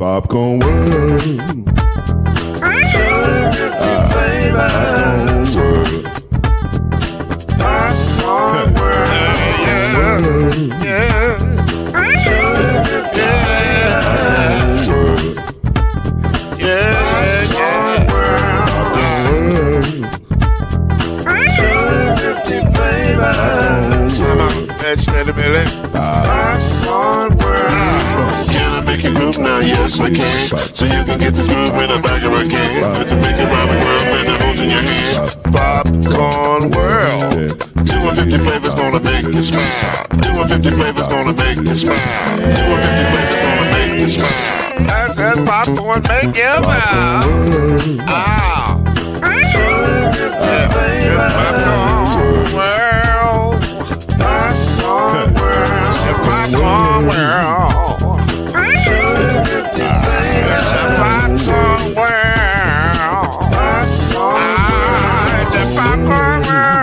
Popcorn World. Popcorn World. Yeah. Can I make you groove now? Yes, I can. So you can get this groove in the back of a can. You can make it round the world when it holds in your hand. Popcorn World. 250 flavors gonna make you smile. 250 flavors gonna make you smile. 250 flavors gonna make you smile. I said popcorn make you smile. Ah. Popcorn World. Popcorn World. Popcorn World. It's a popcorn world. It's a popcorn world.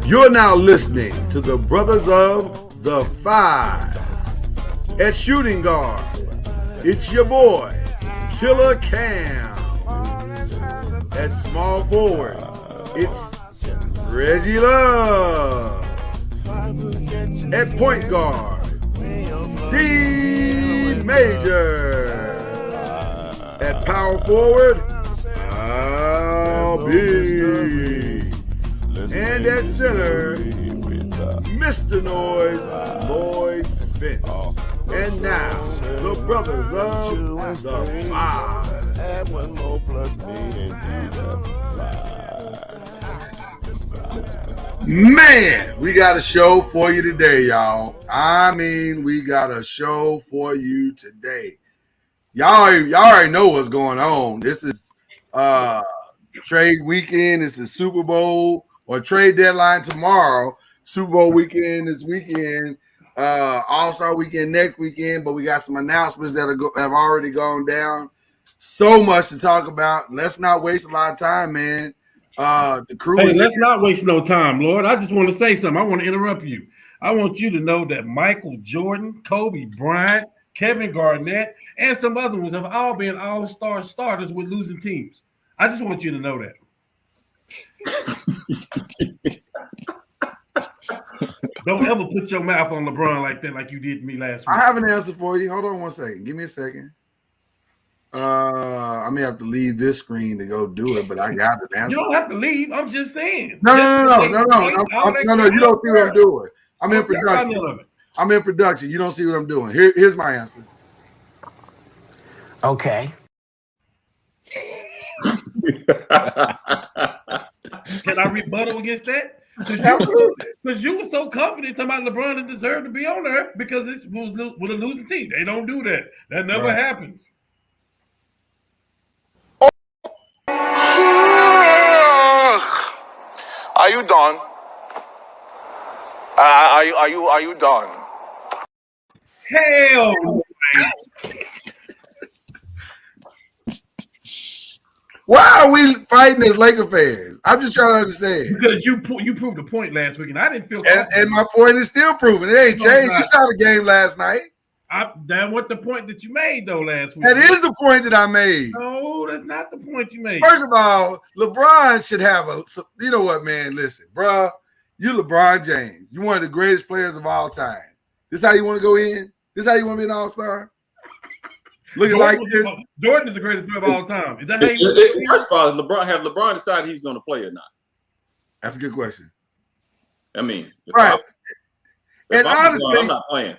You're now listening to the Brothers of the Five. At shooting guard, it's your boy, Killer Cam. At small forward, it's Reggie Love. At point guard, C Major. At power forward, Al B. And at center, Mr. Noise, Lloyd Spence. And now, the Brothers of the Five. Add one more plus me into the Man, we got a show for you today, y'all. I mean, we got a show for you today. Y'all already know what's going on. This is trade weekend. This is Super Bowl or trade deadline tomorrow. Super Bowl weekend this weekend. All-Star weekend next weekend. But we got some announcements that have already gone down. So much to talk about. Let's not waste a lot of time, man. The crew. Hey, let's not waste no time, Lord. I just want to say something. I want to interrupt you. I want you to know that Michael Jordan, Kobe Bryant, Kevin Garnett, and some other ones have all been all-star starters with losing teams. I just want you to know that. Don't ever put your mouth on LeBron like that, like you did to me last week. I have an answer for you. Hold on one second. Give me a second. I may have to leave this screen to go do it, but I got the answer. You don't have to leave. I'm just saying. No. You don't see what I'm doing. I'm in production. I'm in production. You don't see what I'm doing. Here's my answer. Okay. Can I rebuttal against that? Because you were so confident talking about LeBron and deserve to be on there because it was with a losing team. They don't do that. That never happens. Are you done? Are you done? Hell no. Why are we fighting as Laker fans? I'm just trying to understand. Because you proved a point last week, and I didn't feel and my point is still proven. It ain't changed. You saw the game last night. That was the point that you made, though, last week. That is the point that I made. No, that's not the point you made. First of all, LeBron should have you know what, man? Listen, bro, you LeBron James. You one of the greatest players of all time. This how you want to go in? This how you want to be an all-star? Looking like this? Jordan is the greatest player of all time. Is that how you First of all, have LeBron decided he's going to play or not? That's a good question. I mean, right. And honestly, I'm not playing.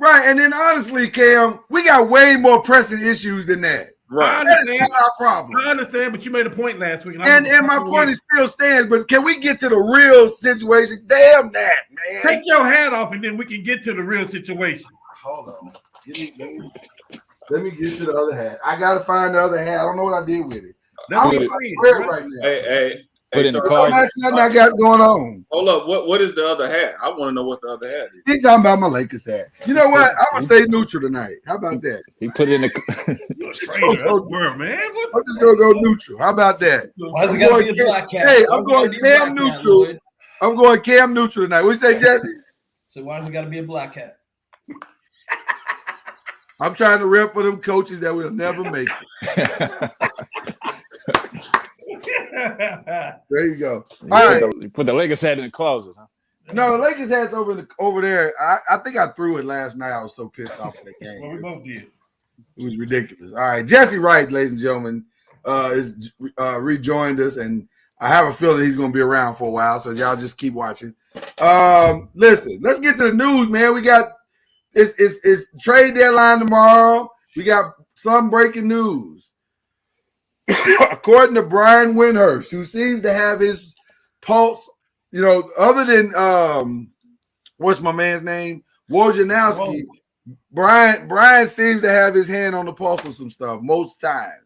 Right, and then honestly, Cam, we got way more pressing issues than that. Right, that is not our problem. I understand, but you made a point last week, and my point is still stands. But can we get to the real situation? Damn that, man! Take your hat off, and then we can get to the real situation. Hold on, let me get to the other hat. I gotta find the other hat. I don't know what I did with it. Right now. put in the so- car. That's nothing I got going on. Hold up. What is the other hat? I want to know what the other hat is. He's talking about my Lakers hat. You know what? I'm gonna stay neutral tonight. How about that? He put it in the. You're a Just traitor. go- That's the world, man. I'm just gonna go neutral. How about that? Why does it I'm got to be going a black cat? Hey, Why I'm does it gotta going be a black Cam cat, neutral. Lloyd? I'm going Cam neutral tonight. What you say, Jesse? So why does it got to be a black cat? I'm trying to rep for them coaches that will never make it. There you go. All right. You put the Lakers hat in the closet, huh? No, the Lakers hat's over there. I think I threw it last night. I was so pissed off at that game. Well, we both did. It was ridiculous. All right, Jesse Wright, ladies and gentlemen, is rejoined us, and I have a feeling he's going to be around for a while. So y'all just keep watching. Listen, let's get to the news, man. We got it's trade deadline tomorrow. We got some breaking news. According to Brian Windhurst, who seems to have his pulse, you know, other than what's my man's name, Wojnarowski. Brian seems to have his hand on the pulse of some stuff most times.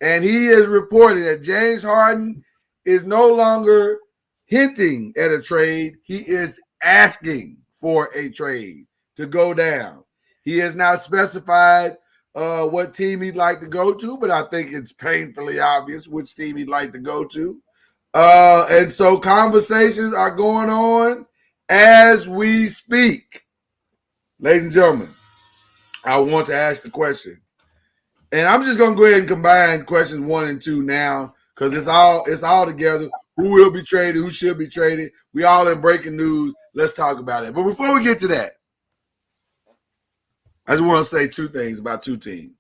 And he is reporting that James Harden is no longer hinting at a trade. He is asking for a trade to go down. He has not specified what team he'd like to go to, but I think it's painfully obvious which team he'd like to go to. And so conversations are going on as we speak. Ladies and gentlemen, I want to ask the question. And I'm just going to go ahead and combine questions 1 and 2 now because it's all together. Who will be traded? Who should be traded? We all in breaking news. Let's talk about it. But before we get to that, I just want to say 2 things about 2 teams.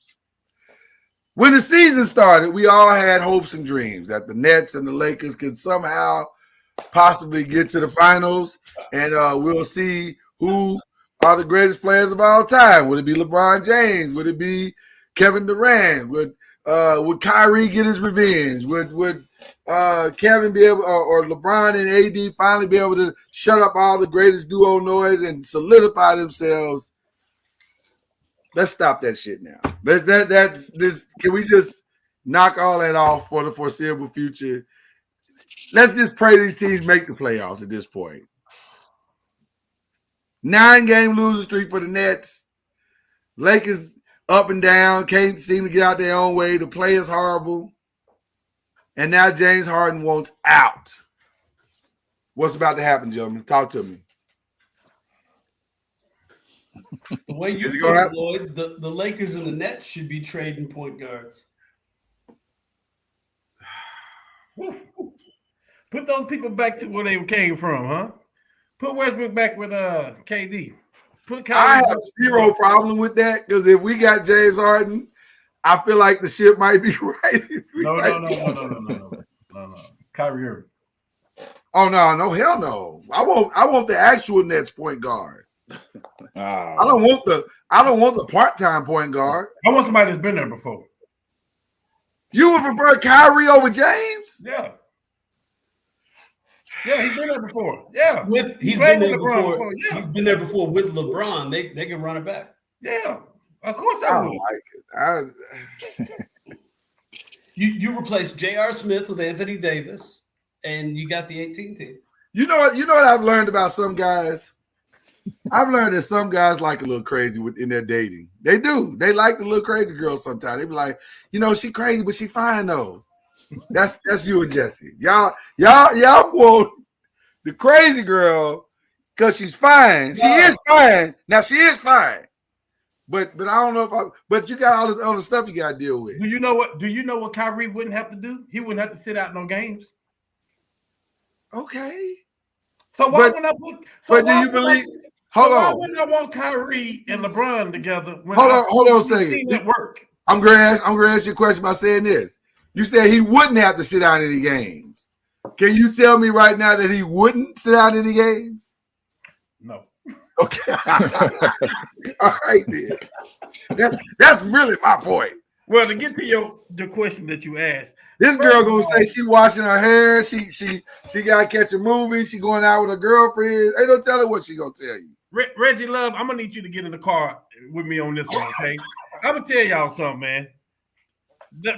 When the season started, we all had hopes and dreams that the Nets and the Lakers could somehow possibly get to the finals, and we'll see who are the greatest players of all time. Would it be LeBron James? Would it be Kevin Durant? Would Kyrie get his revenge? Would Kevin be able, or LeBron and AD finally be able to shut up all the greatest duo noise and solidify themselves? Let's stop that shit now. That's this. Can we just knock all that off for the foreseeable future? Let's just pray these teams make the playoffs at this point. 9-game losing streak for the Nets. Lakers up and down, can't seem to get out their own way. The play is horrible. And now James Harden wants out. What's about to happen, gentlemen? Talk to me. The way you Is it put gonna it, happen? Lloyd, the Lakers and the Nets should be trading point guards. Put those people back to where they came from, huh? Put Westbrook back with KD. Put Kyrie I have back- zero problem with that because if we got James Harden, I feel like the ship might be right. No. Kyrie Irving. Oh no, hell no! I want the actual Nets point guard. I don't want the part-time point guard. I want somebody that's been there before. You would prefer Kyrie over James? Yeah. Yeah, he's been there before. Yeah. He's played been there with LeBron before. yeah. He's been there before with LeBron. They can run it back. Yeah. Of course I I don't would. like it. You replace J.R. Smith with Anthony Davis, and you got the 18 team. You know what I've learned about some guys? I've learned that some guys like a little crazy in their dating. They do. They like the little crazy girl sometimes. They be like, she crazy, but she fine though. That's you and Jesse. Y'all want the crazy girl because she's fine. She is fine. Now she is fine. But I don't know but you got all this other stuff you gotta deal with. Do you know what Kyrie wouldn't have to do? He wouldn't have to sit out no games. Okay. So why But- wouldn't I put But do you believe? Hold why on. wouldn't I want Kyrie and LeBron together? When Hold on a we've seen second. it work. I'm gonna ask you a question by saying this. You said he wouldn't have to sit out any games. Can you tell me right now that he wouldn't sit out any games? No. Okay. All right then. That's really my point. Well, to get to the question that you asked, This girl gonna say she washing her hair. She gotta catch a movie. She going out with her girlfriend. Ain't no telling what she gonna tell you. Reggie Love, I'm gonna need you to get in the car with me on this one, okay? I'm gonna tell y'all something, man.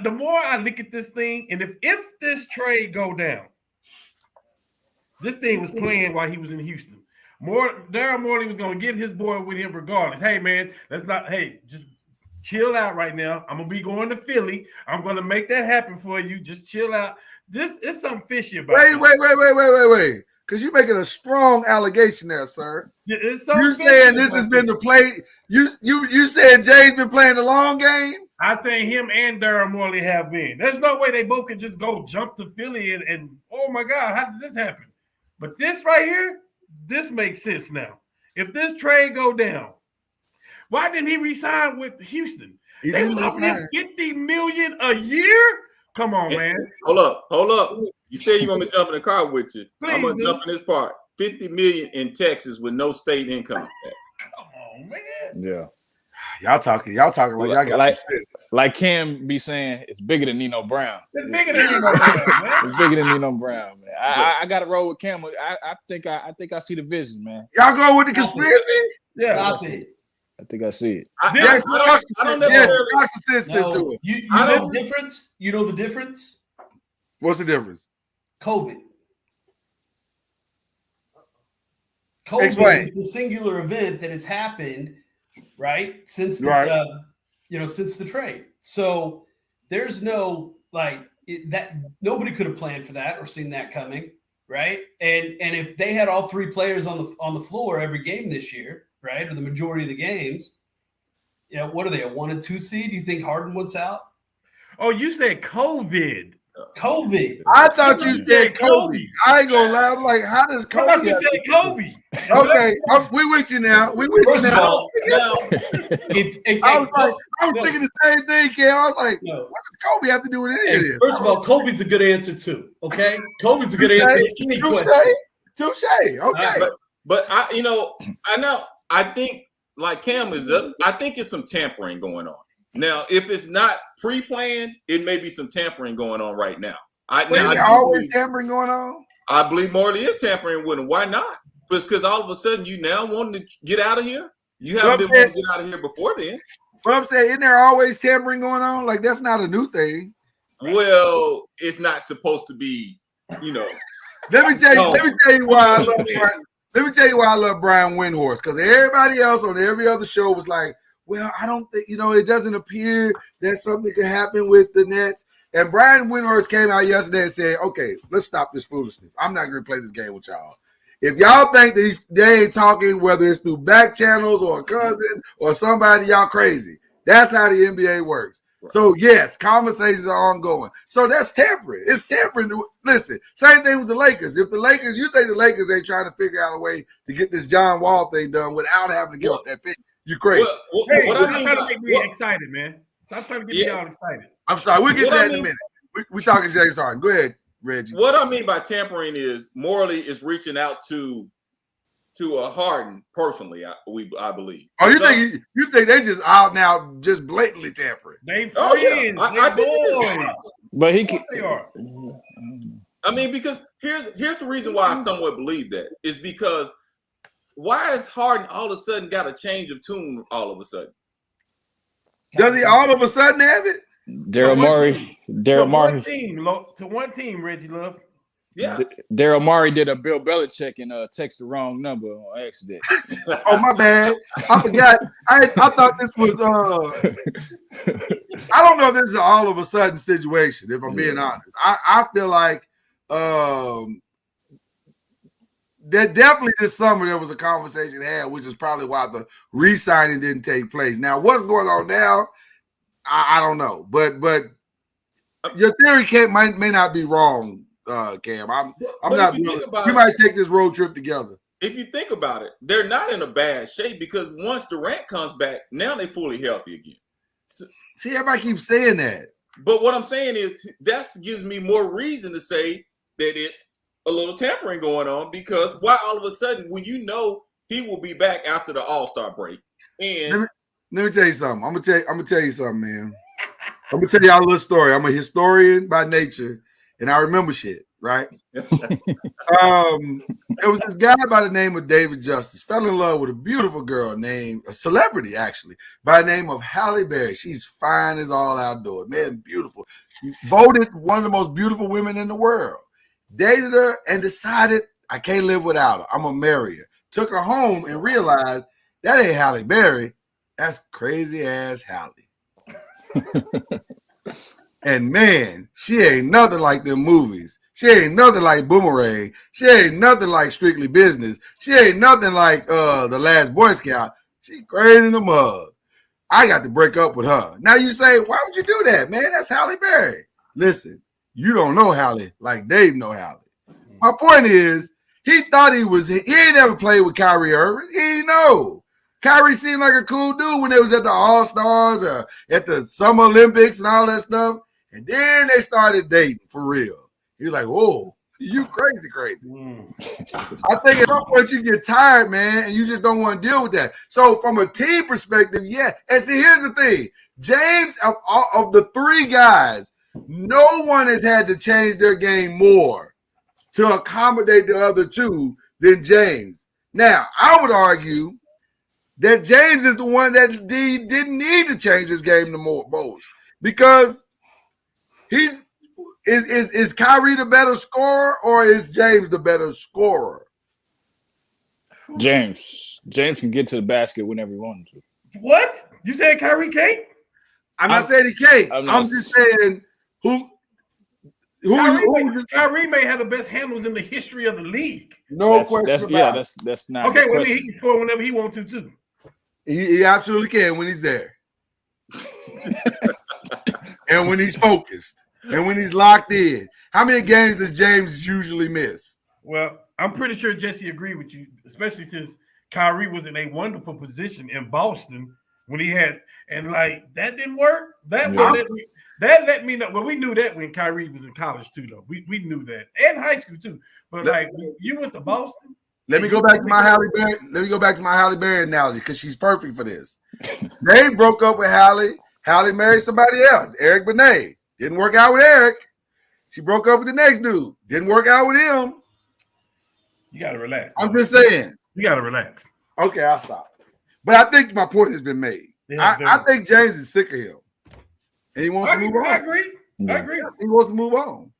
The more I look at this thing, and if this trade go down, This thing was playing while he was in Houston. Daryl Morey was going to get his boy with him regardless. Hey, man, just chill out right now. I'm going to be going to Philly. I'm going to make that happen for you. Just chill out. This is something fishy about it. Wait. Because you're making a strong allegation there, sir. You saying this has been the play? You saying Jay's been playing the long game? I say him and Daryl Morey have been. There's no way they both can just go jump to Philly and oh my God, how did this happen? But this right here, this makes sense now. If this trade go down, why didn't he resign with Houston? They was offering him $50 million a year. Come on, man. Hold up. You said you want me to jump in the car with you. Please, I'm gonna jump in this part. $50 million in Texas with no state income tax. Come on, man. Yeah. Y'all talking like y'all got like Cam be saying, it's bigger than Nino Brown. It's bigger than Nino Brown, man. It's bigger than Nino Brown, man. I got to roll with Cam. I think I see the vision, man. Y'all going with the conspiracy? Yeah. Stop it. I think I see it. I don't necessarily. To it. You know the difference? You know the difference? What's the difference? COVID Explain. is the singular event that has happened, right? Since since the trade. So there's no that nobody could have planned for that or seen that coming, right? And if they had all three players on the floor every game this year, right, or the majority of the games, what are they, a 1 and 2 seed? You think Harden wants out? Oh, you said COVID. COVID. I thought you said Kobe. I ain't gonna lie. I'm like, how does Kobe? I thought you said Kobe. Okay, we with you now. We with you now. I was thinking the same thing, Cam. I was like, what does Kobe have to do with any of this? First of all, Kobe's a good answer too. Okay, Kobe's a good answer to any question. Touche. Okay, but I think like Cam is up. I think it's some tampering going on. Now, if it's not pre-planned, it may be some tampering going on right now. Always tampering going on? I believe Morley is tampering with him. Why not? Because all of a sudden you now want to get out of here? You haven't been wanting to get out of here before then. But I'm saying, isn't there always tampering going on? Like, that's not a new thing. Well, it's not supposed to be, Let me tell you why I love Brian. Let me tell you why I love Brian Windhorst. Because everybody else on every other show was like, well, I don't think, it doesn't appear that something could happen with the Nets. And Brian Windhorst came out yesterday and said, okay, let's stop this foolishness. I'm not going to play this game with y'all. If y'all think that they ain't talking, whether it's through back channels or a cousin or somebody, y'all crazy. That's how the NBA works. Right. So, yes, conversations are ongoing. So that's tampering. It's tampering. Listen, same thing with the Lakers. If you think the Lakers ain't trying to figure out a way to get this John Wall thing done without having to give up that pick, you crazy. Stop trying to get me excited, man. Stop trying to get me all excited. I'm sorry. We'll get to that in a minute. We're talking James Harden. Go ahead, Reggie. What I mean by tampering is Morley is reaching out to a Harden personally. I believe. Oh, you think they just out now, just blatantly tampering? They friends. I think boys. But he can. They are. I mean, because here's the reason why I somewhat believe that is because why has Harden all of a sudden got a change of tune all of a sudden? Does he all of a sudden have it? Daryl Morey. To one team, Reggie Love. Yeah. Daryl Morey did a Bill Belichick and text the wrong number on accident. Oh, my bad. I forgot. I thought this was I don't know if this is an all of a sudden situation, if I'm being honest. I feel like that definitely this summer there was a conversation had, which is probably why the re-signing didn't take place. Now, what's going on now? I don't know, but your theory may not be wrong, Cam. I'm not. We might take this road trip together. If you think about it, they're not in a bad shape because once Durant comes back, now they're fully healthy again. See, everybody keeps saying that. But what I'm saying is that gives me more reason to say that it's a little tampering going on because why all of a sudden when he will be back after the All-Star break and let me tell you something. I'm gonna tell you something, man. I'm gonna tell y'all a little story. I'm a historian by nature, and I remember shit, right? There was this guy by the name of David Justice, fell in love with a beautiful girl named a celebrity, actually, by the name of Halle Berry. She's fine as all outdoors, man, beautiful. Voted one of the most beautiful women in the world. Dated her and decided I can't live without her. I'm gonna marry her. Took her home and realized that ain't Halle Berry. That's crazy ass Halle. And man, she ain't nothing like them movies. She ain't nothing like Boomerang. She ain't nothing like Strictly Business. She ain't nothing like The Last Boy Scout. She crazy in the mug. I got to break up with her. Now you say, why would you do that, man? That's Halle Berry. Listen, you don't know Halle like Dave know Halle. My point is, he thought he ain't never played with Kyrie Irving. He didn't know. Kyrie seemed like a cool dude when they was at the All-Stars or at the Summer Olympics and all that stuff. And then they started dating for real. He's like, whoa, you crazy. I think at some point you get tired, man, and you just don't want to deal with that. So from a team perspective, yeah. And see, here's the thing. James, of the three guys, no one has had to change their game more to accommodate the other two than James. Now, I would argue that James is the one that didn't need to change his game the most because is Kyrie the better scorer or is James the better scorer? James can get to the basket whenever he wanted to. What? You said Kyrie can't? I'm not saying he can't. I'm just saying Kyrie may have the best handles in the history of the league. No question about it. That's not okay. Well, he can score whenever he wants to too. He absolutely can when he's there, and when he's focused, and when he's locked in. How many games does James usually miss? Well, I'm pretty sure Jesse agreed with you, especially since Kyrie was in a wonderful position in Boston when he had, and like that didn't work. That let me know. Well, we knew that when Kyrie was in college too, though. We knew that, and high school too. But like you went to Boston. Let me go back to my Halle Berry. Let me go back to my Halle Berry analogy because she's perfect for this. They broke up with Halle. Halle married somebody else, Eric Benet. Didn't work out with Eric. She broke up with the next dude. Didn't work out with him. You gotta relax. I'm just saying. You gotta relax. Okay, I'll stop. But I think my point has been made. Yeah, I think James is sick of him. And he wants to move on. I agree. He wants to move on.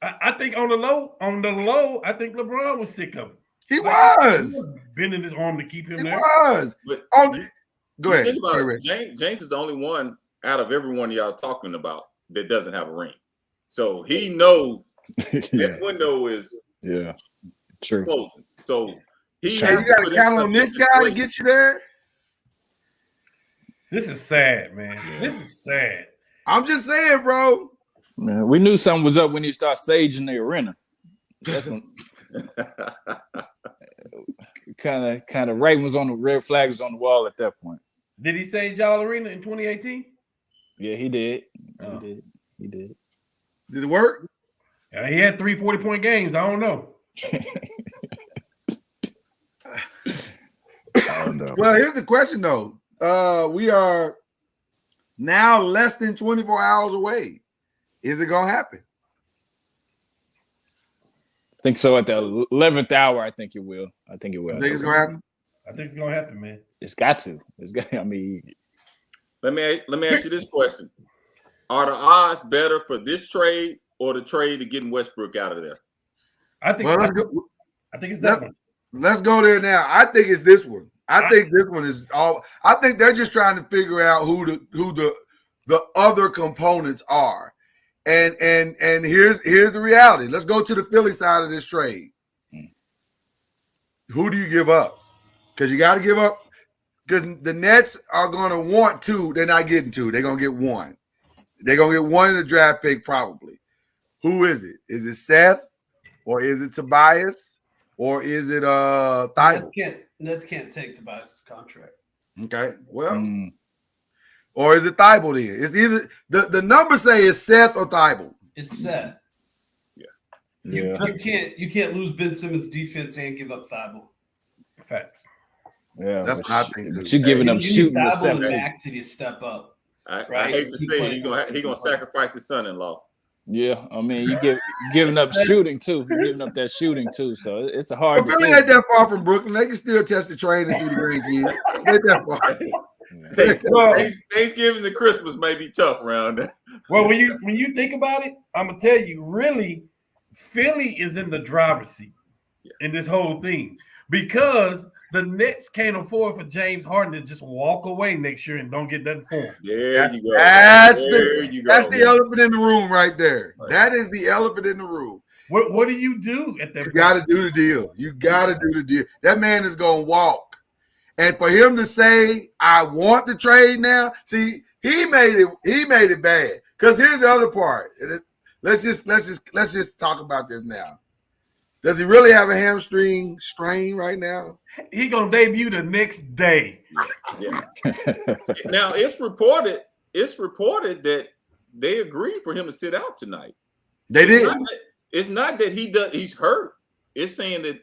I think on the low, I think LeBron was sick of him. He was bending his arm to keep him there. He was. But go ahead. Think about it. James is the only one out of everyone y'all talking about that doesn't have a ring. So he knows that window is true. Closing. So you got to count on this guy to get you there. This is sad, man. This is sad. I'm just saying, bro. Man, we knew something was up when you start saging the arena. That's when kind of right was on the red flags on the wall at that point. Did he sage y'all arena in 2018? Yeah, he did. He did. Did it work? Yeah, he had 3 40-point games. I don't know. Well, here's the question though. We are now less than 24 hours away. Is it gonna happen? I think so. At the 11th hour, I think it will. I think it will. I think it's gonna happen. I think it's gonna happen, man. It's got to. It's got. I mean, let me ask you this question: are the odds better for this trade or the trade of getting Westbrook out of there? I think. Well, I think it's that one. Let's go there now. I think it's this one. I think this one is all. I think they're just trying to figure out who the other components are. And here's the reality. Let's go to the Philly side of this trade. Who do you give up? Because you got to give up. Because the Nets are going to want 2. They're not getting 2. They're going to get 1. They're going to get 1 in the draft pick probably. Who is it? Is it Seth? Or is it Tobias? Or is it Thibault? Nets can't take Tobias' contract. Okay. Well. Or is it Thibault then? It's either the numbers say it's Seth or Thibault. It's Seth. Yeah. You can't lose Ben Simmons' defense and give up Thibault. Facts. Yeah, that's what I think. But you're giving up shooting Thibault and Maxey to step up. I hate to say it, he's gonna sacrifice his son-in-law. Yeah, I mean you're giving up shooting too. You're giving up that shooting too. So it's a hard. But Philly ain't that far from Brooklyn. They can still test the train and see the green kids. Ain't that far. Thanksgiving and Christmas may be tough around there. Well, when you think about it, I'm gonna tell you, really, Philly is in the driver's seat. in this whole thing because the Nets can't afford for James Harden to just walk away next year and don't get nothing for him. There you go. That's There you go. That's the elephant in the room right there. That is the elephant in the room. What do you do at that You point? got to do the deal. You got to do the deal. That man is going to walk. And for him to say, I want the trade now, see, he made it bad. Because here's the other part. Let's just talk about this now. Does he really have a hamstring strain right now? He gonna debut the next day. Yeah. Now it's reported that they agreed for him to sit out tonight. They did. It's not that he's hurt. It's saying that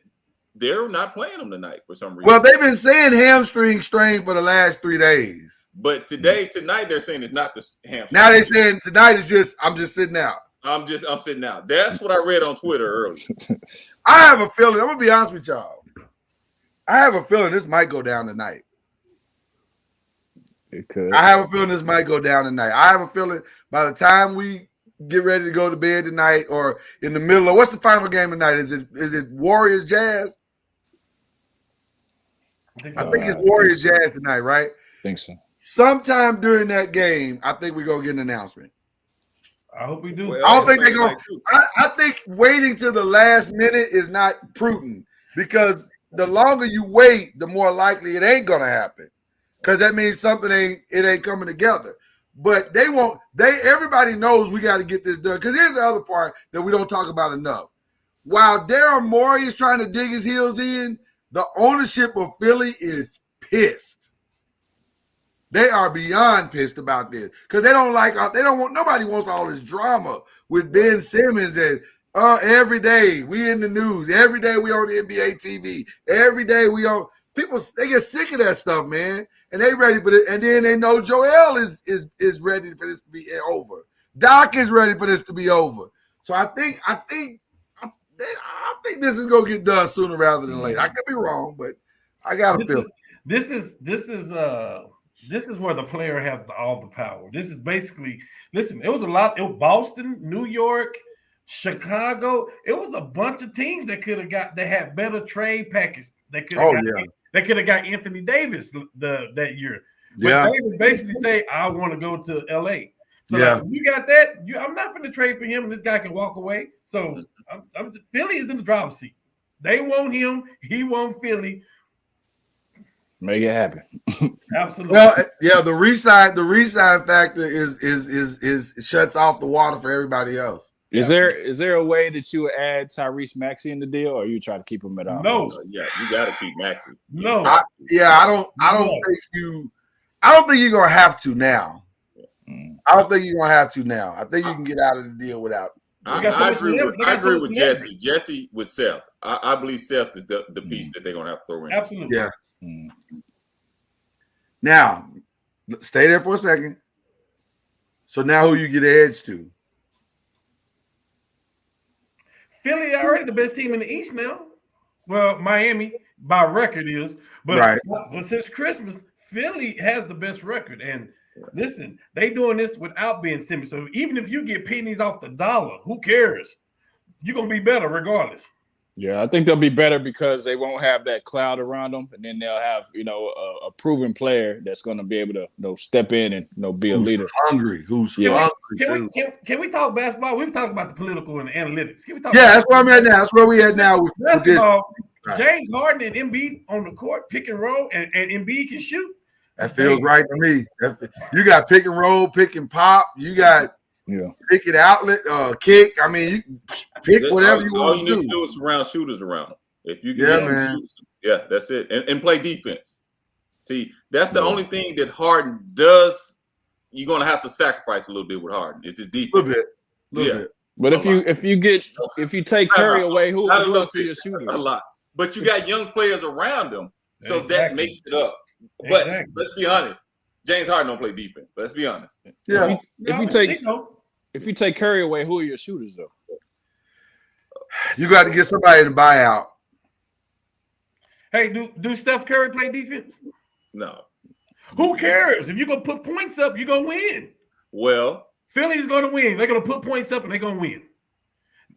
they're not playing him tonight for some reason. Well, they've been saying hamstring strain for the last 3 days. But tonight they're saying it's not the hamstring. Now they're saying tonight is I'm just sitting out. I'm sitting out. That's what I read on Twitter earlier. I have a feeling, I'm gonna be honest with y'all. I have a feeling this might go down tonight. It could. I have a feeling this might go down tonight. I have a feeling by the time we get ready to go to bed tonight or in the middle of what's the final game tonight? Is it Warriors Jazz? I think it's Warriors Jazz tonight, right? I think so. Sometime during that game, I think we're gonna get an announcement. I hope we do. Well, I don't think they're it's going to. I think waiting to the last minute is not prudent because the longer you wait, the more likely it ain't going to happen because that means something ain't coming together. But they won't. Everybody knows we got to get this done because here's the other part that we don't talk about enough. While Daryl Morey is trying to dig his heels in, the ownership of Philly is pissed. They are beyond pissed about this because nobody wants all this drama with Ben Simmons and every day we in the news, every day we on the NBA TV, every day we on people. They get sick of that stuff, man, and they ready for it. And then they know Joel is ready for this to be over. Doc is ready for this to be over. So I think this is gonna get done sooner rather than later. I could be wrong, but I got a feeling. This is where the player has all the power. This is basically, listen, it was a lot. It was Boston, New York, Chicago. It was a bunch of teams that had better trade package. They could have got Anthony Davis that year. But Davis basically say, I want to go to LA. So like, you got that. I'm not going to trade for him, and this guy can walk away. So Philly is in the driver's seat. They want him. He want Philly. Make it happen. Absolutely. Well, yeah, the re-sign factor is shuts off the water for everybody else. Is there a way that you would add Tyrese Maxey in the deal, or you try to keep him at all? No. Yeah, you got to keep Maxey. No. I don't think you're gonna have to now. I don't think you're gonna have to now. I think you can get out of the deal without. I agree with Jesse. Jesse with Seth. I believe Seth is the piece that they're gonna have to throw in. Absolutely. Yeah. Now, stay there for a second. So now who you get edge to? Philly already the best team in the East now. Well, Miami by record is, but, right. But since Christmas, Philly has the best record. And listen, they doing this without being Simmons. So even if you get pennies off the dollar, who cares? You're gonna be better regardless. Yeah, I think they'll be better because they won't have that cloud around them, and then they'll have a proven player that's going to be able to step in and be a leader. Who's hungry? Can we talk basketball? We've talked about the political and the analytics. Can we talk? Yeah, that's where I'm at now. That's where we at now with basketball. James Harden and Embiid on the court, pick and roll, and Embiid can shoot. That feels right to me. You got pick and roll, pick and pop. You got pick and outlet, kick. I mean, you pick whatever you want to do. All you need to do is surround shooters around them. If you can shooters, that's it. And play defense. See, that's the only thing that Harden does. You're gonna have to sacrifice a little bit with Harden. It's his defense. A little bit. But if you take Curry away, who else are your shooters? A lot. But you got young players around them, so that makes it up. But let's be honest, James Harden don't play defense. Let's be honest. Yeah. If you take Curry away, who are your shooters though? You got to get somebody to buy out. Hey, do Steph Curry play defense? No. Who cares? If you're gonna put points up, you're gonna win. Well, Philly's gonna win. They're gonna put points up and they're gonna win.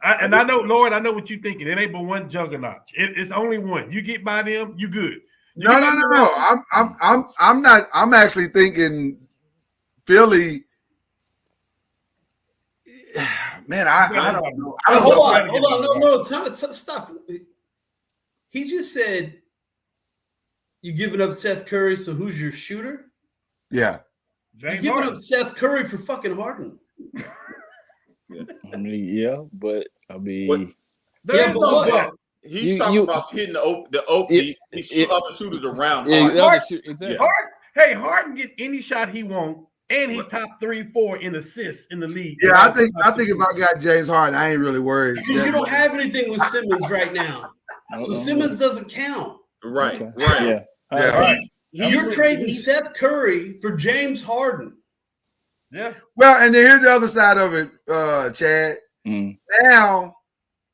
I know, Lord, I know what you're thinking. It ain't but one juggernaut. It's only one. You get by them, you good. You No. get by them, I'm not. I'm actually thinking Philly. Man, I don't know. Hold on. No. Stop. He just said you giving up Seth Curry. So who's your shooter? Yeah. You're giving up Seth Curry for fucking Harden. I mean, yeah, but I mean, What? Yeah, but what? He's talking about hitting the other shooters around Harden. exactly. Harden gets any shot he wants, and he's top 3-4 in assists in the league. Yeah, I think if I got James Harden, I ain't really worried. Because you don't have anything with Simmons right now. So Simmons doesn't count. Right. Yeah. Yeah. You're trading Seth Curry for James Harden. Yeah. Well, and then here's the other side of it, Chad. Now,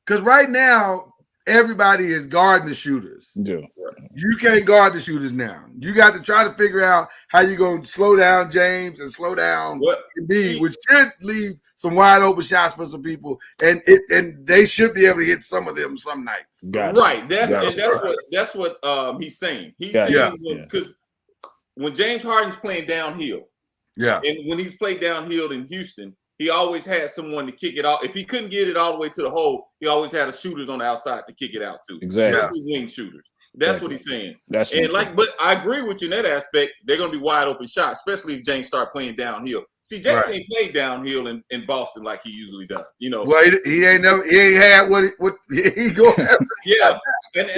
because right now everybody is guarding the shooters. Yeah. You can't guard the shooters now. You got to try to figure out how you're going to slow down James and slow down Embiid, which should leave some wide open shots for some people, and they should be able to hit some of them some nights. Gotcha. Right. That's what he's saying. He's saying because when James Harden's playing downhill, and when he's played downhill in Houston, he always had someone to kick it off. If he couldn't get it all the way to the hole, he always had a shooters on the outside to kick it out to. Exactly. Wing shooters. That's what he's saying. But I agree with you in that aspect. They're going to be wide open shots, especially if James start playing downhill. See, James ain't played downhill in Boston like he usually does. You know. Well, he ain't had what he go. Yeah, and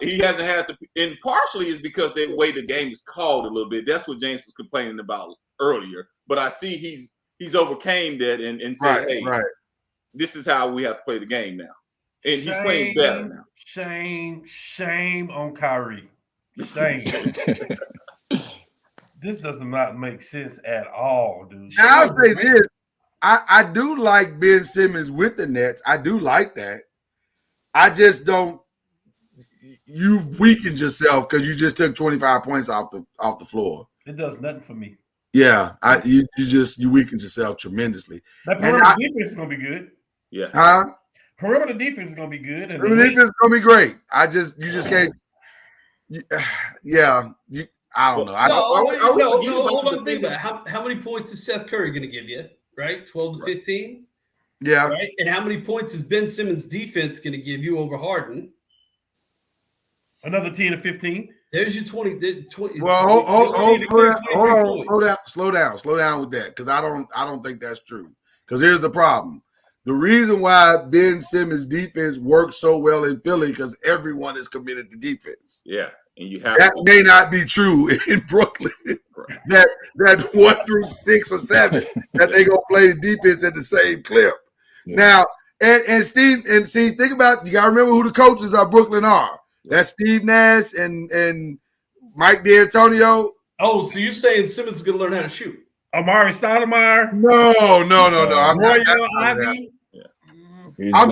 he hasn't had to. And partially is because the way the game is called a little bit. That's what James was complaining about earlier. But I see he's overcame that and said, hey, this is how we have to play the game now. And he's playing better now. Shame on Kyrie. Shame. This does not make sense at all, dude. Now, I'll say this. I do like Ben Simmons with the Nets. I do like that. I just don't. You've weakened yourself because you just took 25 points off the floor. It does nothing for me. Yeah, you weakened yourself tremendously. That perimeter defense is gonna be good. Yeah. Huh? Perimeter defense is gonna be good. And perimeter defense is gonna be great. You just can't. I don't know. Hold on. Think about it. How many points is Seth Curry going to give you? Right, 12 to 15. Yeah. Right, and how many points is Ben Simmons' defense going to give you over Harden? Another 10 to 15. There's your 20. Well, slow down with that because I don't think that's true. Because here's the problem. The reason why Ben Simmons' defense works so well in Philly because everyone is committed to defense. Yeah. And you have that may not be true in Brooklyn. That 1 through 6 or 7 that they gonna play defense at the same clip. Yeah. Now and Steve and see, think about you gotta remember who the coaches of Brooklyn are. That's Steve Nash and Mike D'Antonio. Oh, so you're saying Simmons is gonna learn how to shoot? Amari Stoudemire? I'm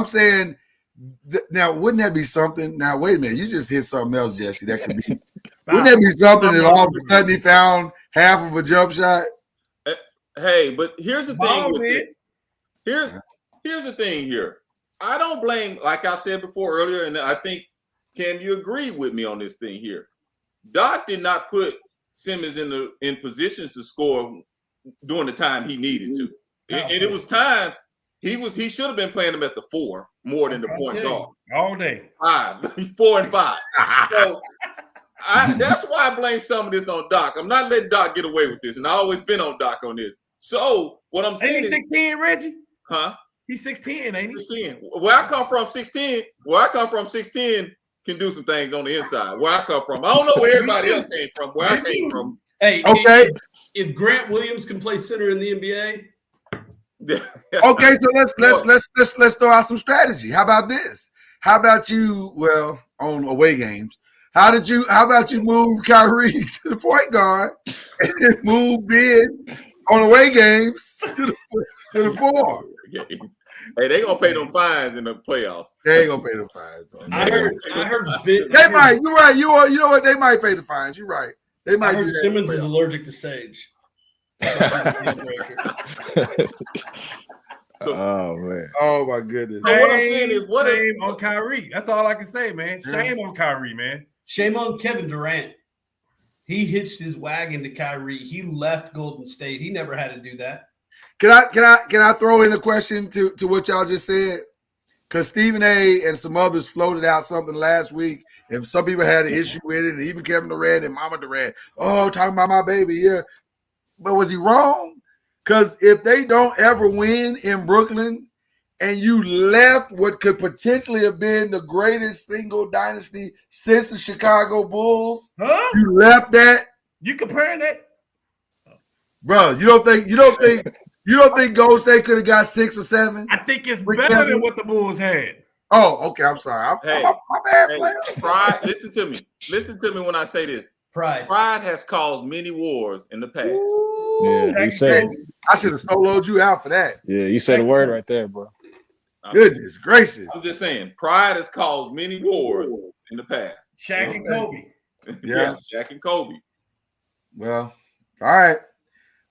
saying. Now, wouldn't that be something? Now, wait a minute. You just hit something else, Jesse. That could be. Wouldn't that be something that all of a sudden he found half of a jump shot? Hey, but here's the thing with it. Here's the thing here. I don't blame, like I said before earlier, and I think, Cam, you agree with me on this thing here. Doc did not put Simmons in positions to score during the time he needed to. And it was times he should have been playing him at the 4 more than the point guard. All day. 4 and 5. So that's why I blame some of this on Doc. I'm not letting Doc get away with this, and I've always been on Doc on this. So what I'm saying is 16, Reggie? Huh? He's 16, ain't he? 16. Where I come from, 16 can do some things on the inside. Where I come from. I don't know where everybody else came from. Where I came from. Hey, okay. If Grant Williams can play center in the NBA. Okay, so let's throw out some strategy. How about this? How about you, on away games, how about you move Kyrie to the point guard and then move Ben on away games to the 4? Hey, they gonna pay them fines in the playoffs. They ain't gonna pay them fines, bro. I heard Ben, they might. You're right. You know what? They might pay the fines. You're right. They might. I heard Simmons is allergic to sage. So, Oh man. Oh my goodness. So what I'm saying is, what if- shame on Kyrie. That's all I can say, man. Shame on Kyrie, man. Shame on Kevin Durant. He hitched his wagon to Kyrie. He left Golden State. He never had to do that. Can I throw in a question to what y'all just said? Because Stephen A. and some others floated out something last week, and some people had an issue with it, and even Kevin Durant and Mama Durant. Oh, talking about my baby, yeah. But was he wrong? Because if they don't ever win in Brooklyn, and you left what could potentially have been the greatest single dynasty since the Chicago Bulls, Huh? you left that, You comparing that? bro. You don't think Golden State could have got 6 or 7? I think it's With better Kevin? than what the Bulls had. Oh, okay. I'm sorry. Hey, my bad, hey, player. pride, listen to me. Listen to me when I say this. Pride. Pride has caused many wars in the past. Yeah, you said. I should have soloed you out for that. Yeah, you said a word right there, bro. Goodness gracious. I'm just saying, pride has caused many wars in the past. Shaq and Kobe. Yeah, Shaq and Kobe. Well, all right.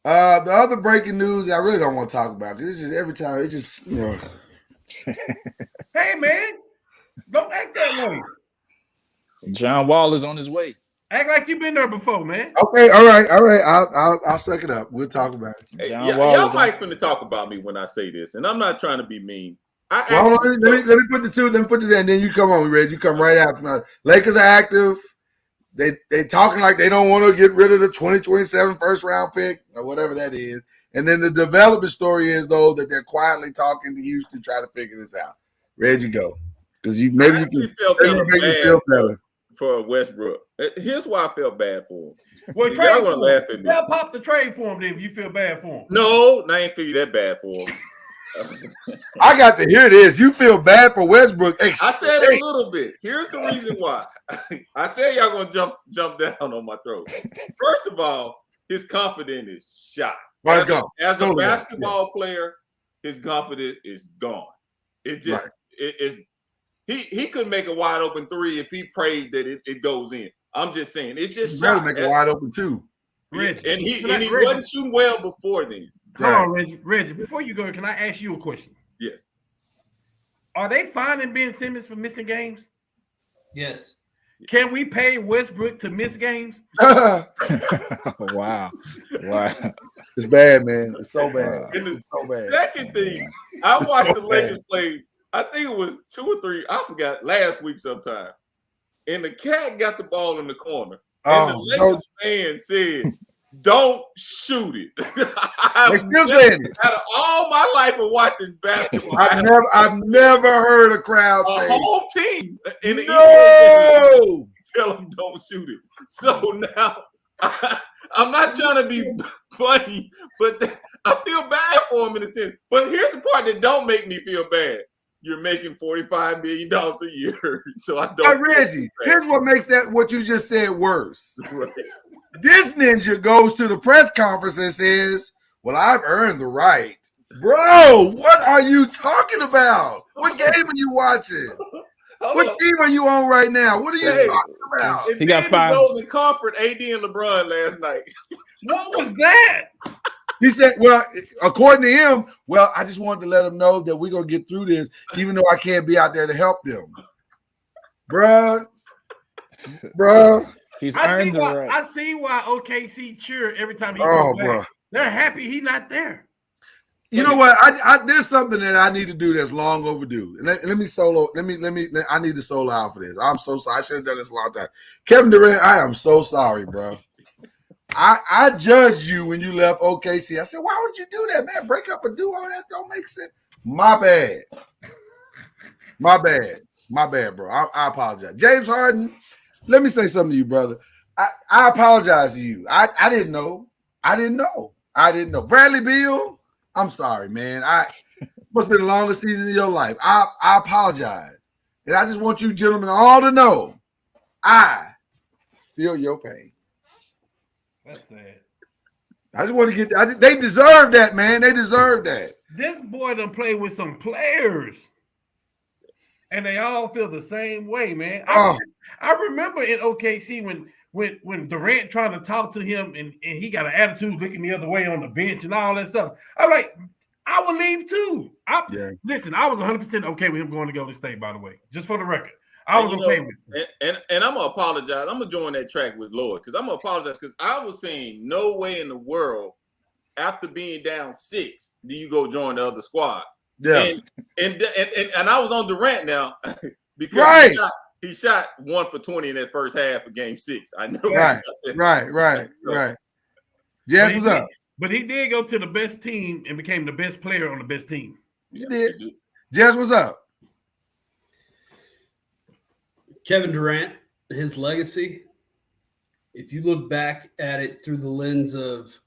The other breaking news I really don't want to talk about because it's just every time it just Hey, man, don't act that way. John Wall is on his way. Act like you've been there before, man. Okay, all right. I'll suck it up. We'll talk about it. Hey, John y'all Wall is might finna talk about me when I say this, and I'm not trying to be mean. Well, let me put the two. Let me put it there, and then you come on, Reg. You come right after me. Lakers are active. They talking like they don't want to get rid of the 2027 first round pick or whatever that is. And then the development story is though that they're quietly talking to Houston, try to figure this out. Reggie, go because you maybe you can feel maybe kind of make you bad feel better. for Westbrook. Here's why I felt bad for him. Well, Y'all trade gonna for laugh him. at me. They'll pop the trade for him then if you feel bad for him. No, I ain't feel that bad for him. I got to hear this. You feel bad for Westbrook. I said a little bit. Here's the reason why. I said y'all gonna jump down on my throat. First of all, his confidence is shot. Right, go. As a Totally basketball player, his confidence is gone. It just it is. He could make a wide open three if he prayed that it goes in. I'm just saying it's just better shot. make it wide open too. Reggie, And he Reggie, wasn't shooting well before then. hold on, Reggie. Before you go, can I ask you a question? Yes. Are they fining Ben Simmons for missing games? Yes. Can we pay Westbrook to miss games? Wow. Wow. It's bad, man. It's so bad. And the It's so bad. second thing, I watched the Lakers play. I think it was 2 or 3. I forgot last week sometime. And the cat got the ball in the corner. And the Lakers fan said, "Don't shoot it." They still saying it. Out of all my life of watching basketball, I've never heard a crowd a say whole team in the no. tell them don't shoot it. So now I'm not trying to be funny, but I feel bad for him in a sense. But here's the part that don't make me feel bad. You're making $45 million a year, so I don't. Hey, Reggie, here's what makes that what you just said worse. Right. This ninja goes to the press conference and says, "Well, I've earned the right." Bro, what are you talking about? What game are you watching? What team are you on right now? What are you talking about? And He got then 5. He goes and comfort AD and LeBron last night. What was that? He said, well, according to him, well, I just wanted to let him know that we're going to get through this, even though I can't be out there to help them. Bruh. He's I earned see the why. right. I see why OKC cheer every time he Oh, goes back. bro. They're happy he's not there. You know what? I there's something that I need to do that's long overdue. And let me solo. I need to solo out for this. I'm so sorry. I should have done this a long time. Kevin Durant, I am so sorry, bro. I judged you when you left OKC. I said, why would you do that, man? Break up a duo, that don't make sense. My bad, bro. I apologize. James Harden, let me say something to you, brother. I apologize to you. I didn't know. Bradley Beal, I'm sorry, man. Must have been the longest season of your life. I apologize. And I just want you gentlemen all to know I feel your pain. That's sad. I just want to get they deserve that, man. They deserve that. This boy done played with some players, and they all feel the same way, man. I remember in OKC when Durant trying to talk to him and he got an attitude looking the other way on the bench and all that stuff. I'm like, I would leave too. Yeah. Listen, I was 100% okay with him going to Golden State, by the way, just for the record. I was okay with it. And I'm gonna apologize. I'm gonna join that track with Lloyd because I'm gonna apologize because I was saying no way in the world after being down 6 do you go join the other squad. Yeah. And I was on Durant now because Right. he shot 1 for 20 in that first half of Game 6. I know. Right. Jess, what's up? But he did go to the best team and became the best player on the best team. You did. Jess, what's up? Kevin Durant, his legacy, if you look back at it through the lens of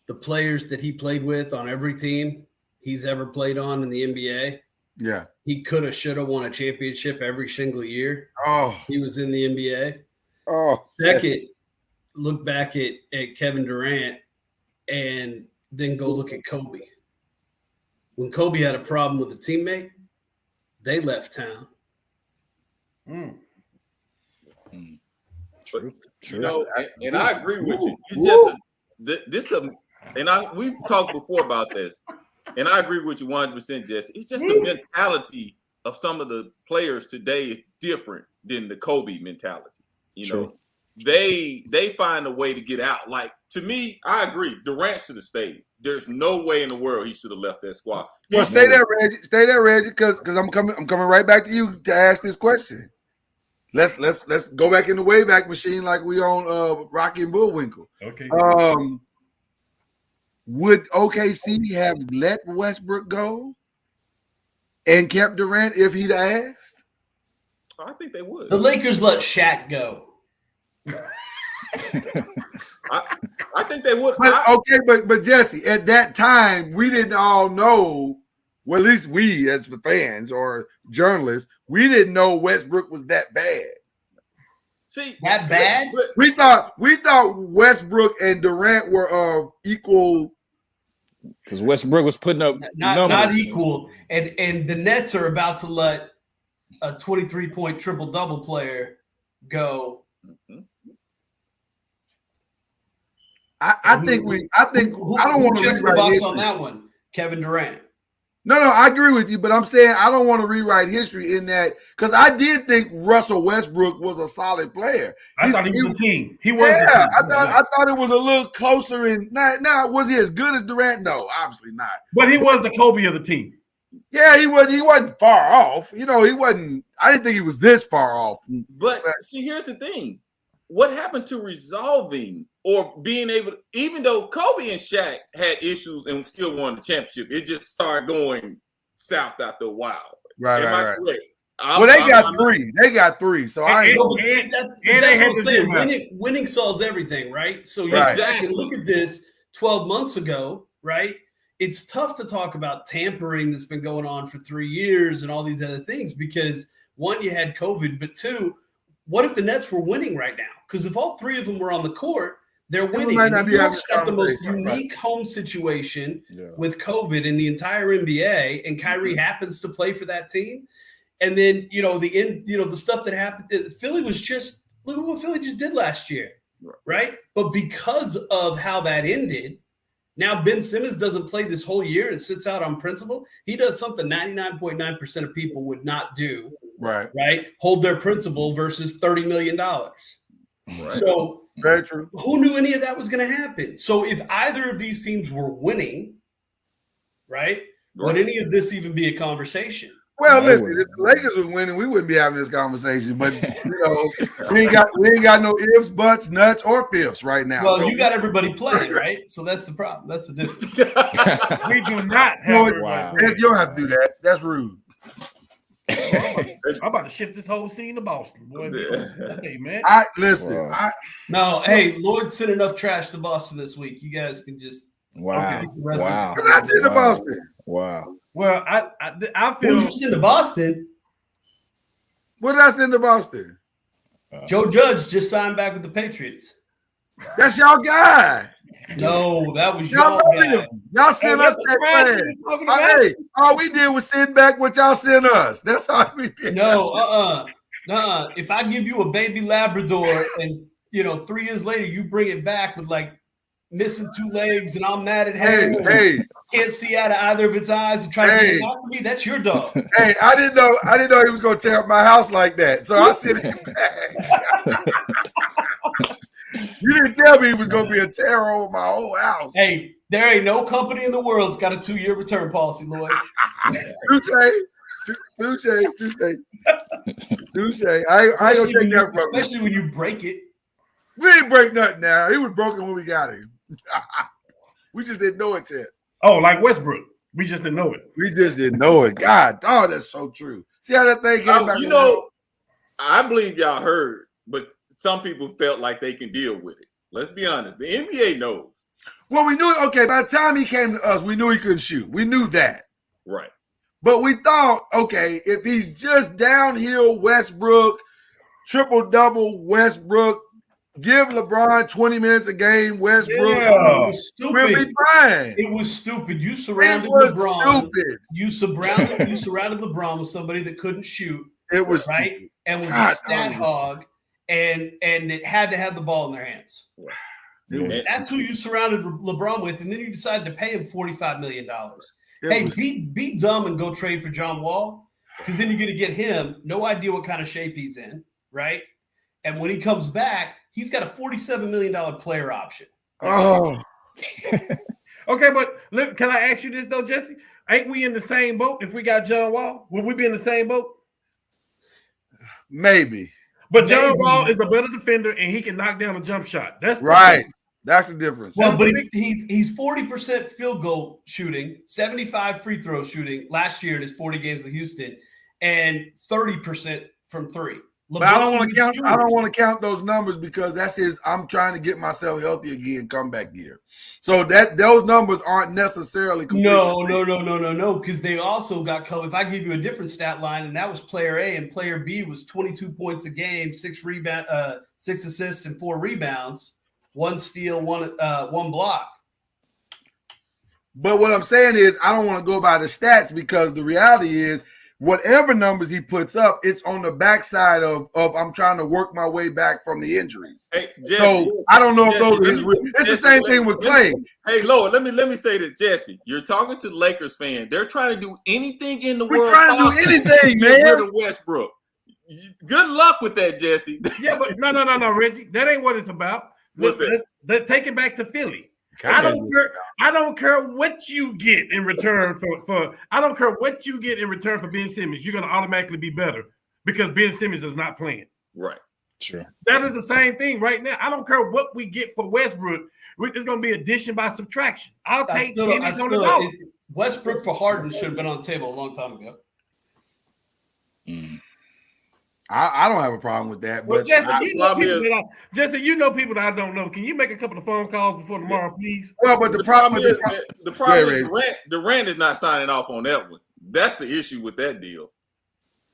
the players that he played with on every team he's ever played on in the NBA, Yeah. he could have, should have won a championship every single year Oh. he was in the NBA. Oh. Second, look back at Kevin Durant and then go look at Kobe. When Kobe had a problem with a teammate, they left town. True. You know, and I agree with you. It's just we've talked before about this, and I agree with you 100%, Jesse. It's just the mentality of some of the players today is different than the Kobe mentality. You know, they find a way to get out. Like, to me, I agree. Durant should have stayed. There's no way in the world he should have left that squad. Well, stay there, Reggie. Stay there, Reggie, because I'm coming right back to you to ask this question. Let's go back in the Wayback Machine like we on Rocky and Bullwinkle. Okay. Would OKC have let Westbrook go and kept Durant if he'd asked? I think they would. The Lakers let Shaq go. I think they would. But Jesse, at that time, we didn't all know. Well, at least we, as the fans or journalists, we didn't know Westbrook was that bad. See, that bad? We thought Westbrook and Durant were of equal. Because Westbrook was putting up not equal, and the Nets are about to let a 23-point triple-double player go. I don't want to checks the box on that one. Kevin Durant. No, I agree with you, but I'm saying I don't want to rewrite history in that because I did think Russell Westbrook was a solid player. I thought he was a team. He was. Yeah, I thought it was a little closer. Now, was he as good as Durant? No, obviously not. But he was the Kobe of the team. Yeah, he wasn't far off. You know, he wasn't. I didn't think he was this far off. But see, here's the thing: what happened to resolving or being able to, even though Kobe and Shaq had issues and still won the championship, it just started going south after a while. Right. Correct? Well, they got three. They got three. So that's what I'm saying. Winning solves everything, right? So you can look at this 12 months ago, right? It's tough to talk about tampering that's been going on for 3 years and all these other things because, one, you had COVID, but two, what if the Nets were winning right now? Because if all three of them were on the court, they're winning. New York's got the most unique home situation with COVID in the entire NBA, and Kyrie happens to play for that team. And then, the stuff that happened, Philly was just, look at what Philly just did last year, right? But because of how that ended, now Ben Simmons doesn't play this whole year and sits out on principle. He does something 99.9% of people would not do, right? Hold their principle versus $30 million. Right. So, very true. Who knew any of that was going to happen? So if either of these teams were winning, right, would any of this even be a conversation? Well, listen, if the Lakers were winning, we wouldn't be having this conversation. But we ain't got no ifs, buts, nuts, or fifths right now. Well, you got everybody playing, right? So that's the problem. That's the difference. We do not have. You don't have to do that. That's rude. I'm about to shift this whole scene to Boston, boy. Hey, man. Lloyd sent enough trash to Boston this week. You guys can just I'm not sitting to Boston. Wow. Well, I feel. Who'd you send to Boston? What did I send to Boston? Joe Judge just signed back with the Patriots. That's y'all guy. No, that was y'all guy. Y'all sent us that plan. All we did was send back what y'all sent us. That's all we did. No, if I give you a baby Labrador and 3 years later you bring it back with like missing 2 legs, and I'm mad at Hey, him. hey, Can't see out of either of its eyes and try to Hey. get it out for me. That's your dog. hey! I didn't know he was gonna tear up my house like that. So I sent him back. You didn't tell me he was gonna be a terror over my whole house. Hey, there ain't no company in the world's got a 2-year return policy, Lloyd. Touche. I ain't gonna take that from you. Especially when you break it. We didn't break nothing now. He was broken when we got him. We just didn't know it yet. Oh, like Westbrook. We just didn't know it. We just didn't know it. God, oh, that's so true. See how that thing came back? You know, I believe y'all heard, but some people felt like they can deal with it. Let's be honest. The NBA knows. Well, we knew, okay, by the time he came to us, we knew he couldn't shoot. We knew that. Right. But we thought, okay, if he's just downhill Westbrook, triple-double Westbrook, give LeBron 20 minutes a game, Westbrook, Yeah. It was stupid. we'll be fine. It was stupid. You It surrounded was LeBron. stupid. You surrounded LeBron with somebody that couldn't shoot, It was right? And was God, a stat hog, and it had to have the ball in their hands. And- That's who you surrounded LeBron with, and then you decided to pay him $45 million. Hey, be dumb and go trade for John Wall, because then you're going to get him. No idea what kind of shape he's in, right? And when he comes back, he's got a $47 million player option. Oh, Okay, but look, can I ask you this though, Jesse? Ain't we in the same boat if we got John Wall? Would we be in the same boat? maybe. But John Maybe. Wall is a better defender and he can knock down a jump shot. That's Right. That's the difference. Well, but he's 40% field goal shooting, 75 free throw shooting last year in his 40 games with Houston, and 30% from 3. But I don't LeBron want was to count. shooting. I don't want to count those numbers because that's his. I'm trying to get myself healthy again, comeback year. So that those numbers aren't necessarily No, because they also got covered. If I give you a different stat line, and that was player A, and player B was 22 points a game, 6 assists, and 4 rebounds, 1 steal, one block. But what I'm saying is, I don't want to go by the stats because the reality is, whatever numbers he puts up, it's on the backside of I'm trying to work my way back from the injuries. Hey, Jesse, So I don't know if Jesse, those are let his. me- It's the Jesse, same let thing me- with Clay. Hey, Lord, let me say that, Jesse. You're talking to Lakers fans. They're trying to do anything in the We're world. trying to do possible anything, to get rid man. of Westbrook. Good luck with that, Jesse. Yeah, but no, Reggie. That ain't what it's about. What's that? Let's take it back to Philly. I don't care what you get in return for I don't care what you get in return for Ben Simmons. You're gonna automatically be better because Ben Simmons is not playing. Right. True. That is the same thing right now. I don't care what we get for Westbrook. It's gonna be addition by subtraction. I'll take pennies on the dollar. Westbrook for Harden should have been on the table a long time ago. I don't have a problem with that. Well, But Jesse, you know people that I don't know. Can you make a couple of phone calls before tomorrow, please? but The problem is Durant is not signing off on that one. That's the issue with that deal.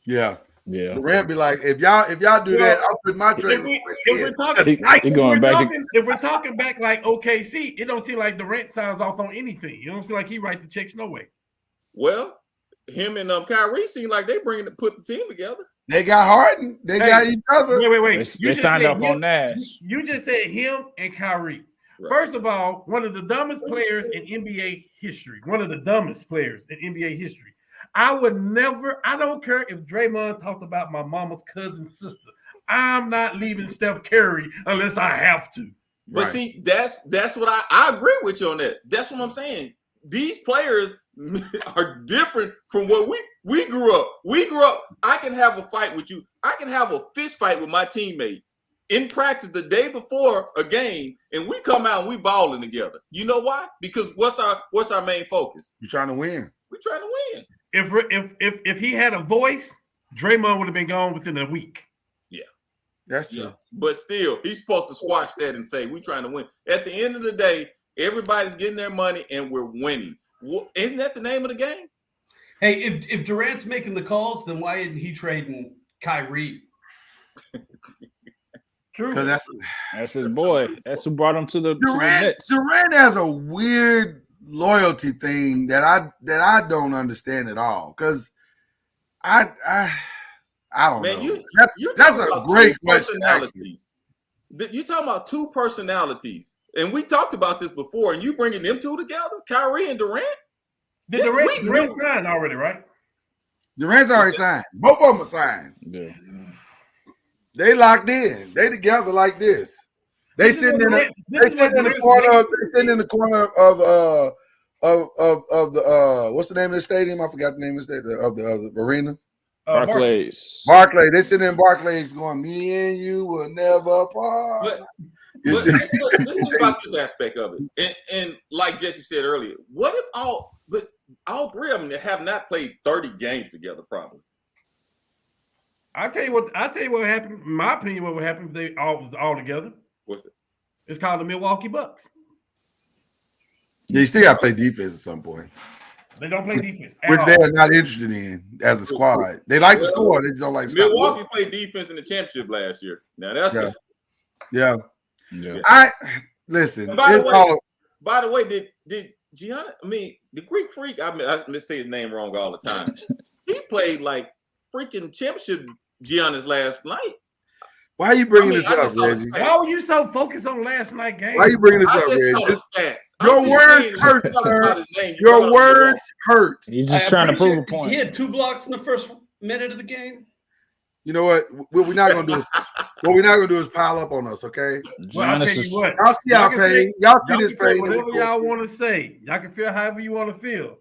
yeah. Yeah. Durant be like, if y'all do that, I'll put my trade. If we're talking back like OKC, it don't seem like Durant signs off on anything. You don't seem like he writes the checks no way. Well, him and Kyrie seem like they put the team together. They got Harden. They got each other. Wait. They signed off on Nash. You just said him and Kyrie. Right. First of all, one of the dumbest players in NBA history. One of the dumbest players in NBA history. I don't care if Draymond talked about my mama's cousin's sister. I'm not leaving Steph Curry unless I have to. But Right. see, that's what I agree with you on that. That's what I'm saying. These players are different from what we grew up. We grew up. I can have a fight with you. I can have a fist fight with my teammate in practice the day before a game, and we come out and we balling together. You know why? Because what's our main focus? You're trying to win. We're trying to win. If he had a voice, Draymond would have been gone within a week. That's true. Yeah. But still, he's supposed to squash that and say, we're trying to win. At the end of the day, everybody's getting their money and we're winning. Isn't that the name of the game? Hey, if Durant's making the calls, then why isn't he trading Kyrie? True. Because That's his boy. That's who brought him to the Nets. Durant has a weird loyalty thing that I don't understand at all. Because I don't Man, know. you're That's talking a about great two question. Actually. personalities. You're talking about two personalities. and we talked about this before, and you bringing them two together, Kyrie and Durant. Did Durant signed already, right? Durant's already signed. Both of them are signed. Yeah. They locked in. They together like this. They sitting in the corner. They sitting in the corner of the what's the name of the stadium? I forgot the name of the arena. Barclays. Barclays. They sitting in Barclays going, me and you will never part. But let's think about this aspect of it. And like Jesse said earlier, what if all three of them have not played 30 games together, probably? I'll tell you what happened. In my opinion, what would happen if they was all together? What's it? It's called the Milwaukee Bucks. Yeah, you still got to play defense at some point, They don't play defense, which they are not interested in as a squad. They like to score, they just don't like to stop. Milwaukee played defense in the championship last year. Now that's Yeah. it. Yeah. Yeah. Listen. By the way, did Giannis? I mean, the Greek Freak. I say his name wrong all the time. He played like freaking championship Giannis last night. Why are you bringing this up, Reggie? Why were you so focused on last night game? Why are you bringing this I up, just saw Reggie? the stats. Your words hurt, sir. Your words hurt. He's just trying to prove a point. He had 2 blocks in the first minute of the game. You know what? What we're not gonna do? What we're not gonna do is pile up on us, okay? Well, I'll Giannis tell you is what. Y'all see our can pain. say- Y'all see Y'all this can say pain. whatever y'all want to say. Y'all can feel however you want to feel.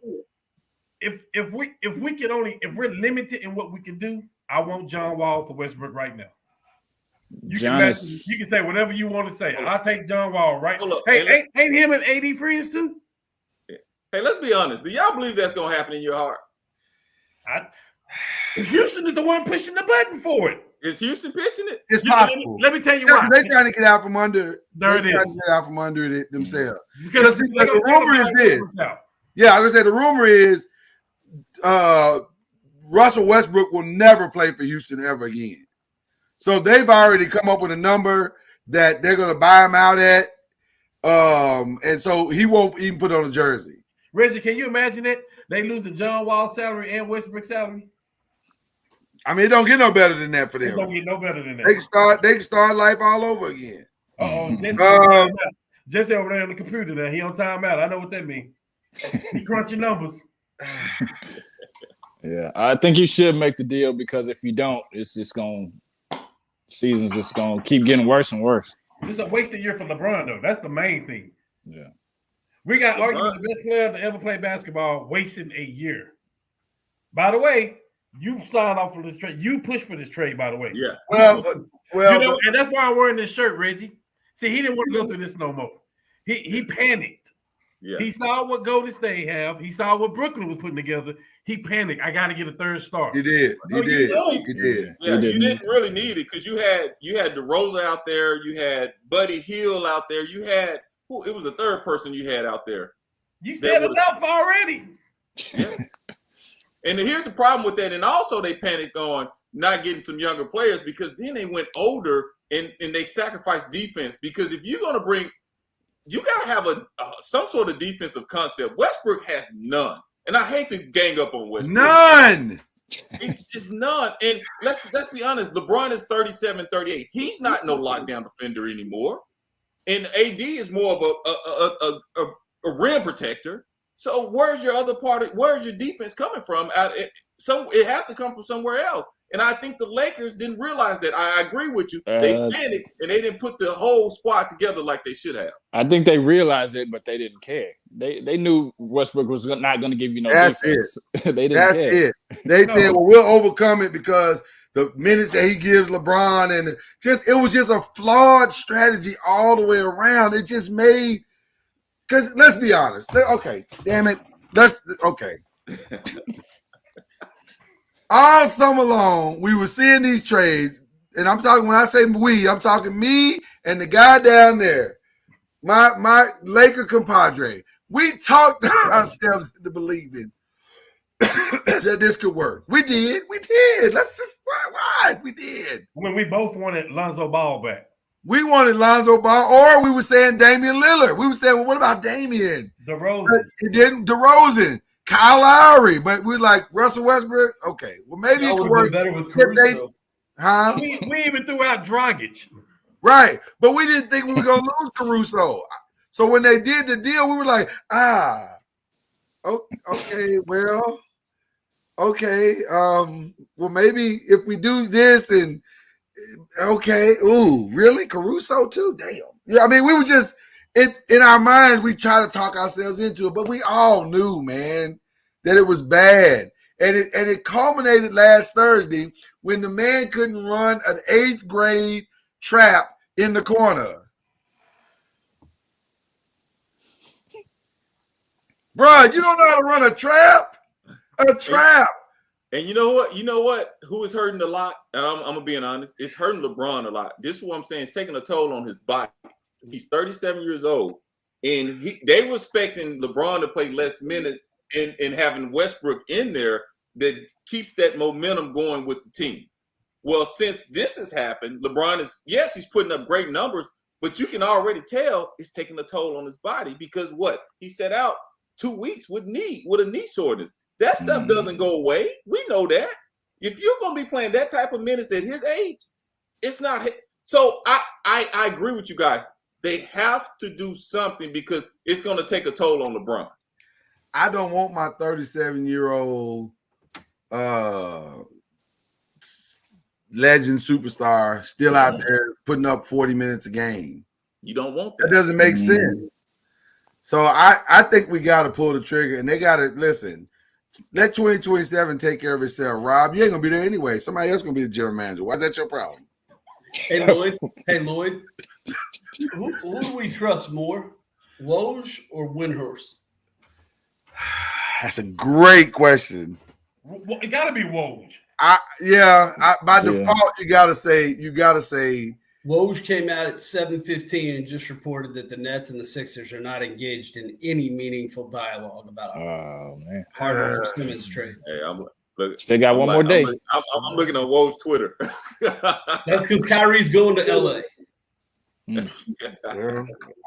If we're limited in what we can do, I want John Wall for Westbrook right now. You can say whatever you want to say. I'll take John Wall right. Hold up. Hey, ain't him and AD friends too? Hey, let's be honest. Do y'all believe that's gonna happen in your heart? Houston is the one pushing the button for it. Is Houston pitching it? It's possible. Let me tell you why. They're trying to get out from under. There it They're trying is. to get out from under it themselves. Because the rumor is this. Yeah, I was gonna say the rumor is Russell Westbrook will never play for Houston ever again. So they've already come up with a number that they're gonna buy him out at. And so he won't even put on a jersey. Reggie, can you imagine it? They losing John Wall's salary and Westbrook's salary. I mean, it don't get no better than that for It them. don't get no better than that. They can start life all over again. Jesse over there on the computer now. He on timeout. I know what that means. He crunching numbers. Yeah, I think you should make the deal because if you don't, it's just season's just gonna keep getting worse and worse. This is a wasted year for LeBron, though. That's the main thing. Yeah. We got arguably the best player to ever play basketball wasting a year. By the way, you signed off for this trade. You pushed for this trade, by the way. Yeah. Well, And that's why I'm wearing this shirt, Reggie. See, he didn't want to go through this no more. He panicked. Yeah. He saw what Golden State have. He saw what Brooklyn was putting together. He panicked. I got to get a third star. He did. Yeah, He you didn't really need it because you had DeRozan out there, you had Buddy Hield out there, you had it was the third person you had out there. You said enough already. Yeah. And here's the problem with that. And also they panicked on not getting some younger players because then they went older and they sacrificed defense. Because if you're going to bring, you got to have some sort of defensive concept. Westbrook has none. And I hate to gang up on Westbrook. None. It's just none. And let's be honest. LeBron is 37, 38. He's not no lockdown defender anymore. And AD is more of a rim protector. So where's your other part? Where's your defense coming from? It has to come from somewhere else. And I think the Lakers didn't realize that. I agree with you. They panicked and they didn't put the whole squad together like they should have. I think they realized it, but they didn't care. They knew Westbrook was not going to give you no defense. They didn't That's care. it. They said, well, we'll overcome it because the minutes that he gives LeBron and it was just a flawed strategy all the way around. It just made, because let's be honest. Okay, damn it. Okay. All summer long, we were seeing these trades, and I'm talking, when I say we, I'm talking me and the guy down there, my Laker compadre. We talked ourselves into believing that this could work. We did. Let's just why? We did. When we both wanted Lonzo Ball back. We wanted Lonzo Ball, or we were saying Damian Lillard. We were saying, well, what about Damian? DeRozan. He didn't. DeRozan. Kyle Lowry. But we're like, Russell Westbrook? Okay. Well, maybe it could work. Better with Caruso. We even threw out Dragic. Right. But we didn't think we were going to lose Caruso. So when they did the deal, we were like, okay, well, okay, well, maybe if we do this and okay, ooh, really, Caruso too? Damn. Yeah, I mean, we were just in our minds, we try to talk ourselves into it, but we all knew, man, that it was bad, and it culminated last Thursday when the man couldn't run an 8th grade trap in the corner. Bro, you don't know how to run a trap? A trap. And you know what? You know what? Who is hurting a lot? And I'm being honest. It's hurting LeBron a lot. This is what I'm saying. It's taking a toll on his body. He's 37 years old, and they were expecting LeBron to play less minutes and having Westbrook in there that keeps that momentum going with the team. Well, since this has happened, LeBron is, yes, he's putting up great numbers, but you can already tell it's taking a toll on his body because what? He set out 2 weeks with a knee soreness. That stuff doesn't go away. We know that. If you're going to be playing that type of minutes at his age, it's not. So I agree with you guys. They have to do something because it's going to take a toll on LeBron. I don't want my 37-year-old legend superstar still out there putting up 40 minutes a game. You don't want that. That doesn't make sense. So I think we got to pull the trigger, and they got to listen. Let 2027 take care of itself. Rob, you ain't gonna be there anyway. Somebody else gonna be the general manager. Why is that your problem? Hey Lloyd. Who do we trust more, Woj or Windhorst? That's a great question. Well, it got to be Woj. By default, you gotta say. Woj came out at 7:15 and just reported that the Nets and the Sixers are not engaged in any meaningful dialogue about Harden or Simmons trade. Hey, Still got one more day. I'm looking on Woj's Twitter. That's because Kyrie's going to LA.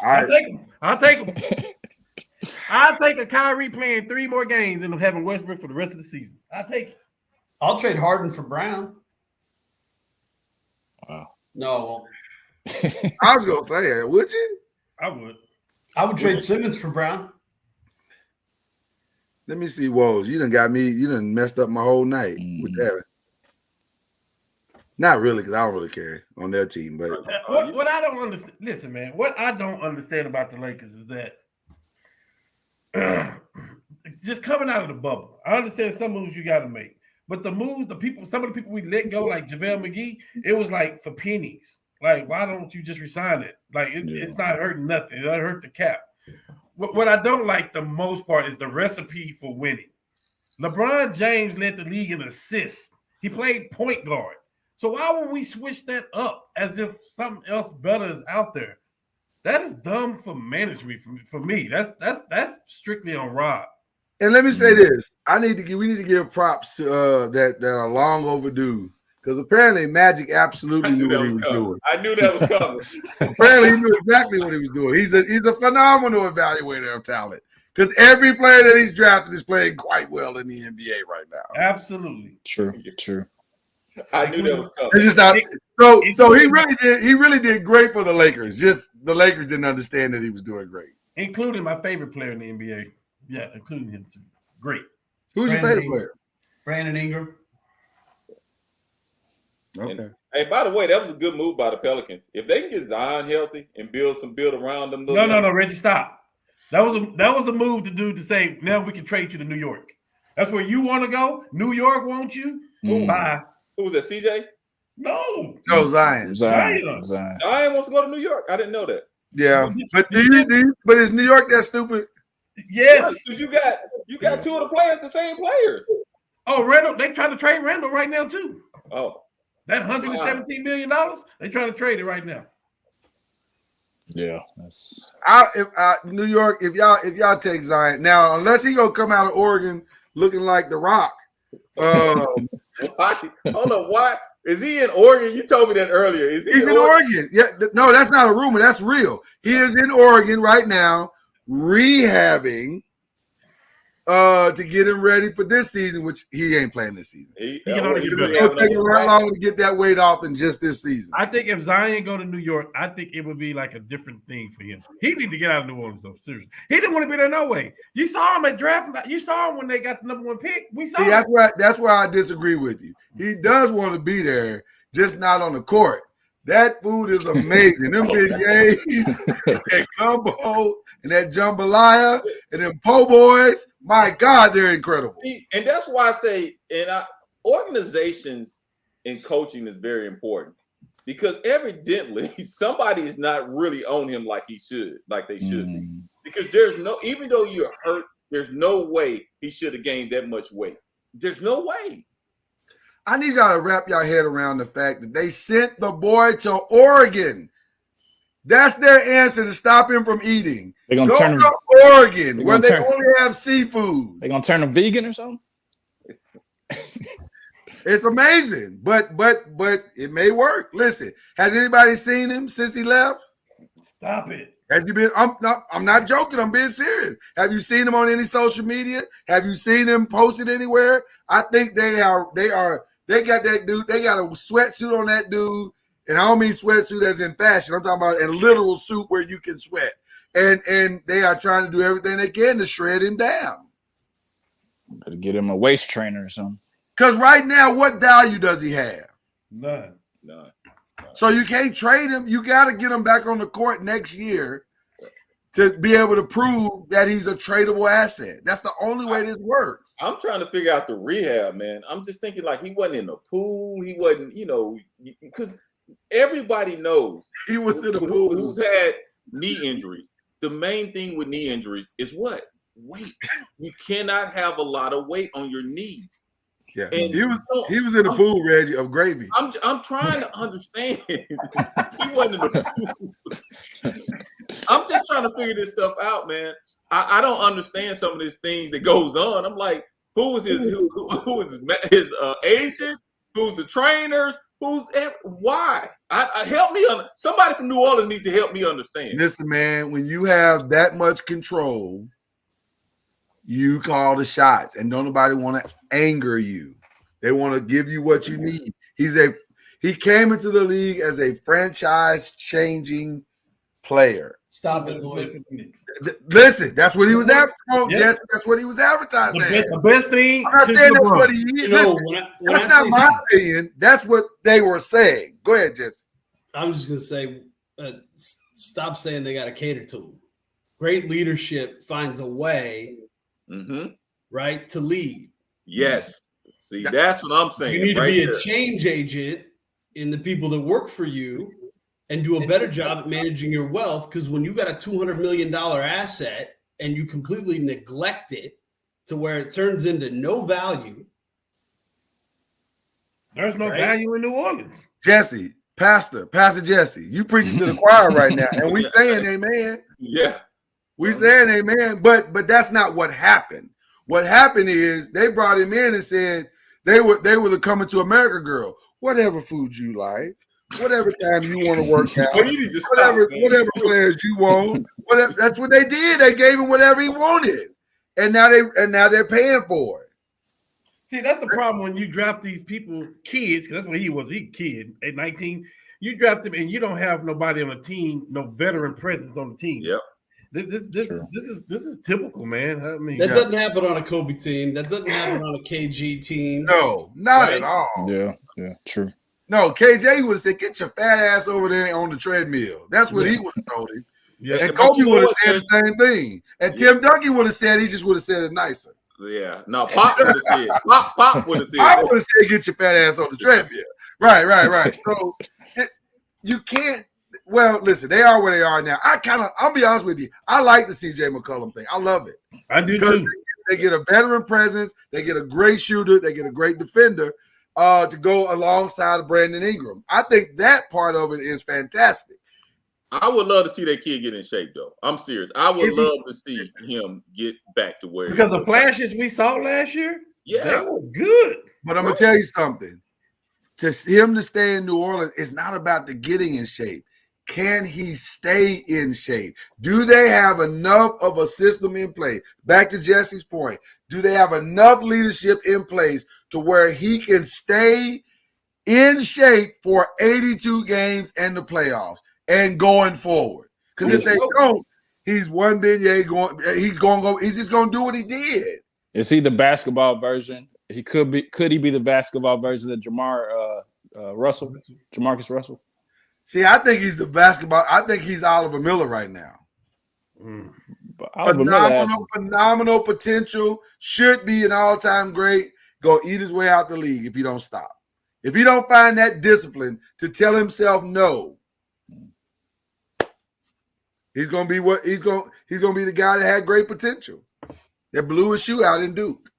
I'll take him. I'll take a Kyrie playing 3 more games and having Westbrook for the rest of the season. I'll take it. I'll trade Harden for Brown. Wow. No. I was gonna say it. Would you? I would. I would trade Simmons for Brown. Let me see, Woj. You done got me. You done messed up my whole night with that. Not really, because I don't really care on their team. But what I don't understand. Listen, man. What I don't understand about the Lakers is that just coming out of the bubble. I understand some moves you got to make. But the moves, some of the people we let go, like JaVale McGee, it was like for pennies. Like, why don't you just resign it? Like, it's not hurting nothing. It doesn't hurt the cap. What I don't like the most part is the recipe for winning. LeBron James led the league in assists. He played point guard. So why would we switch that up as if something else better is out there? That is dumb for management for me. That's strictly on Rob. And let me say this: we need to give props to that are long overdue, because apparently Magic absolutely knew what he was doing. I knew that was coming. Apparently, he knew exactly what he was doing. He's a phenomenal evaluator of talent, because every player that he's drafted is playing quite well in the NBA right now. Absolutely True. I knew that was coming. It's just not. So he really did great for the Lakers. Just the Lakers didn't understand that he was doing great, including my favorite player in the NBA. Yeah, including him too. Great. Who's your favorite player? Brandon Ingram. Okay. And, hey, by the way, that was a good move by the Pelicans. If they can get Zion healthy and build around them. No, Reggie, stop. That was a move to say now we can trade you to New York. That's where you want to go. New York wants you. Bye. Who was that? CJ? No, Zion. Zion wants to go to New York. I didn't know that. Yeah, but but is New York that stupid? Yes. You got 2 of the players, the same players. Oh, Randall, they trying to trade Randall right now too. Oh, that $117 million, they trying to trade it right now. Yeah, that's. New York. If y'all take Zion now, unless he gonna come out of Oregon looking like The Rock. Hold on, why is he in Oregon? You told me that earlier. He's in Oregon. Yeah, no, that's not a rumor. That's real. He is in Oregon right now, rehabbing to get him ready for this season, which he ain't playing this season. He can only he's get really better. It'll take him a lot longer to get that weight off than just this season. I think if Zion go to New York, I think it would be like a different thing for him. He need to get out of New Orleans, though. Seriously, he didn't want to be there no way. You saw him at draft. You saw him when they got the number 1 pick. We saw. See, him. that's where I disagree with you. He does want to be there, just not on the court. That food is amazing. Them beignets, that gumbo, and that jambalaya, and them po' boys. My God, they're incredible. And that's why I say, organizations and coaching is very important, because evidently somebody is not really on him like they should be. Because even though you're hurt, there's no way he should have gained that much weight. There's no way. I need y'all to wrap your head around the fact that they sent the boy to Oregon. That's their answer to stop him from eating. They're gonna Go turn him. to Oregon, where they only have seafood. They're gonna turn him vegan or something. It's amazing, but it may work. Listen, has anybody seen him since he left? Stop it. Has he been? I'm not joking. I'm being serious. Have you seen him on any social media? Have you seen him posted anywhere? I think they got that dude. They got a sweatsuit on that dude, and I don't mean sweatsuit as in fashion. I'm talking about a literal suit where you can sweat. And they are trying to do everything they can to shred him down. Better get him a waist trainer or something. Because right now, what value does he have? None. So you can't trade him. You got to get him back on the court next year to be able to prove that he's a tradable asset. That's the only way this works. I'm trying to figure out the rehab, man. I'm just thinking like he wasn't in the pool. He wasn't, because everybody knows He was in the pool. who's had knee injuries. The main thing with knee injuries is what? Weight. You cannot have a lot of weight on your knees. Yeah, And he was in the pool, Reggie, of gravy. I'm trying to understand. He wasn't in the pool. I'm just trying to figure this stuff out, man. I don't understand some of these things that goes on. I'm like, who is his agent? Who's the trainers? Why? Help me. Somebody from New Orleans needs to help me understand. Listen, man, when you have that much control, you call the shots, and don't nobody want to anger you. They want to give you what you need. He came into the league as a franchise-changing player. Stop it, Lloyd. Listen, that's what he was advertising. Yeah. Jesse, that's what he was advertising. The best thing. I'm not since saying that's LeBron. what he is. Listen, that's not my opinion. That's what they were saying. Go ahead, Jesse. I'm just gonna say, stop saying they got to cater to him. Great leadership finds a way, right, to lead. Yes. See, that's what I'm saying. You need to right be there. a change agent in the people that work for you and do a better job at managing your wealth. Because when you got a $200 million asset and you completely neglect it to where it turns into no value. There's no value in New Orleans. Jesse, Pastor Jesse, you preaching to the choir right now, and we saying amen. Yeah. We saying amen, but that's not what happened. What happened is they brought him in and said they were the Coming to America girl. Whatever food you like, whatever time you want to work out, Well, you need to stop, whatever players you want. That's what they did. They gave him whatever he wanted, and now they're paying for it. See, that's the problem when you draft these people, kids, because that's what he was. He kid at 19. You draft him and you don't have nobody on the team, no veteran presence on the team. Yep. This is typical, man. I mean, That doesn't happen on a Kobe team. That doesn't happen on a KG team. No, not at all. Yeah, true. No, KJ would have said, "Get your fat ass over there on the treadmill." That's what he would have told him. yeah. And Kobe would have said the same thing. And Tim Duncan would have said, he just would have said it nicer. Yeah. No, Pop would have said. Pop would have said. I would have said, "Get your fat ass on the treadmill." Right. So you can't. Well, listen, they are where they are now. I'll be honest with you. I like the CJ McCollum thing. I love it. I do too. They get a veteran presence. They get a great shooter. They get a great defender to go alongside of Brandon Ingram. I think that part of it is fantastic. I would love to see that kid get in shape, though. I'm serious. I would love to see him get back to where Because the flashes we saw last year, they yeah. were good. But I'm going to tell you something. To him to stay in New Orleans is not about the getting in shape. can he stay in shape? Do they have enough of a system in place? Back to Jesse's point, do they have enough leadership in place to where he can stay in shape for 82 games and the playoffs and going forward? Because if they don't, he's one big. He's just going to do what he did. Is he the basketball version? He could be. Could he be the basketball version of Jamarcus Russell? See, I think he's the basketball. I think he's Oliver Miller right now. Phenomenal potential. Should be an all-time great. Go eat his way out the league if he don't stop. If he don't find that discipline to tell himself no, he's gonna be he's gonna be the guy that had great potential. That blew his shoe out in Duke.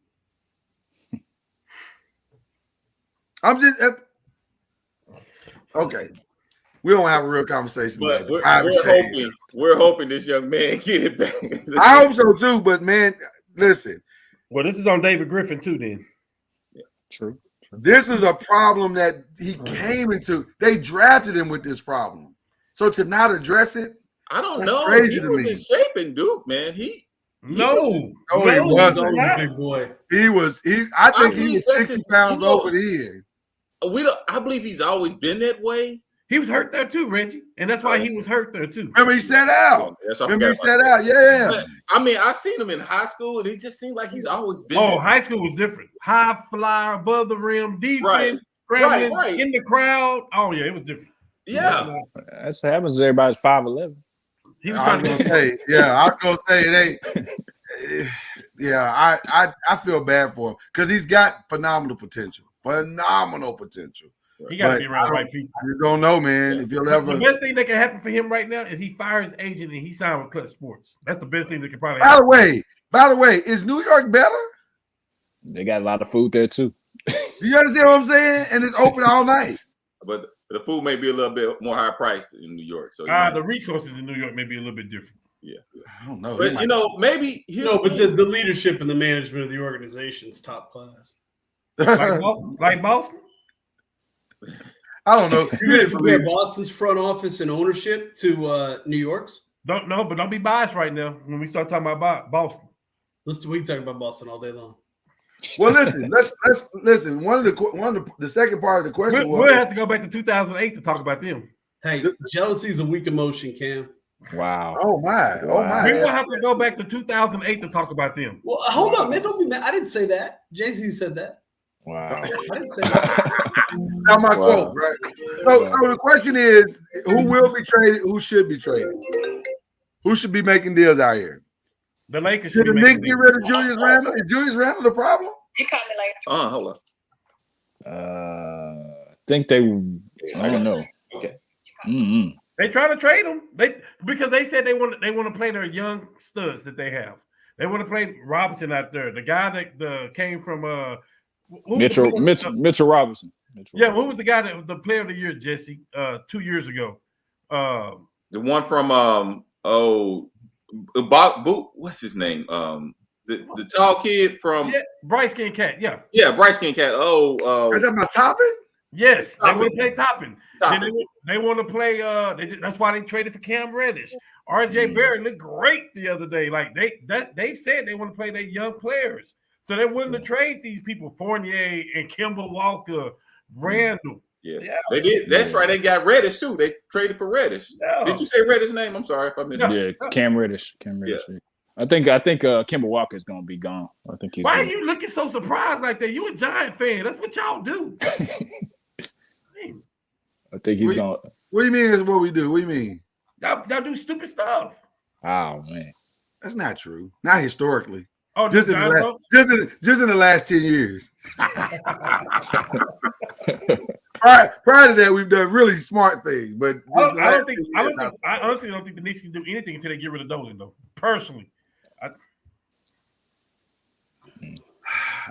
Okay. We don't have a real conversation. But we're hoping this young man get it back. I hope so too. But man, listen. Well, this is on David Griffin too. Then, yeah, true. This is a problem that he came into. They drafted him with this problem, so to not address it, I don't know. Crazy he was in shape in Duke, man. He wasn't. Big boy. I think he was 60 pounds over the end. I believe he's always been that way. he was hurt there too, Reggie, and that's why he was hurt there too. Remember, he sat out. Yeah. But, I mean, I seen him in high school, and he just seemed like he's always been. Oh, high school was different. High flyer, above the rim, defense, right. in the crowd. Oh yeah, it was different. Yeah, that's what happens. Everybody's 5'11". He was I trying was to gonna say, I was gonna say they. Yeah, I feel bad for him because he's got phenomenal potential. He got to be around the right people. You don't know, man. If you'll ever. The best thing that can happen for him right now is he fires his agent and he signed with Clutch Sports. That's the best thing that can probably happen. By the way, is New York better? They got a lot of food there too. You understand what I'm saying? And it's open all night. but the food may be a little bit more high priced in New York. So the resources in New York may be a little bit different. Yeah, I don't know. But maybe but the leadership and the management of the organization is top class. Like Boston? I don't know. You compare Boston's front office and ownership to New York's? Don't be biased right now when we start talking about Boston. We can talk about Boston all day long. Well, listen. Let's listen. One of the second part of the question we'll have to go back to 2008 to talk about them. Hey, jealousy is a weak emotion, Cam. Wow. Oh my. We will have to go back to 2008 to talk about them. Well, hold on, man. Don't be mad. I didn't say that. Jay-Z said that. Wow. I didn't say that. Not my quote, right? So the question is, who will be traded? Who should be traded? Who should be making deals out here? The Lakers Should should the be Knicks get rid of Julius Randle? Is Julius Randle the problem? You call me later. Hold on. I think they. I don't know. Okay. Mm-hmm. They try to trade him. Because they said they want to play their young studs that they have. They want to play Robinson out there. The guy that came from Mitchell Robinson. Who was the guy that was the player of the year, Jesse, 2 years ago? The one from what's his name? The tall kid from Bryce Skin Cat. Yeah, Bryce Skin Cat. Is that my Toppin? Yes, Toppin. they want to play Toppin. They want to play. That's why they traded for Cam Reddish. RJ Barrett looked great the other day. Like they've said they want to play their young players, so they're willing to trade these people, Fournier and Kimball Walker, Randall. Yeah, they did. That's right. They got Reddish too. They traded for Reddish. Yeah. Did you say Reddish's name? I'm sorry if I missed it. Yeah, Cam Reddish. Yeah. I think Kimball Walker is gonna be gone. I think he's. Why are you looking so surprised like that? You a Giant fan? That's what y'all do. I think he's gonna. What do you mean is what we do? What do you mean? Y'all do stupid stuff. Oh man, that's not true. Not historically. Oh, just in the last 10 years. Prior to that, we've done really smart things, but I honestly don't think the Knicks can do anything until they get rid of Dolan, though. Personally,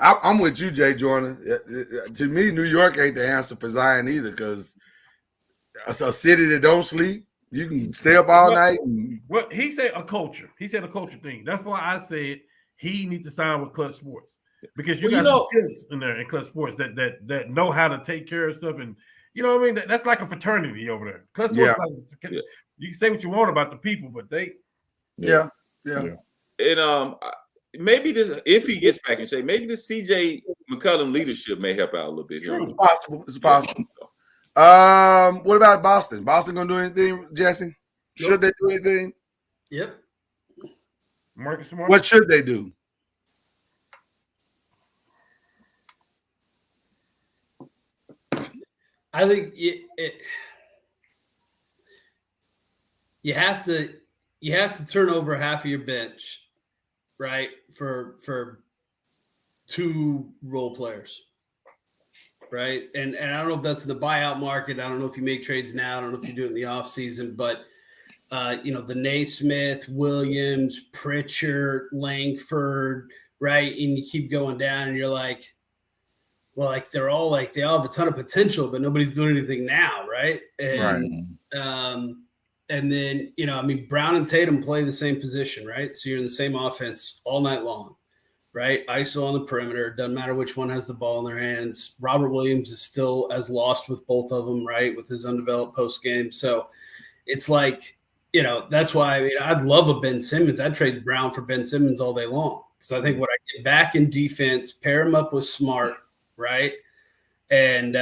I'm with you, Jay Jordan. To me, New York ain't the answer for Zion either, because it's a city that don't sleep. You can stay up all night. Well, he said a culture. He said a culture thing. That's why I said he needs to sign with Clutch Sports, because you got some kids in there in Clutch Sports that know how to take care of stuff. And You know what I mean? That's like a fraternity over there. That's Yeah. like, you can say what you want about the people, but they. Yeah. And maybe this, if he gets back in shape, maybe the CJ McCollum leadership may help out a little bit here. It's possible. It's possible. What about Boston? Boston gonna do anything, Jesse? Should they do anything? Yep. Marcus Smart. What should they do? I think you have to turn over half of your bench, right? For 2 role players, right? And I don't know if that's in the buyout market. I don't know if you make trades now. I don't know if you do it in the offseason, but the Naismith, Williams, Pritchard, Langford, right? And you keep going down, and you're like, well, like they all have a ton of potential, but nobody's doing anything now, right? And and then Brown and Tatum play the same position, right? So you're in the same offense all night long, right? ISO on the perimeter, doesn't matter which one has the ball in their hands. Robert Williams is still as lost with both of them, right? With his undeveloped post game, so it's like that's why I'd love a Ben Simmons. I'd trade Brown for Ben Simmons all day long because I think what I get back in defense, pair him up with Smart. Right. And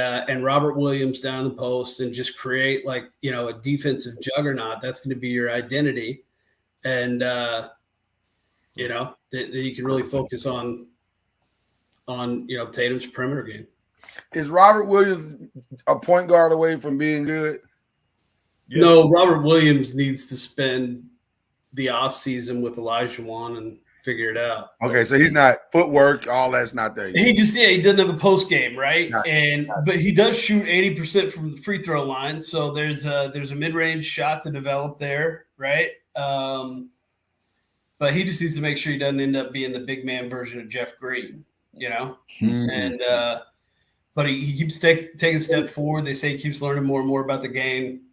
Robert Williams down the post and just create a defensive juggernaut. That's going to be your identity. And, then you can really focus on Tatum's perimeter game. Is Robert Williams a point guard away from being good? Yeah. No, Robert Williams needs to spend the offseason with Elijah Wan and figure it out. Okay, so he's not footwork, all that's not there yet. He doesn't have a post game, right? But he does shoot 80% from the free throw line. So there's a mid-range shot to develop there, right? But he just needs to make sure he doesn't end up being the big man version of Jeff Green, And but he keeps taking a step forward. They say he keeps learning more and more about the game,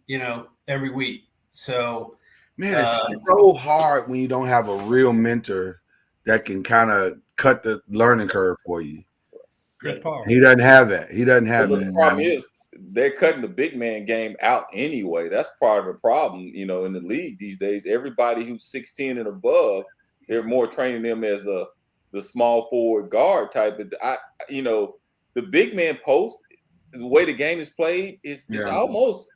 every week. So man, it's so hard when you don't have a real mentor that can kind of cut the learning curve for you. Chris Paul. He doesn't have that. The problem is they're cutting the big man game out anyway. That's part of the problem, in the league these days. Everybody who's 6'10" and above, they're more training them as the small forward guard type. But the big man post, the way the game is played, is almost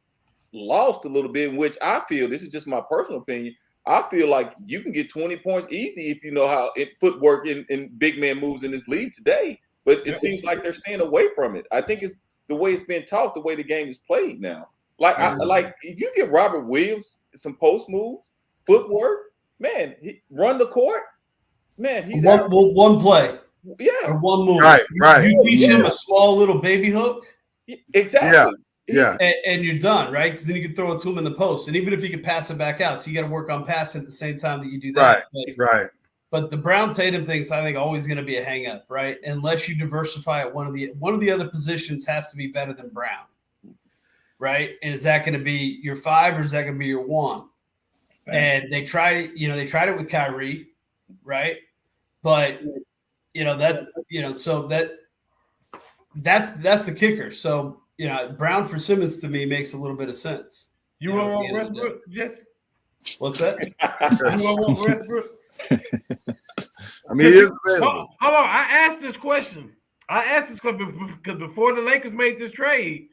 lost a little bit, in which I feel, this is just my personal opinion, I feel like you can get 20 points easy if you know how footwork in big man moves in this league today. But it seems like they're staying away from it. I think it's the way it's been taught, the way the game is played now. Like if you give Robert Williams some post moves, footwork, man, run the court, man, he's one play. Yeah. Or one move. Right. You teach him a small little baby hook. Exactly. Yeah. And you're done, right? Because then you can throw it to him in the post. And even if you can pass it back out, so you got to work on passing at the same time that you do that. Right. But the Brown Tatum thing's, I think, always going to be a hang up, right? Unless you diversify at one of the other positions has to be better than Brown. Right? And is that going to be your 5 or is that going to be your 1? And they tried it with Kyrie, right? But so that's the kicker. So Brown for Simmons to me makes a little bit of sense. You want Westbrook, Jesse? What's that? You want Westbrook? I mean, it's available. Hold on. I asked this question because before the Lakers made this trade,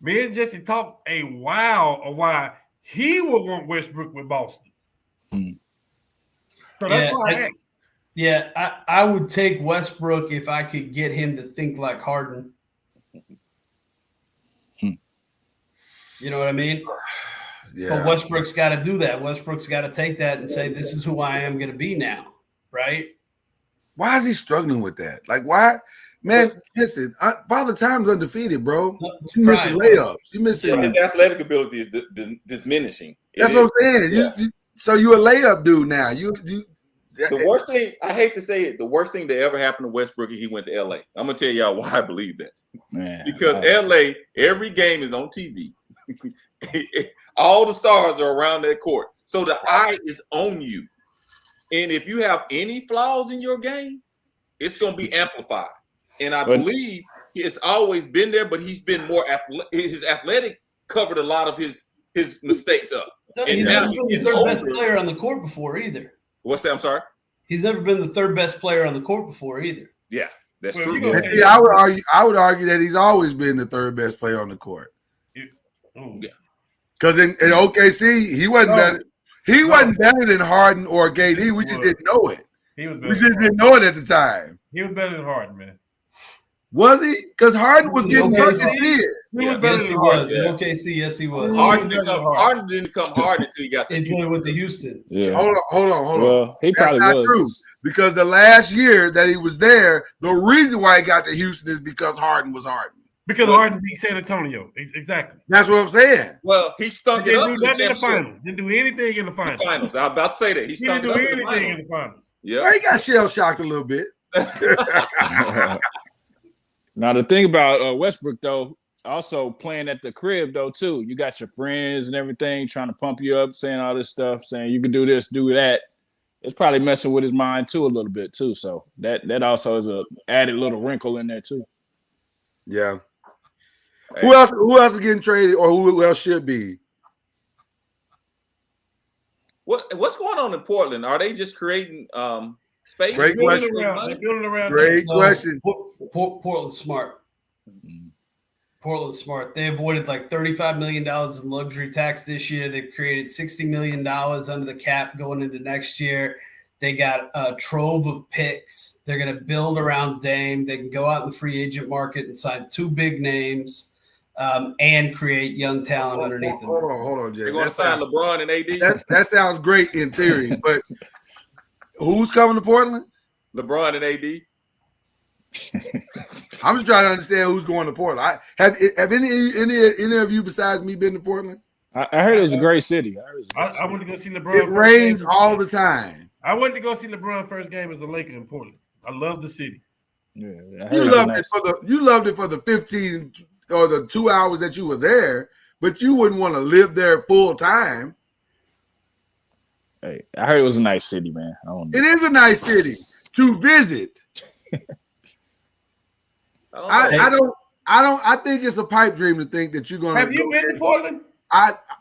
me and Jesse talked a while of why he would want Westbrook with Boston. So that's why I asked. Yeah, I would take Westbrook if I could get him to think like Harden. You know what I mean? Yeah. But Westbrook's got to do that. Westbrook's got to take that and say, this is who I am going to be now, right? Why is he struggling with that? Like, why? Man, listen, Father Time's undefeated, bro. You missing layups. You missing. His athletic ability is diminishing. That's what I'm saying. Yeah. So you a layup dude now. The worst thing, I hate to say it, the worst thing that ever happened to Westbrook is he went to LA. I'm going to tell y'all why I believe that. Man, because LA, every game is on TV. All the stars are around that court. So the eye is on you. And if you have any flaws in your game, it's going to be amplified. And I believe has always been there, but he's been more his athletic covered a lot of his mistakes up. And He's now never he's been the getting third best older. player on the court before either. What's that? I'm sorry. He's never been the third best player on the court before either. Yeah, that's Well, true. you gonna- Yeah, I would argue that he's always been the third best player on the court. Ooh. Yeah. Because in OKC, he wasn't better. He wasn't better than Harden or KD. We just didn't know it. He was We better. just didn't know it at the time. He was better than Harden, man. Was he? Because Harden was getting Okay, buckets so- then. He Yeah. was better Yes, he than Harden. was. yeah. In OKC, yes, he was. Harden He was didn't come. hard. Harden didn't come hard until he got to Until he Houston. went to Houston. Yeah. Hold on. Well, he That's probably not was. true. Because the last year that he was there, the reason why he got to Houston is because Harden was Harden. Because Well- Harden beat San Antonio. Exactly. That's what I'm saying. Well, he stunk it Didn't up do in the nothing in the championship. finals. Didn't do anything in the finals. Finals. I was about to say that he He stunk didn't it do up in the anything in finals. the finals. Yeah. Well, he got shell shocked a little bit. Now the thing about Westbrook though, also playing at the crib though too. You got your friends and everything trying to pump you up, saying all this stuff, saying you can do this, do that. It's probably messing with his mind too a little bit too. So that also is a added little wrinkle in there too. Yeah. Hey. Who else is getting traded, or who else should be? What's going on in Portland? Are they just creating space? Great They're question. building around. They're building around. Great No, question. Portland's smart. Portland's smart. They avoided like $35 million in luxury tax this year. They've created $60 million under the cap going into next year. They got a trove of picks. They're going to build around Dame. They can go out in the free agent market and sign two big names and create young talent underneath them. Hold on, Jay. They're going to sign LeBron and AD. That sounds great in theory, but who's coming to Portland? LeBron and AD. I'm just trying to understand who's going to Portland. Have any of you besides me been to Portland? I heard it was a great city. I went to go see LeBron. It first rains game. all the time. I went to go see LeBron first game as a Laker in Portland. I love the city. Yeah, I heard You it was loved nice. it for the 15 or the 2 hours that you were there, but you wouldn't want to live there full time. Hey, I heard it was a nice city, man. I don't know. It is a nice city to visit. I think it's a pipe dream to think that you're gonna. Have you been in Portland?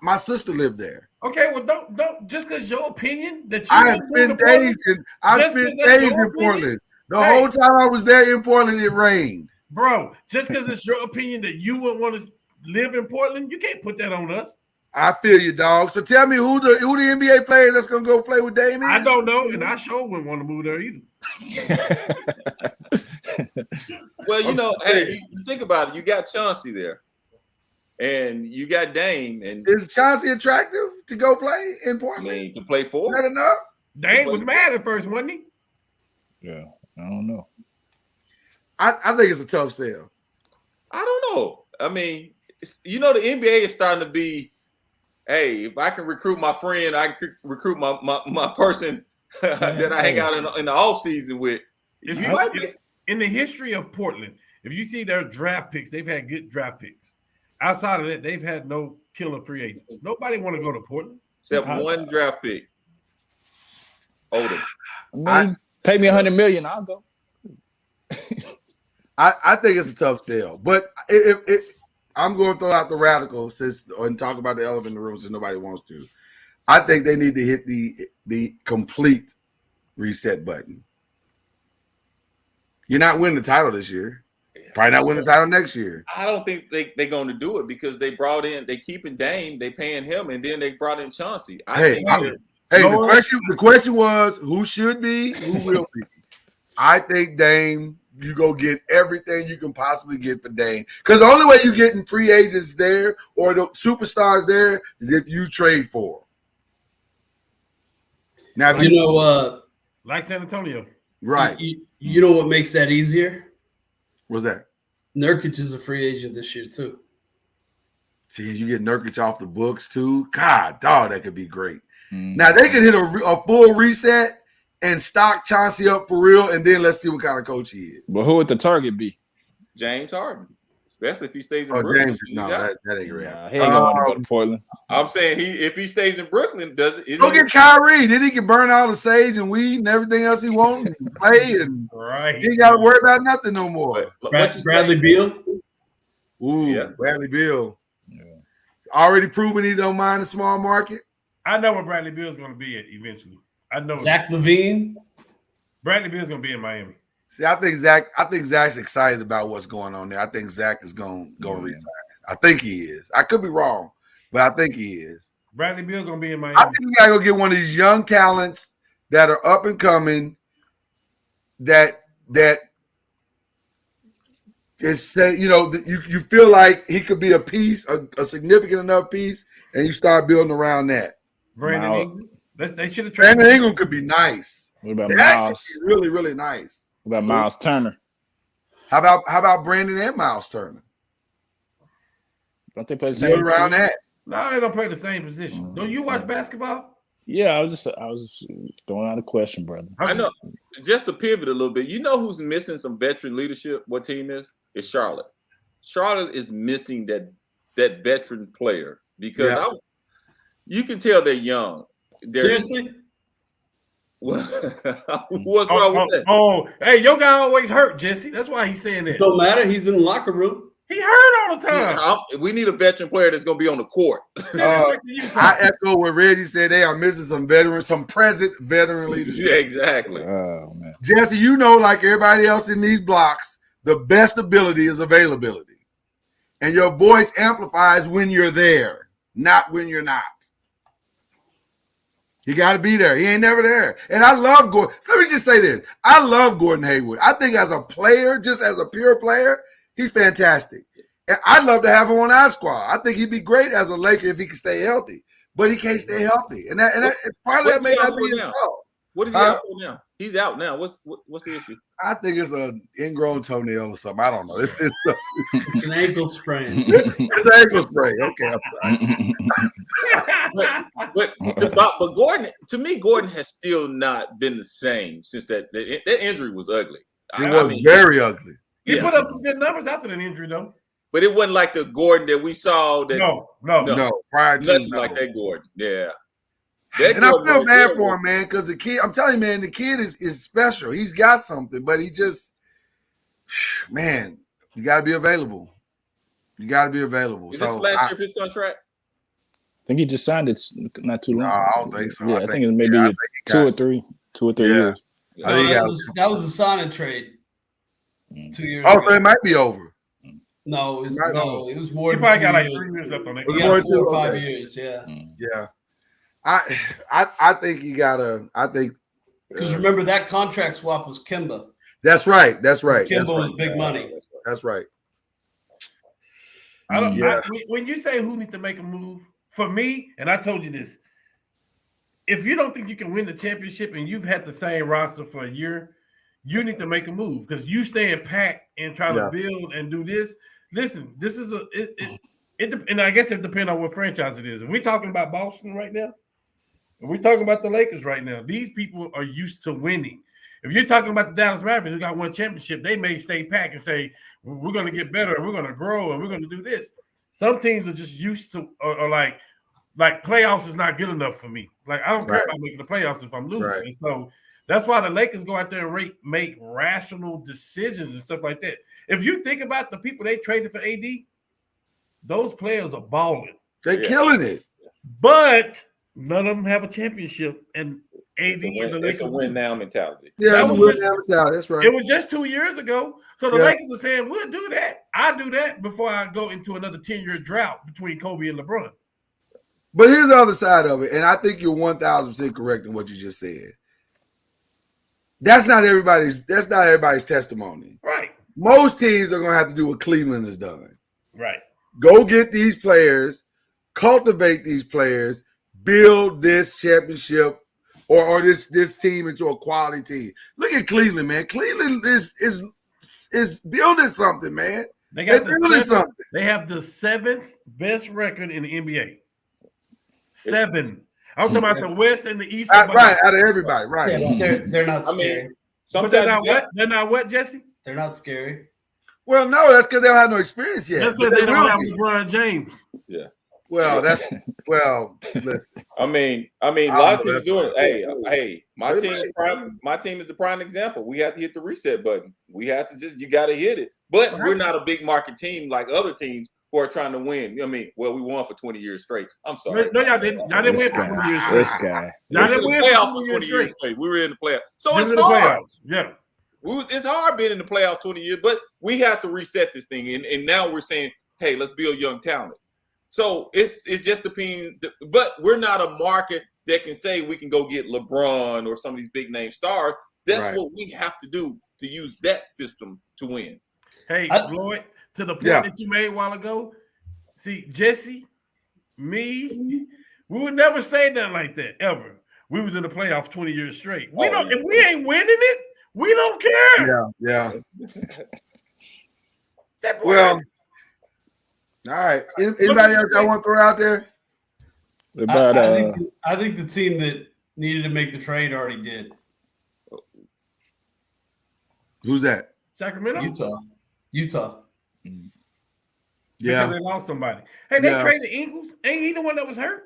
My sister lived there. Okay, well, don't just because your opinion that you I have went spent to Portland- days in Just 'cause that's your in opinion? Portland. The Hey. whole time I was there in Portland, it rained. Bro, just because it's your opinion that you would want to live in Portland, you can't put that on us. I feel you, dog. So tell me who the NBA player that's gonna go play with Dame is? I don't know, and I sure wouldn't want to move there either. Well, hey, you think about it. You got Chauncey there, and you got Dame, and Is Chauncey attractive to go play in I Portland? mean to play Is for. that enough? Dane was mad at first, wasn't he? Yeah, I don't know. I think it's a tough sell. I don't know. I mean, the NBA is starting to be, hey, if I can recruit my friend, I can recruit my person that I hang out in the off season with. If You you might be- in the history of Portland, if you see their draft picks, they've had good draft picks. Outside of that, they've had no killer free agents. Nobody want to go to Portland. except one draft pick. Odom. I mean, pay me $100 million, I'll go. I think it's a tough sell, but if I'm going to throw out the radical and talk about the elephant in the room since nobody wants to. I think they need to hit the complete reset button. You're not winning the title this year. Probably not winning the title next year. I don't think they're going to do it because they keeping Dame, they paying him, and then they brought in Chauncey. The question was who should be, who will be. I think Dame. You go get everything you can possibly get for Dame. Because the only way you getting free agents there or the superstars there is if you trade for them. Now, Like San Antonio. right. You know what makes that easier? What's that? Nurkic is a free agent this year too. See, you get Nurkic off the books too. God, dog, that could be great. Now, they could hit a full reset and stock Chauncey up for real, and then let's see what kind of coach he is. But who would the target be? James Harden. especially if he stays in Oh, Brooklyn. James, he's no, out. that ain't gonna Nah, happen. he ain't gonna want to go to Portland. I'm saying if he stays in Brooklyn, Go get Kyrie. Then he can burn all the sage and weed and everything else he wants and play, and Right. he ain't got to worry about nothing no more. what you Bradley say? Beal. Ooh, Yeah. Bradley Beal. Yeah. Already proven he don't mind the small market. I know where Bradley Beal's going to be at eventually. I know Zach LaVine. Bradley Beal's going to be in Miami. See, I think Zach's excited about what's going on there. I think Zach is going to retire. I think he is. I could be wrong, but I think he is. Bradley Beal's going to be in Miami. I think we gotta go get one of these young talents that are up and coming. That is say, you feel like he could be a piece, a significant enough piece, and you start building around that. Brandon Miles. Ingram. They should have traded. Brandon Ingram could be nice. What about That Miles? could be really, really nice. What about Miles Turner? How about Brandon and Miles Turner? Don't they play the Build same? around that. No, they don't play the same position. Don't you watch basketball? Yeah, I was just throwing out a question, brother. I know. Just to pivot a little bit, you know who's missing some veteran leadership? What team is? It's Charlotte. Charlotte is missing that veteran player because you can tell they're young. Seriously? What's wrong with that? Oh, hey, your guy always hurt, Jesse. That's why he's saying that. Don't matter. He's in the locker room. He hurt all the time. We need a veteran player that's going to be on the court. I echo what Reggie said. They are missing some veterans, some present veteran leadership. Yeah, exactly. Oh man, Jesse, like everybody else in these blocks, the best ability is availability. And your voice amplifies when you're there, not when you're not. You got to be there. He ain't never there. And I love Gordon. Let me just say this. I love Gordon Hayward. I think as a player, just as a pure player, he's fantastic. And I'd love to have him on our squad. I think he'd be great as a Laker if he can stay healthy. But he can't stay healthy. And part of that may not be his fault. What is he out for now? He's out now. What's the issue? I think it's an ingrown toenail or something. I don't know. It's an ankle sprain. It's an ankle sprain. Okay, I'm sorry. but Gordon, to me, Gordon has still not been the same since that injury was ugly. It was very ugly. He put up some good numbers after that injury, though. But it wasn't like the Gordon that we saw. No. Prior to nothing like that Gordon. Yeah. And I feel bad for him, man, because the kid, I'm telling you, man, the kid is special. He's got something, but he just, man, you got to be available. You got to be available. Is this last year of his contract? I think he just signed it not too long. No, I don't think so. Yeah, I think it's maybe 2 or 3 years. That was a sign trade 2 years ago. Oh, so it might be over. No, it was more. He probably got like 3 years left on it. He got 4 or 5 years. Yeah. Yeah. I think you gotta. I think because remember that contract swap was Kemba. That's right. Kemba was big money. That's right. When you say who needs to make a move, for me, and I told you this, if you don't think you can win the championship and you've had the same roster for a year, you need to make a move because you staying packed and trying to build and do this. Listen, this is and I guess it depends on what franchise it is. If we're talking about Boston right now, if we're talking about the Lakers right now, these people are used to winning. If you're talking about the Dallas Mavericks who got one championship, they may stay packed and say, we're going to get better, and we're going to grow, and we're going to do this. Some teams are just used to, or like playoffs is not good enough for me. Like, I don't care about making the playoffs if I'm losing. Right. And so that's why the Lakers go out there and make rational decisions and stuff like that. If you think about the people they traded for AD, those players are balling. They're killing it. But none of them have a championship, and AD and the Lakers. It's a win now mentality. Yeah, it's a win now mentality. That's right. It was just 2 years ago. So the Lakers are saying, we'll do that. I'll do that before I go into another 10-year drought between Kobe and LeBron. But here's the other side of it, and I think you're 1,000% correct in what you just said. That's not everybody's testimony. Right. Most teams are going to have to do what Cleveland has done. Right. Go get these players, cultivate these players, build this championship or this team into a quality team. Look at Cleveland, man. Cleveland is building something, man. They're building something. They have the 7th best record in the NBA. 7. I'm talking about the West and the East. Right, out of everybody, right. Yeah, they're not scary. But they're not what? They're not what, Jesse? They're not scary. Well, no, that's because they don't have no experience yet. Just But because they don't will have be. LeBron James. Well, that's listen. I mean, a lot of teams doing it. Hey, my team is the prime example. We have to hit the reset button. We have to you got to hit it. But we're not a big market team like other teams who are trying to win. I mean, well, we won for 20 years straight. I'm sorry. No, y'all didn't. Y'all didn't win for 20 years straight. This guy. Y'all didn't win for 20 20 years years straight. straight. We were in the playoffs. So Them it's in the hard. playoffs. Yeah. It's hard being in the playoffs 20 years, but we have to reset this thing. And now we're saying, hey, let's build young talent. So it just depends. But we're not a market that can say we can go get LeBron or some of these big name stars. That's what we have to do to use that system to win. Hey, Lloyd, to the point that you made a while ago, see, Jesse, me, we would never say nothing like that, ever. We was in the playoffs 20 years straight. We don't. If we ain't winning it, we don't care. Yeah. Well, all right. Anybody else I want to throw out there? I think the team that needed to make the trade already did. Who's that? Sacramento? Utah. Yeah. Because they lost somebody. Hey, they traded Ingles. Ain't he the one that was hurt?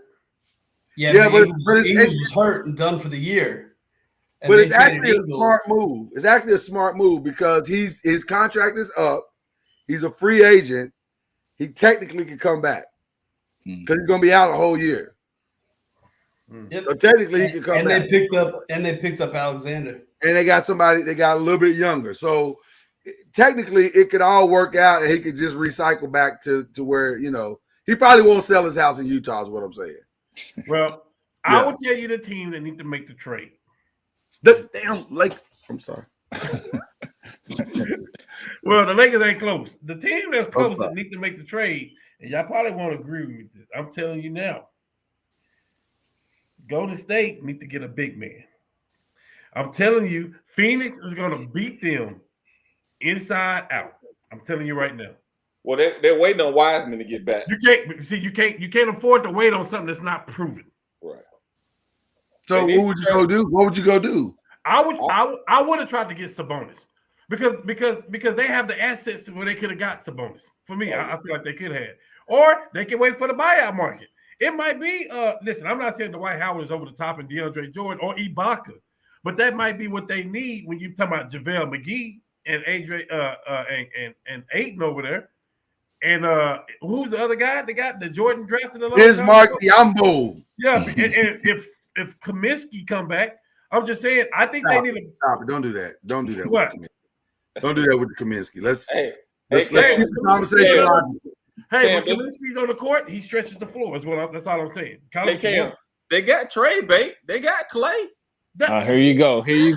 Yeah, but Ingles was hurt and done for the year. But it's actually a smart move. It's actually a smart move because his contract is up. He's a free agent. He technically can come back because he's going to be out a whole year. Yep. So technically, he can come back. They picked up Alexander. And they got somebody. They got a little bit younger. So technically, it could all work out, and he could just recycle back to where he probably won't sell his house in Utah. Is what I'm saying. Well, I will tell you the team that need to make the trade. The damn Lakers. I'm sorry. Well, the Lakers ain't close. The team that's close that need to make the trade, and y'all probably won't agree with this. I'm telling you now. Golden State need to get a big man. I'm telling you, Phoenix is going to beat them inside out. I'm telling you right now. Well, they're waiting on Wiseman to get back. You can't afford to wait on something that's not proven. Right. So what would you go do? What would you go do? I would have tried to get Sabonis because they have the assets where they could have got Sabonis. For me, I feel like they could have. Or they can wait for the buyout market. It might be. Listen, I'm not saying Dwight Howard is over the top and DeAndre Jordan or Ibaka, but that might be what they need when you talk about JaVale McGee and and Ayton over there. And who's the other guy? They got the Jordan drafted along. Bismarck Biyombo. Yeah, and if Kaminsky come back, I'm just saying I think they need to stop it. Don't do that. Don't do that. What? Don't do that with the Kaminsky. Let's keep the conversation on. Hey, when Kaminsky's on the court, he stretches the floor. That's all I'm saying. They got trade bait. They got Clay. Here you go. I'm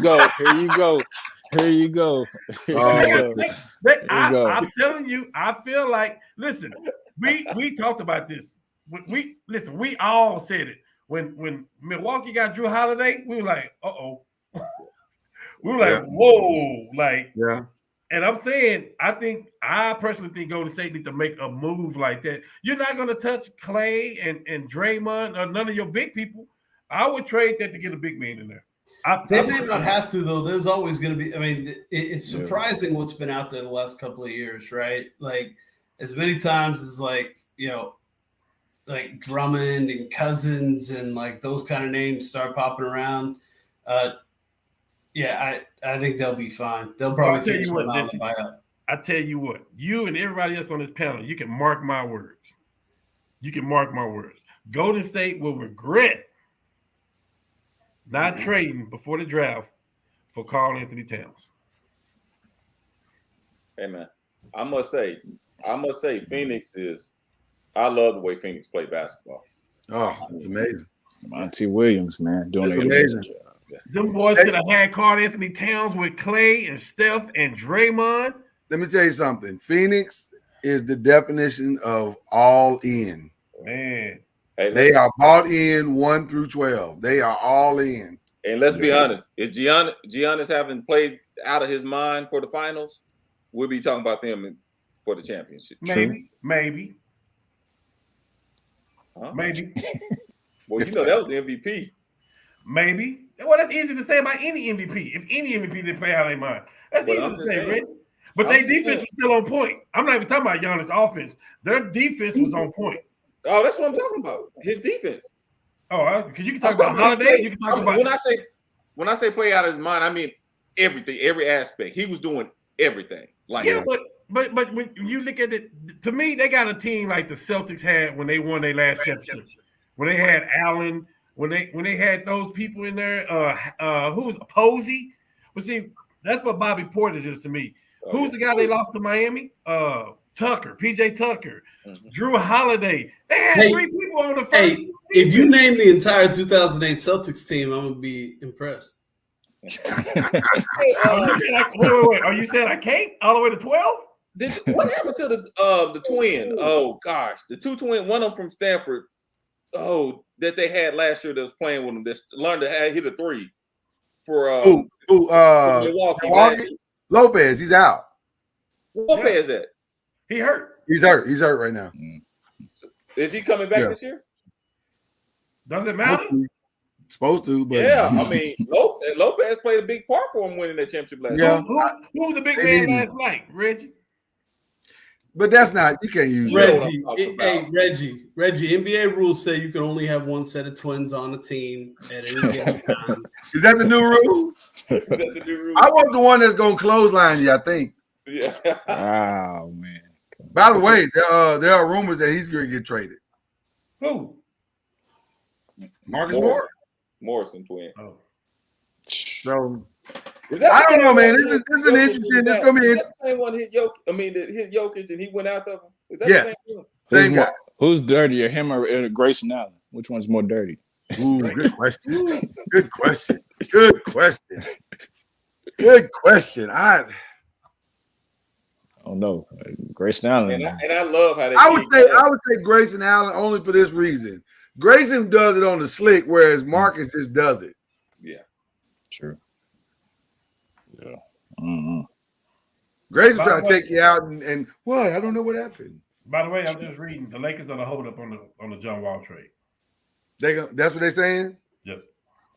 telling you, I feel like, listen, we talked about this. We all said it. When Milwaukee got Drew Holiday, we were like, uh-oh. We were like, whoa. And I'm saying, I personally think Golden State need to make a move like that. You're not going to touch Clay and Draymond or none of your big people. I would trade that to get a big man in there. They may not have to, though. There's always going to be. I mean, it's surprising what's been out there the last couple of years, right? Like, as many times as like Drummond and Cousins and like those kind of names start popping around. I think they'll be fine. They'll probably figure something out to buy out. I tell you what, you and everybody else on this panel, you can mark my words. Golden State will regret not trading before the draft for Karl Anthony Towns. Hey man, I must say, Phoenix is. I love the way Phoenix play basketball. Oh, it's amazing. Monty Williams, man, doing an amazing job. Them boys could have had Karl Anthony Towns with Clay and Steph and Draymond. Let me tell you something. Phoenix is the definition of all in. Man. Hey, they are bought in 1 through 12. They are all in. And let's be honest, is Giannis having played out of his mind for the finals? We'll be talking about them for the championship. Maybe. Huh? Maybe. Well, that was the MVP. Maybe. Well, that's easy to say about any MVP. If any MVP didn't play out of their mind, that's easy to say, Rich. But their defense was still on point. I'm not even talking about Giannis' offense. Their defense was on point. Oh, that's what I'm talking about. His defense. Oh, because you can talk about Holiday. You can talk about when I say play out of his mind, I mean everything, every aspect. He was doing everything. Like but when you look at it, to me, they got a team like the Celtics had when they won their last championship. When they had Allen, when they had those people in there, who was Posey? But see, that's what Bobby Portis is to me. Who's the guy they lost to Miami? Tucker, PJ Tucker, Drew Holiday. They had three people on the first. Hey, if you name the entire 2008 Celtics team, I'm gonna be impressed. Wait. Are you saying I can't all the way to 12? What happened to the twin? Oh gosh, the two twin. One of them from Stanford. Oh, that they had last year that was playing with them. That learned to hit a three for Milwaukee. Lopez, he's out. Lopez at? He hurt. He's hurt right now. Is he coming back this year? Does it matter? Supposed to, but yeah. I mean, Lopez played a big part for him winning that championship last year. Who was the big man last night? Reggie. But that's not, you can't use Reggie. Reggie. NBA rules say you can only have one set of twins on a team at any given time. Is that the new rule? I want the one that's gonna clothesline you, I think. Yeah. Oh man. By the way, there are rumors that he's gonna get traded. Who? Marcus Morrison twin. Oh. So I don't know, man. This is an interesting. It's gonna be interesting. The same one hit Jokic and he went out of him. Is that yes, the same guy. Who's dirtier, him or Grayson Allen? Which one's more dirty? Ooh, good question. Good question. Good question. Good question. I don't know. Grayson Allen. And I love how they. I would say Grayson Allen only for this reason. Grayson does it on the slick, whereas Marcus just does it. Yeah. True. Yeah. Mm-hmm. Grayson trying to take you out and what? I don't know what happened. By the way, I'm just reading. The Lakers are the hold up on the John Wall trade. That's what they're saying? Yep.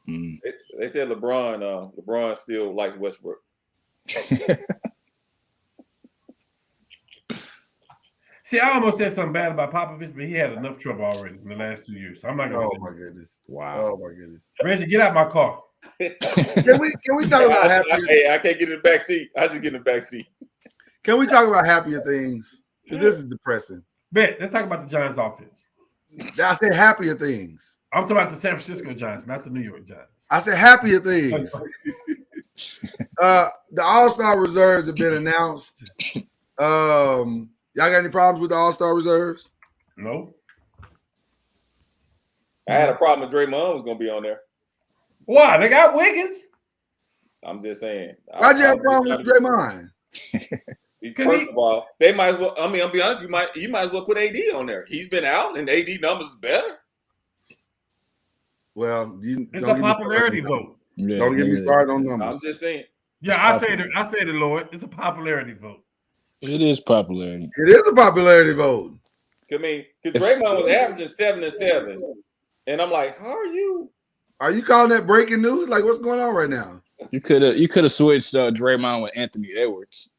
Mm. They said LeBron still likes Westbrook. See, I almost said something bad about Popovich, but he had enough trouble already in the last 2 years. So I'm not gonna say my goodness. Wow. Oh my goodness. Reggie, get out my car. Can we talk about happier? Hey, I can't get in the back seat. I just get in the back seat. Can we talk about happier things? Because this is depressing. Bet, let's talk about the Giants offense. I said happier things. I'm talking about the San Francisco Giants, not the New York Giants. I said happier things. The All-Star reserves have been announced. Y'all got any problems with the All-Star reserves? No. I had a problem with Draymond was going to be on there. Why? They got Wiggins. I'm just saying. Why'd you have a problem with Draymond? First of all, they might as well. I mean, I'll be honest. You might as well put AD on there. He's been out, and AD numbers is better. Well, it's a popularity vote. Yeah, don't get me started on numbers. I'm just saying. Yeah, I say it, Lord. It's a popularity vote. It is popularity. It is a popularity vote. I mean, because Draymond was averaging 7 and 7, and I'm like, how are you? Are you calling that breaking news? Like, what's going on right now? You could have switched Draymond with Anthony Edwards.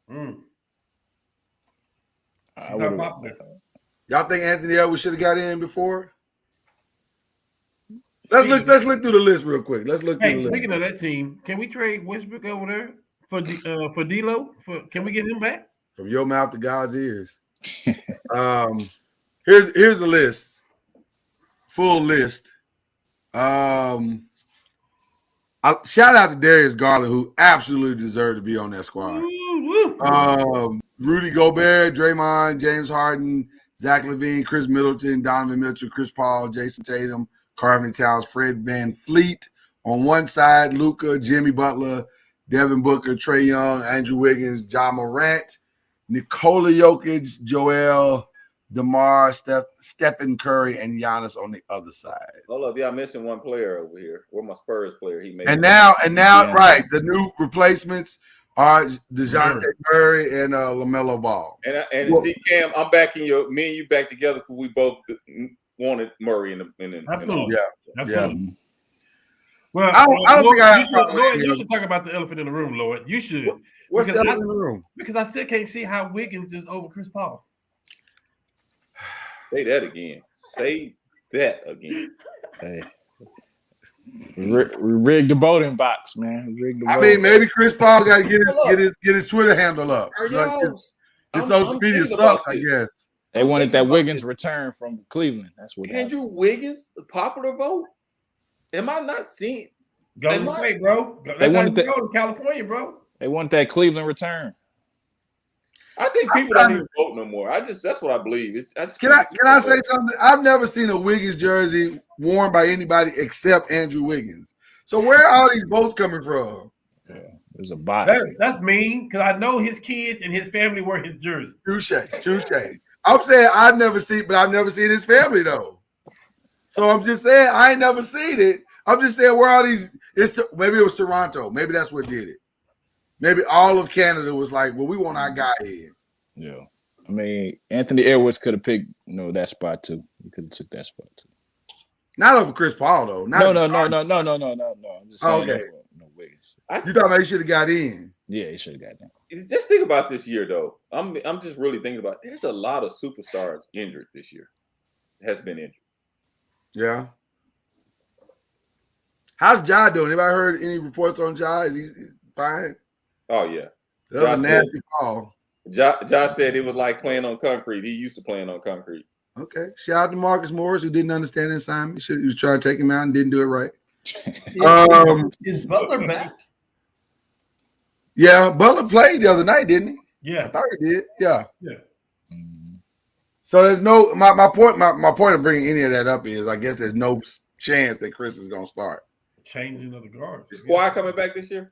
Y'all think Anthony Edwards should have got in before? Let's look through the list real quick. Let's look through the list. Speaking of that team, can we trade Westbrook over there for D'Lo? Can we get him back? From your mouth to God's ears. Here's the list. Full list. Shout out to Darius Garland, who absolutely deserved to be on that squad. Rudy Gobert, Draymond, James Harden, Zach LaVine, Chris Middleton, Donovan Mitchell, Chris Paul, Jason Tatum, Carvin Towns, Fred VanVleet on one side, Luka, Jimmy Butler, Devin Booker, Trae Young, Andrew Wiggins, Ja Morant, Nikola Jokic, Joel, DeMar, Stephen Curry, and Giannis on the other side. Hold up, y'all missing one player over here. Where my Spurs player? He made. And now, right, the new replacements are DeJounte Murray and LaMelo Ball. And see, Cam, I'm backing me and you back together because we both wanted Murray in the absolutely. Yeah. Well, I don't Lord, think I have you a should, problem with Lord, any you of should talk about the elephant in the room, Lord. You should. What's the Because elephant in the room? Because I still can't see how Wiggins is over Chris Paul. Say that again. Say that again. Hey. We rigged the voting box, man. We rigged the I voting mean, maybe Chris Paul got to get his Twitter handle up. Are Like, y'all? his social media thinking sucks, about I this. guess. They I'm wanted thinking that about Wiggins this. return from Cleveland. That's what happened. Andrew Wiggins, the popular vote. Am I not seeing? Golden State, bro. They That's wanted how you go to California, bro. They want that Cleveland return. I think people don't even vote no more. That's what I believe. Can I say something? I've never seen a Wiggins jersey worn by anybody except Andrew Wiggins. So where are all these votes coming from? Yeah, there's a bot. That's mean because I know his kids and his family wear his jersey. Touche. I'm saying I've never seen his family though. So I'm just saying I ain't never seen it. I'm just saying where all these. Maybe it was Toronto. Maybe that's what did it. Maybe all of Canada was like, well, we want our guy in. Yeah. I mean, Anthony Edwards could have picked, that spot too. He could have took that spot too. Not over Chris Paul though. No. I'm just saying, okay. No Wiggins. You thought maybe he should have got in. Yeah, he should have got that. Just think about this year, though. I'm just really thinking about. There's a lot of superstars injured this year. Has been injured. Yeah. How's Ja doing? Anybody heard any reports on Ja? Is he fine? Oh yeah. That was a nasty fall. Josh said it was like playing on concrete. He used to playing on concrete. Okay. Shout out to Marcus Morris, who didn't understand the assignment. He was trying to take him out and didn't do it right. Is Butler back? Yeah, Butler played the other night, didn't he? Yeah. I thought he did. Yeah. Mm-hmm. So there's no my point of bringing any of that up is I guess there's no chance that Chris is going to start. Changing of the guards. Is Kawhi coming back this year?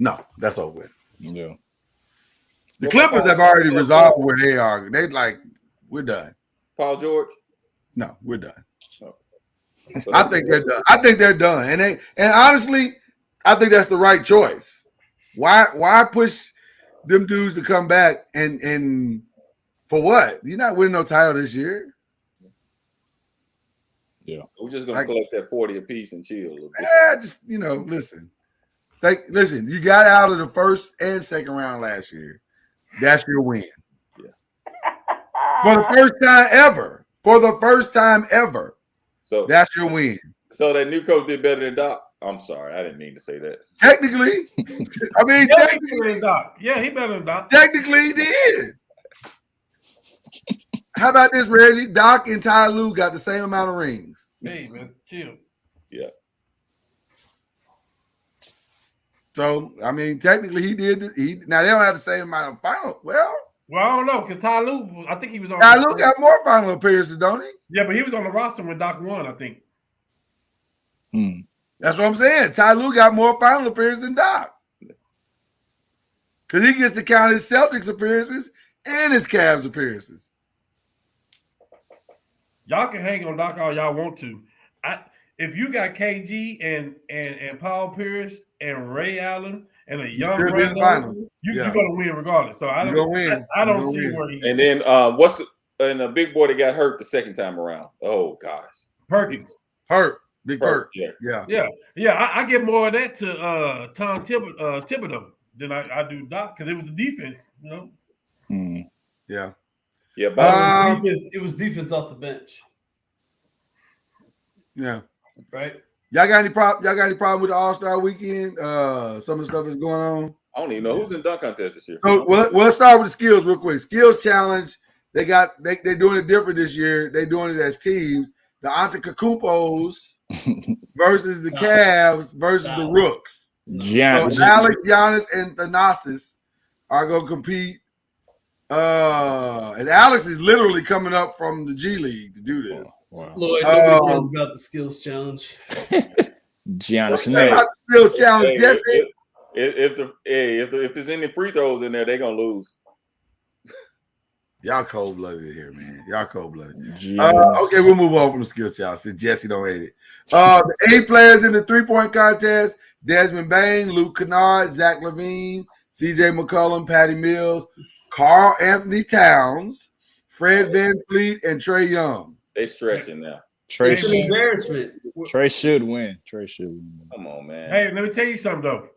No, that's over with. Yeah. The Clippers have already resolved where they are. They we're done. Paul George? No, we're done. So I think they're done. I think they're done. And honestly, I think that's the right choice. Why push them dudes to come back and for what? You're not winning no title this year. Yeah. We're just gonna collect that 40 apiece and chill a little bit. Yeah, just listen. Listen, you got out of the first and second round last year. That's your win. Yeah. For the first time ever. So that's your win. So that new coach did better than Doc. I'm sorry, I didn't mean to say that. Technically, I mean, technically, Doc. Yeah, he better than Doc. Technically, he did. How about this, Reggie? Doc and Ty Lue got the same amount of rings. Hey, man, chill. Yeah. So, I mean, technically, he did. Now they don't have the same amount of final. Well, I don't know because Ty Lue, I think he was on. Ty Lue got more final appearances, don't he? Yeah, but he was on the roster when Doc won, I think. That's what I'm saying. Ty Lue got more final appearances than Doc. Because he gets to count his Celtics appearances and his Cavs appearances. Y'all can hang on Doc all y'all want to. If you got KG and Paul Pierce and Ray Allen and a young Randall, you're gonna win regardless. So I don't see where he. And then and the big boy that got hurt the second time around. Oh gosh, Perkins. Big Perk. Yeah. I give more of that to Tom Thibodeau than I do Doc because it was the defense, Yeah. Yeah, but it was defense off the bench. Yeah. Right. Y'all got any problem with the All-Star weekend? Some of the stuff that's going on. I don't even know who's in dunk contest this year. So let's start with the skills real quick. Skills challenge. They're doing it different this year. They're doing it as teams. The Antetokounmpos versus the Cavs versus the Rooks. So Alex, Giannis, and Thanasis are going to compete. And Alex is literally coming up from the G League to do this. Wow. Lloyd, nobody knows about the skills challenge. Giannis skills challenge. If there's any free throws in there, they're gonna lose. Y'all cold-blooded here, man. Y'all cold-blooded. Okay, we'll move on from the skill challenge since Jesse don't hate it. The 8 players in the three-point contest: Desmond Bain, Luke Kennard, Zach LaVine, CJ McCollum, Patty Mills, Karl Anthony Towns, Fred VanVleet, and Trae Young. They stretching now. Trey, It's an embarrassment. Trey should win. Trey should win. Come on, man. Hey, let me tell you something though.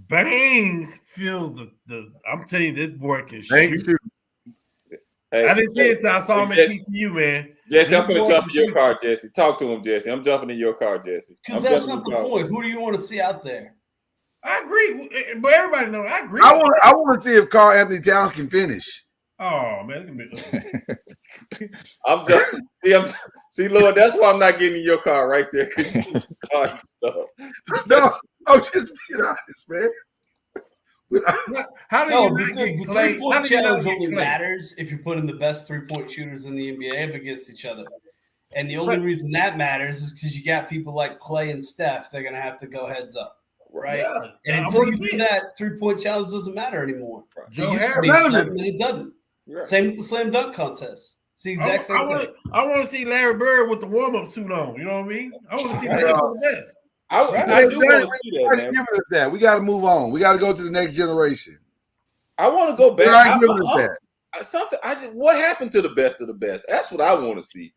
Baines feels the. I'm telling you, this boy can Thank shoot. you. Hey, I didn't see it till I saw him at Jesse, TCU, man. Jesse, I'm This gonna boy jump in can your shoot. car, Jesse. Talk to him, Jesse. I'm jumping in your car, Jesse. Because I'm that's jumping not in the your car. point. Who do you want to see out there? I agree, but everybody knows. I agree. I want to see if Carl Anthony Towns can finish. Oh man, it's gonna be I'm jumping. See, Lord, that's why I'm not getting in your car right there. 'Cause you start stuff. No, I'm just being honest, man. How do No, you the, not get the Clay? How 3-point do you not challenge get only Clay? matters if you're putting the best 3-point shooters in the NBA up against each other. And the only reason that matters is because you got people like Clay and Steph. They're going to have to go heads up, right? Yeah, And I until wanna you see do it. that, 3-point challenge doesn't matter anymore. Joe It used to Harris, mean none of it. something, and it doesn't. Right. Same with the slam dunk contest. It's the exact same thing. I want to see Larry Bird with the warm up suit on. You know what I mean? I want to see the best of the best. I do want to see that, Everybody's man. giving us that. We got to move on. We got to go to the next generation. I want to go back. Everybody's giving us that. What happened to the best of the best? That's what I want to see.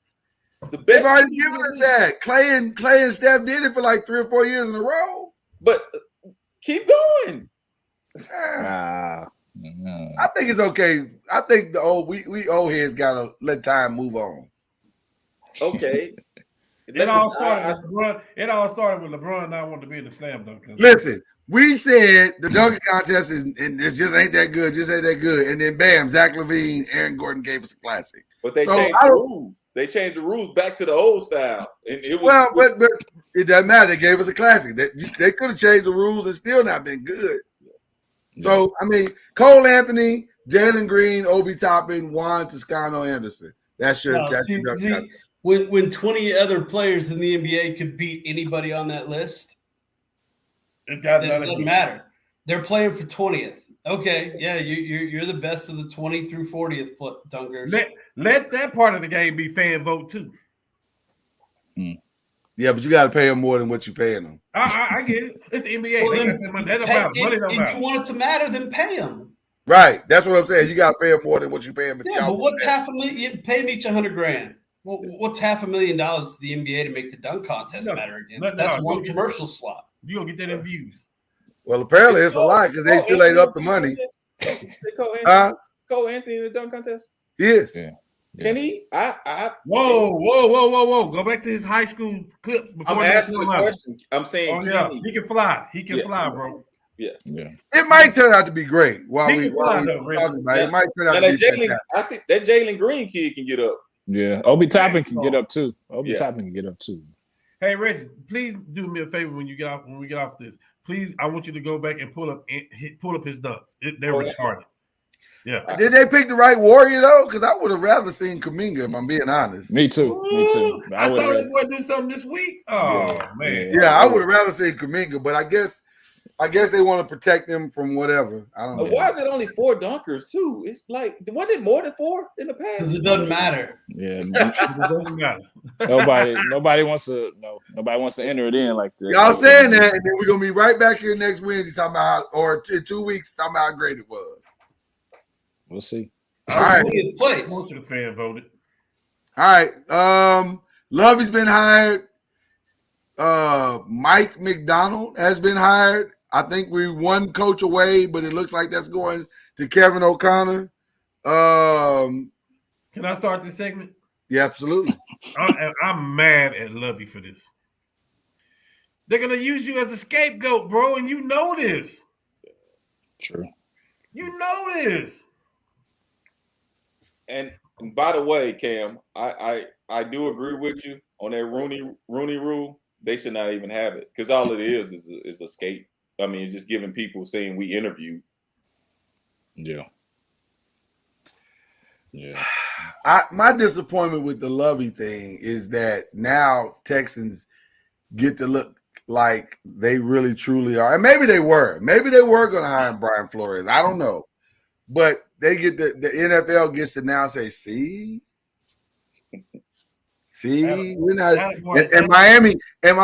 The They've best. already given us that. Clay and Steph did it for like 3 or 4 years in a row. But keep going. I think it's okay. I think we old heads gotta let time move on. Okay. It all started with LeBron. It all started with LeBron not wanting to be in the slam dunk contest. Listen, we said the dunking contest is and it just ain't that good, and then bam, Zach LaVine, Aaron Gordon gave us a classic. But they So, changed I the don't- rules. They changed the rules back to the old style, and it was Well, but it doesn't matter. They gave us a classic. They could have changed the rules and still not been good. So I mean, Cole Anthony, Jalen Green, Obi Toppin, Juan Toscano Anderson. That's your No, that's see, your dunking see, contest. when 20 other players in the NBA could beat anybody on that list, This guy's it not doesn't matter. They're playing for 20th. Okay, yeah, you're the best of the 20 through 40th dunkers. Let that part of the game be fan vote too. Yeah, but you got to pay them more than what you're paying them. I get it. It's the NBA. Well, They then got that money. That don't Pay- matter. Money don't if matter. you want it to matter, then pay them. Right. That's what I'm saying. You got to pay them more than what you pay them. Yeah, but what's $500,000? You pay them each $100,000. Well, what's $500,000 to the NBA to make the dunk contest No, matter again? no, That's no, one go get commercial slot. You gonna get that in views. Well, apparently it's a lot because they still ain't up the money. Cole Anthony in the dunk contest. Yes. Yeah. Can he? Whoa. Go back to his high school clips. I'm asking the question. I'm saying, Oh, yeah. He can fly. He can fly, bro. Yeah. It might turn out to be great. While He we can fly, though, talking Reggie. about it, it might turn out Now to that be Jalen, fantastic. I see that Jalen Green kid can get up. Yeah. Obi Toppin can get up too. Obi Yeah. Toppin can get up too. Hey, Reggie, please do me a favor when we get off this. Please, I want you to go back and pull up his dunks. They're Oh, yeah. retarded. Yeah. Did they pick the right warrior though? Because I would have rather seen Kuminga, if I'm being honest. Me too. Me too. Ooh, I saw would've- that boy do something this week. Oh man. Yeah, I would have rather seen Kuminga, but I guess they want to protect him from whatever. I don't know. Why is it only 4 dunkers too? It's like, wasn't it more than 4 in the past? Because it doesn't matter. Yeah. It doesn't matter. Nobody wants to enter it in like that. Y'all saying that, and then we're gonna be right back here next Wednesday talking about, or in 2 weeks talking about how great it was. We'll see. All right. 20th place. Most of the fan voted. All right. Lovey's been hired. Mike McDonald has been hired. I think we're one coach away, but it looks like that's going to Kevin O'Connor. Can I start this segment? Yeah, absolutely. I'm mad at Lovey for this. They're gonna use you as a scapegoat, bro, and you know this. True. You know this. And by the way, Cam, I do agree with you on that Rooney rule. They should not even have it because all it is a skate. I mean, it's just giving people saying we interviewed. Yeah. Yeah. My disappointment with the Lovey thing is that now Texans get to look like they really truly are. And maybe they were going to hire Brian Flores. I don't know. But they get the NFL gets to now say, see, we're not.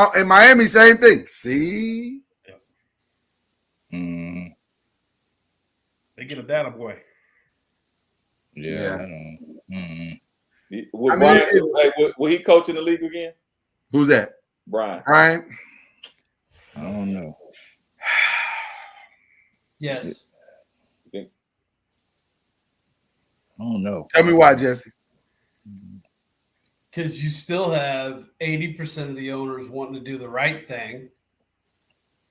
And Miami, same thing. See, Mm, They get a data boy. yeah. Yeah. I don't know. Mm. Will I mean, will he coach in the league again? Who's that? Brian. Brian? I don't know. Yes. I don't know. Tell me why, Jesse. Because you still have 80% of the owners wanting to do the right thing,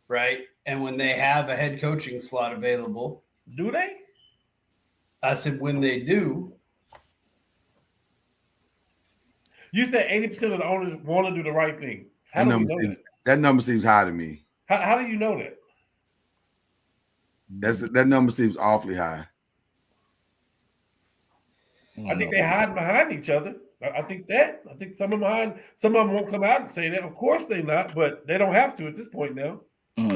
right? And when they have a head coaching slot available, Do they? I said when they do, You said 80% of the owners want to do the right thing. How That do we number, know seems, that? that number seems high to me. How do you know that? That number seems awfully high. I think they hide behind each other. I think some of them won't come out and say that. Of course they not, but they don't have to at this point now.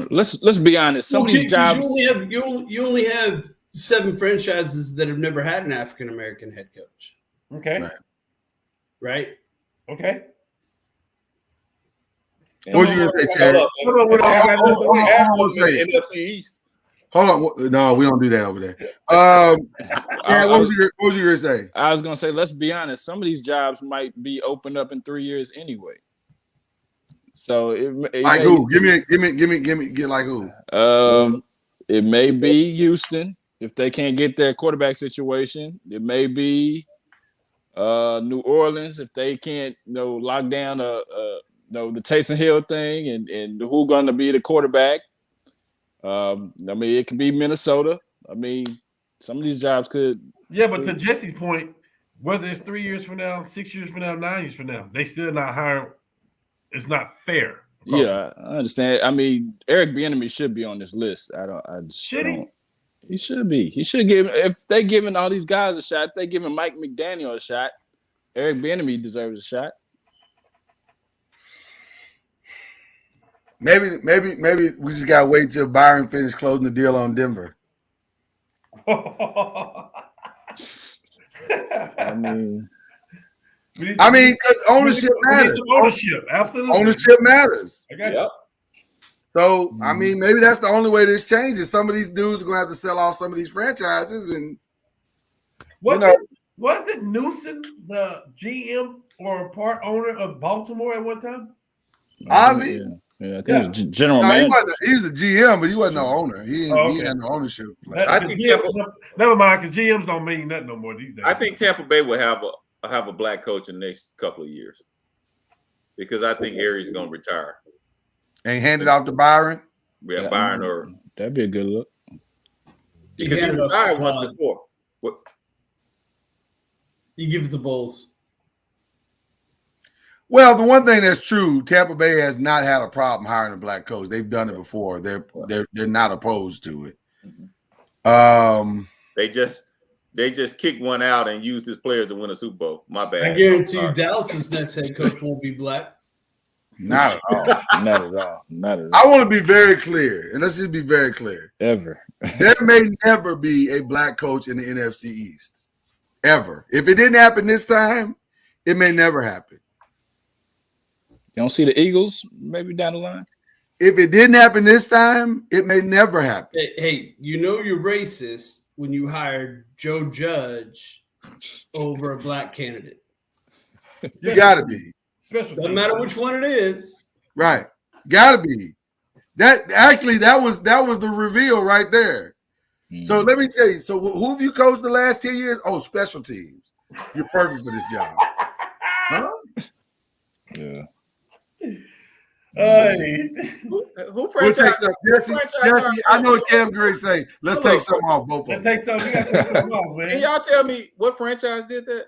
Let's be honest. Some of these jobs. you only have 7 franchises that have never had an African American head coach, Okay. Right. right? Okay. What was you going to say, Chad? Some of them don't have Hold on, that. hold on, hold on. NFC East. Hold on. No, we don't do that over there. Yeah, what was you going to say? I was gonna say, let's be honest. Some of these jobs might be opened up in 3 years anyway. So it Like may, who? Give me. Get like who? It may be Houston if they can't get their quarterback situation. It may be New Orleans if they can't, lock down the Taysom Hill thing and who's going to be the quarterback. I mean, it could be Minnesota. I mean, some of these jobs could. Yeah, but to Jesse's point, whether it's 3 years from now, 6 years from now, 9 years from now, they still not hiring. It's not fair. Yeah, I understand. I mean, Eric Bieniemy should be on this list. Should he? He should be. He should give. If they giving all these guys a shot, if they giving Mike McDaniel a shot, Eric Bieniemy deserves a shot. Maybe we just gotta wait till Byron finishes closing the deal on Denver. I mean, because ownership matters. Ownership, absolutely. Ownership matters. I got you. So I mean, maybe that's the only way this changes. Some of these dudes are gonna have to sell off some of these franchises, and Was it Newsom, the GM or part owner of Baltimore at one time? Ozzie. Yeah, I think it was general No, manager. he was a GM, but he wasn't no owner. He okay. had no ownership. I think Never mind, because GMs don't mean nothing no more these days. I think Tampa Bay will have a black coach in the next couple of years because I think Arians is going to retire. And hand it off to Byron. Yeah, Byron or That'd be a good look. because he retired once before. What? You give it the Bulls. Well, the one thing that's true, Tampa Bay has not had a problem hiring a black coach. They've done it before. They're not opposed to it. They just kicked one out and used his players to win a Super Bowl. My bad. I guarantee you, Dallas's next head coach won't be black. Not at all. Not at all. Not at all. I want to be very clear, and let's just be very clear. Ever. There may never be a black coach in the NFC East. Ever. If it didn't happen this time, it may never happen. You don't see the Eagles maybe down the line? If it didn't happen this time, it may never happen. Hey, you're racist when you hired Joe Judge over a black candidate. You got to be. Doesn't matter which one it is. Right. Got to be. That was the reveal right there. So let me tell you. So who have you coached the last 10 years? Oh, special teams. You're perfect for this job. Huh? Yeah. Who We'll franchise? take some. Jesse, I know what Cam Gray say. Let's take something off both of them. Let's take some. We got to take some off, man. Can y'all tell me what franchise did that?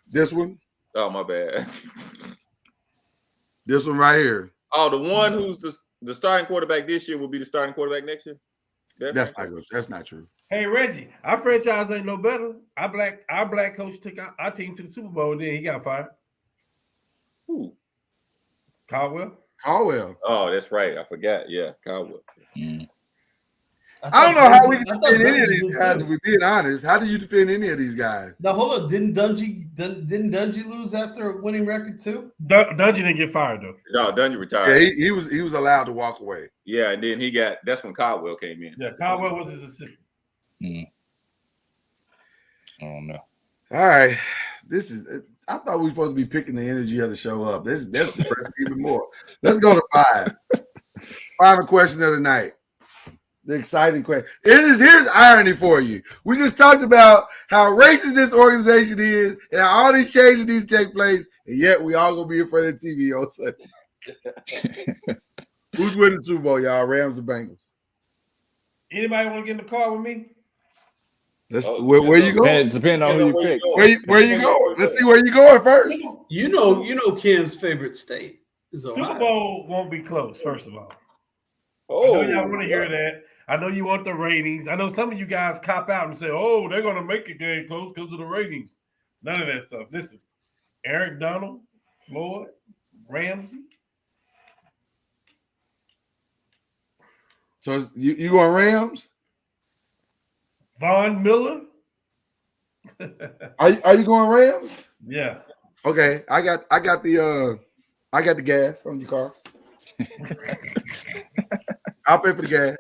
This one. Oh, my bad. This one right here. Oh, the one who's the starting quarterback this year will be the starting quarterback next year? That's not true. Hey Reggie, our franchise ain't no better. Our black coach took our team to the Super Bowl, and then he got fired. Who? Caldwell. Oh, that's right. I forgot. Yeah, Caldwell. I don't know how we can defend any of these guys. If we're being honest, how do you defend any of these guys? Now hold on, didn't Dungy lose after a winning record too? Dungy didn't get fired though. No, Dungy retired. Yeah, he was allowed to walk away. Yeah, and then that's when Caldwell came in. Yeah, Caldwell was his assistant. I don't know. All right. This is. I thought we were supposed to be picking the energy of the show up. That's depressing even more. Let's go to 5. Final question of the night. The exciting question. Here's irony for you. We just talked about how racist this organization is and how all these changes need to take place, and yet we all gonna be in front of the TV on Sunday. Who's winning the Super Bowl, y'all? Rams or Bengals? Anybody want to get in the car with me? Where you going? Depending on who you pick. Where you going? Let's see where you going first. You know Kim's favorite state is Ohio. Super Bowl won't be close, first of all. Oh, I know y'all want to hear that. I know you want the ratings. I know some of you guys cop out and say, oh, they're going to make a game close because of the ratings. None of that stuff. Listen, Eric Donald, Floyd, Ramsey. So you going Rams? Von Miller. Are you going Rams? Yeah. Okay, I got the gas on your car. I'll pay for the gas.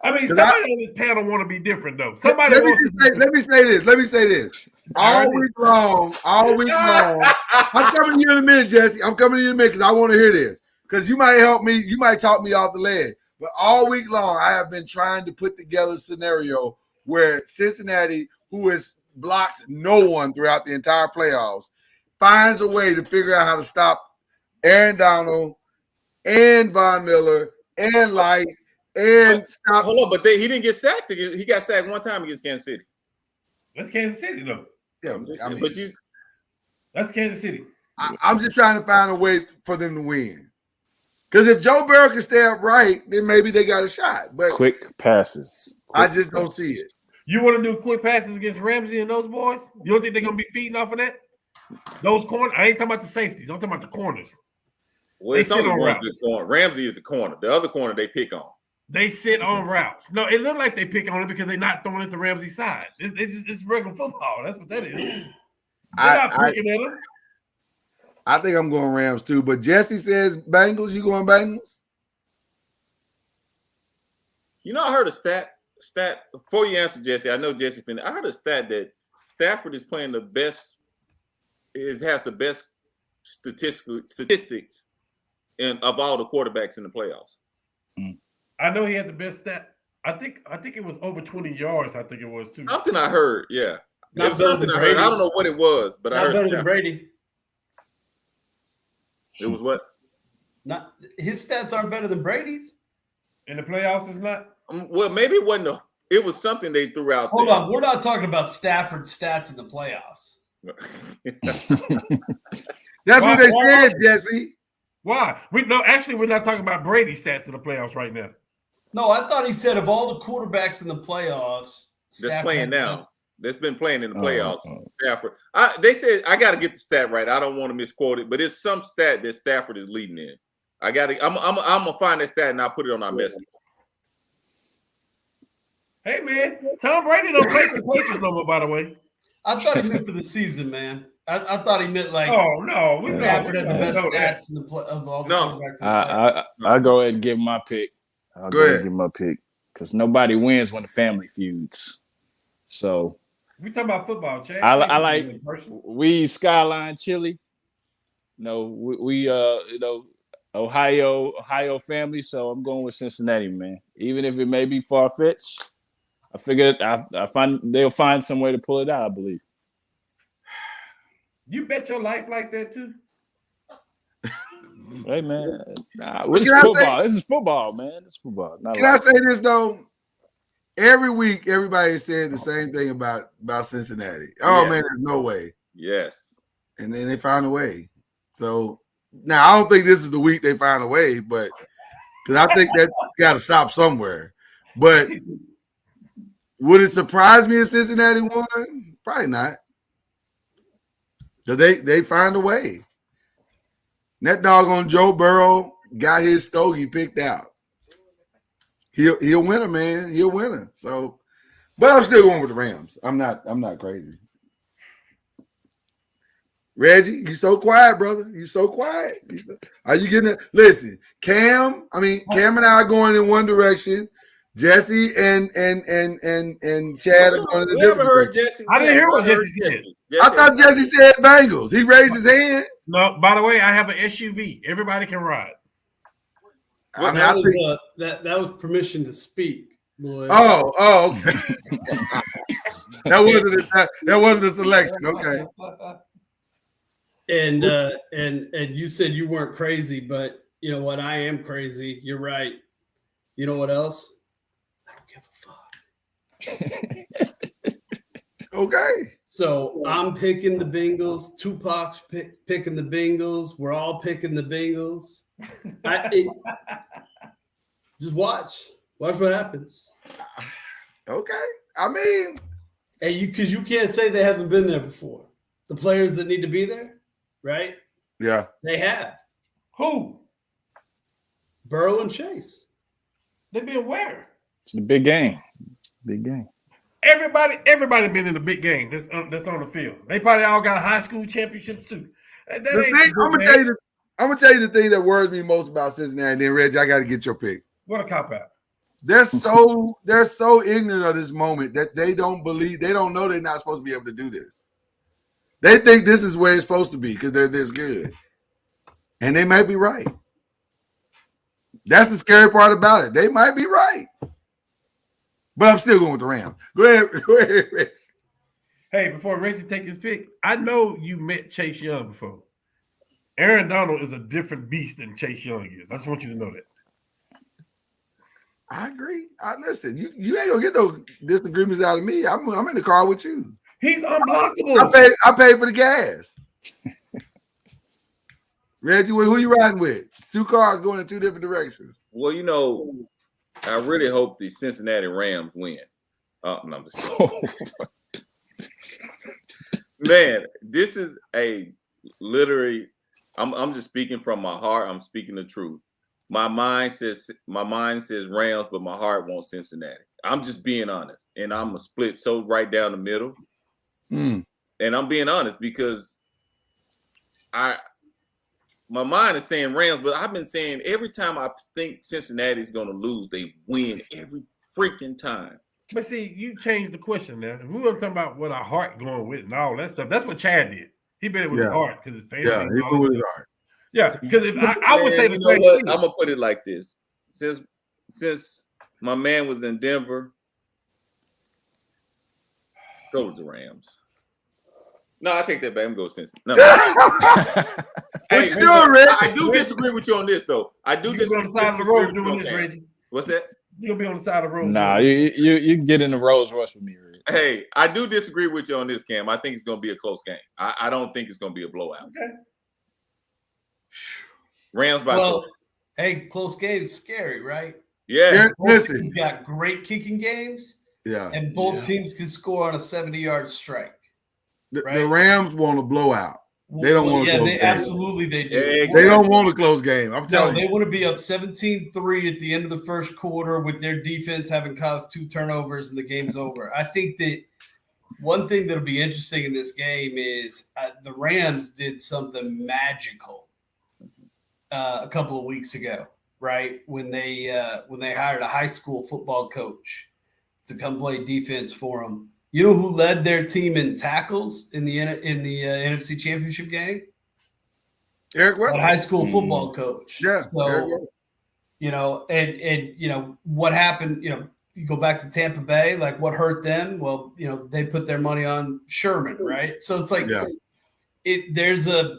I mean, somebody on this panel want to be different, though. Somebody Let me say this. All week long. I'm coming to you in a minute, Jesse. I'm coming to you in a minute because I want to hear this. Because you might help me. You might talk me off the ledge. But all week long, I have been trying to put together a scenario where Cincinnati, who has blocked no one throughout the entire playoffs, finds a way to figure out how to stop Aaron Donald and Von Miller and Light and stop. Hold on, but he didn't get sacked. He got sacked one time against Kansas City. That's Kansas City, though. Yeah, I mean, that's Kansas City. I'm just trying to find a way for them to win. Because if Joe Burrow can stay upright, then maybe they got a shot. But Quick passes. I just don't see it. You want to do quick passes against Ramsey and those boys? You don't think they're going to be feeding off of that? Those corners? I ain't talking about the safeties. I'm talking about the corners. Well, it's only one good corner. Ramsey is the corner. The other corner they pick on. They sit on routes. No, it looked like they pick on it because they're not throwing it to Ramsey's side. It's regular football. That's what that is. They're not picking at him. I think I'm going Rams too. But Jesse says Bengals. You going Bengals? You know, I heard a stat. Before you answer, Jesse, I know Jesse. I heard a stat that Stafford is playing the best. Has the best statistics of all the quarterbacks in the playoffs. I know he had the best stat. I think it was over 20 yards. I think it was too. Something I heard, yeah. Not it was something I heard. I don't know what it was, but I heard better than Brady. It was what? Not his stats aren't better than Brady's. In the playoffs, it's not. Well, maybe it wasn't. It was something they threw out. Hold on, we're not talking about Stafford stats in the playoffs. That's what they said, Jesse. Why? We're not talking about Brady stats in the playoffs right now. No, I thought he said of all the quarterbacks in the playoffs, that's playing now. That's been playing in the playoffs. Stafford. They said I got to get the stat right. I don't want to misquote it, but it's some stat that Stafford is leading in. I'm gonna find that stat and I'll put it on our message. Hey man, Tom Brady don't play for the Patriots no more. By the way, I thought he meant for the season, man. I thought he meant like. Oh no, Stafford had the best stats in the of all the quarterbacks. I'll go ahead and give my pick. Go ahead. Give my pick because nobody wins when the family feuds. So we talking about football, Chad. I like we Skyline Chili. We Ohio family. So I'm going with Cincinnati, man. Even if it may be far fetched, I figured they'll find some way to pull it out. I believe. You bet your life like that too. Hey man, this is football. This is football, man. It's football. Can I say this though? Every week, everybody said the same thing about Cincinnati. Oh man, there's no way. Yes. And then they found a way. So now I don't think this is the week they find a way, but because I think that got to stop somewhere. But would it surprise me if Cincinnati won? Probably not. Because they find a way. That doggone Joe Burrow got his stogie picked out. He'll win her, man. He'll win her. So, but I'm still going with the Rams. I'm not crazy. Reggie, you so quiet, brother. You so quiet. Are you getting it? Listen, Cam and I are going in one direction. Jesse and Chad are going in the different direction. Jesse. I didn't hear what Jesse said. I thought Jesse said Bengals. He raised his hand. No, by the way, I have an SUV. Everybody can ride. I mean, that was permission to speak, Lloyd. Oh, okay. that wasn't a selection. Okay. And you said you weren't crazy, but you know what? I am crazy. You're right. You know what else? I don't give a fuck. Okay. So I'm picking the Bengals. Tupac's picking the Bengals. We're all picking the Bengals. Just watch what happens. Okay. I mean, because you can't say they haven't been there before. The players that need to be there, right? Yeah. They have. Who? Burrow and Chase. They been where? It's a big game. Big game. Everybody been in the big game that's on the field. They probably all got high school championships too. I'm gonna tell you the thing that worries me most about Cincinnati. And then Reggie, I got to get your pick. What a cop out. They're so ignorant of this moment that they don't know they're not supposed to be able to do this. They think this is where it's supposed to be because they're this good, and they might be right. That's the scary part about it. They might be right. But I'm still going with the Rams. Go ahead, Reggie. Hey, before Reggie take his pick, I know you met Chase Young before. Aaron Donald is a different beast than Chase Young is. I just want you to know that. I agree. Listen, you ain't gonna get no disagreements out of me. I'm in the car with you. He's unblockable. I paid for the gas. Reggie, who you riding with? 2 cars going in 2 different directions. Well, you know, I really hope the Cincinnati Rams win. No, I'm just kidding. Man, this is literally. I'm just speaking from my heart. I'm speaking the truth. My mind says Rams, but my heart wants Cincinnati. I'm just being honest, and I'm a split so right down the middle. And I'm being honest because my mind is saying Rams, but I've been saying every time I think Cincinnati's going to lose, they win every freaking time. But see, you changed the question now. If we were talking about what our heart going with and all that stuff, that's what Chad did. He bet it with his heart because his family. Yeah, he put with his heart. Yeah, because if I would say the same thing. thing. I'm gonna put it like this: since my man was in Denver, go with the Rams. No, I take that back. I'm going to Cincinnati. What you doing, Rich? I do disagree with you on this, though. I do disagree on the side of the road doing this, Reggie. What's that? You'll be on the side of the road. Nah, you can get in the Rolls Royce with me, Rich. Hey, I do disagree with you on this, Cam. I think it's going to be a close game. I don't think it's going to be a blowout. Okay. Rams by 4. Hey, close game is scary, right? Yeah. Listen, you got great kicking games. Yeah. And both teams can score on a 70-yard strike. The Rams want a blowout. They don't want a close game. Absolutely they do. Yeah, they don't want a close game. I'm telling you. They want to be up 17-3 at the end of the first quarter with their defense having caused 2 turnovers and the game's over. I think that one thing that'll be interesting in this game is the Rams did something magical a couple of weeks ago, right? When they hired a high school football coach to come play defense for them. You know who led their team in tackles in the NFC Championship game? Eric Weddle, high school football coach. Yeah. So, and what happened? You go back to Tampa Bay. Like, what hurt them? Well, they put their money on Sherman, right? So it's like, the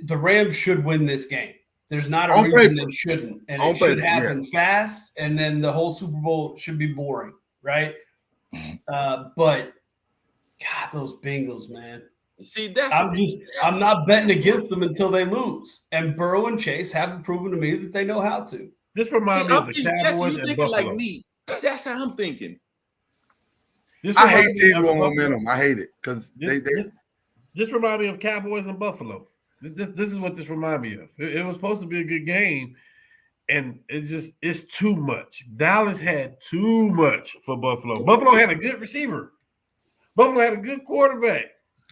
Rams should win this game. There's not a reason they shouldn't, and it should happen fast. And then the whole Super Bowl should be boring, right? But God, those Bengals, man. See, I'm not betting against them until they lose. And Burrow and Chase haven't proven to me that they know how to. This reminds me of the Cowboys you and thinking Buffalo. like me. That's how I'm thinking. I hate teams with momentum. I hate it because they. This reminds me of Cowboys and Buffalo. This is what this reminds me of. It was supposed to be a good game, and it's too much. Dallas had too much for Buffalo. Buffalo had a good receiver. Buffalo had a good quarterback.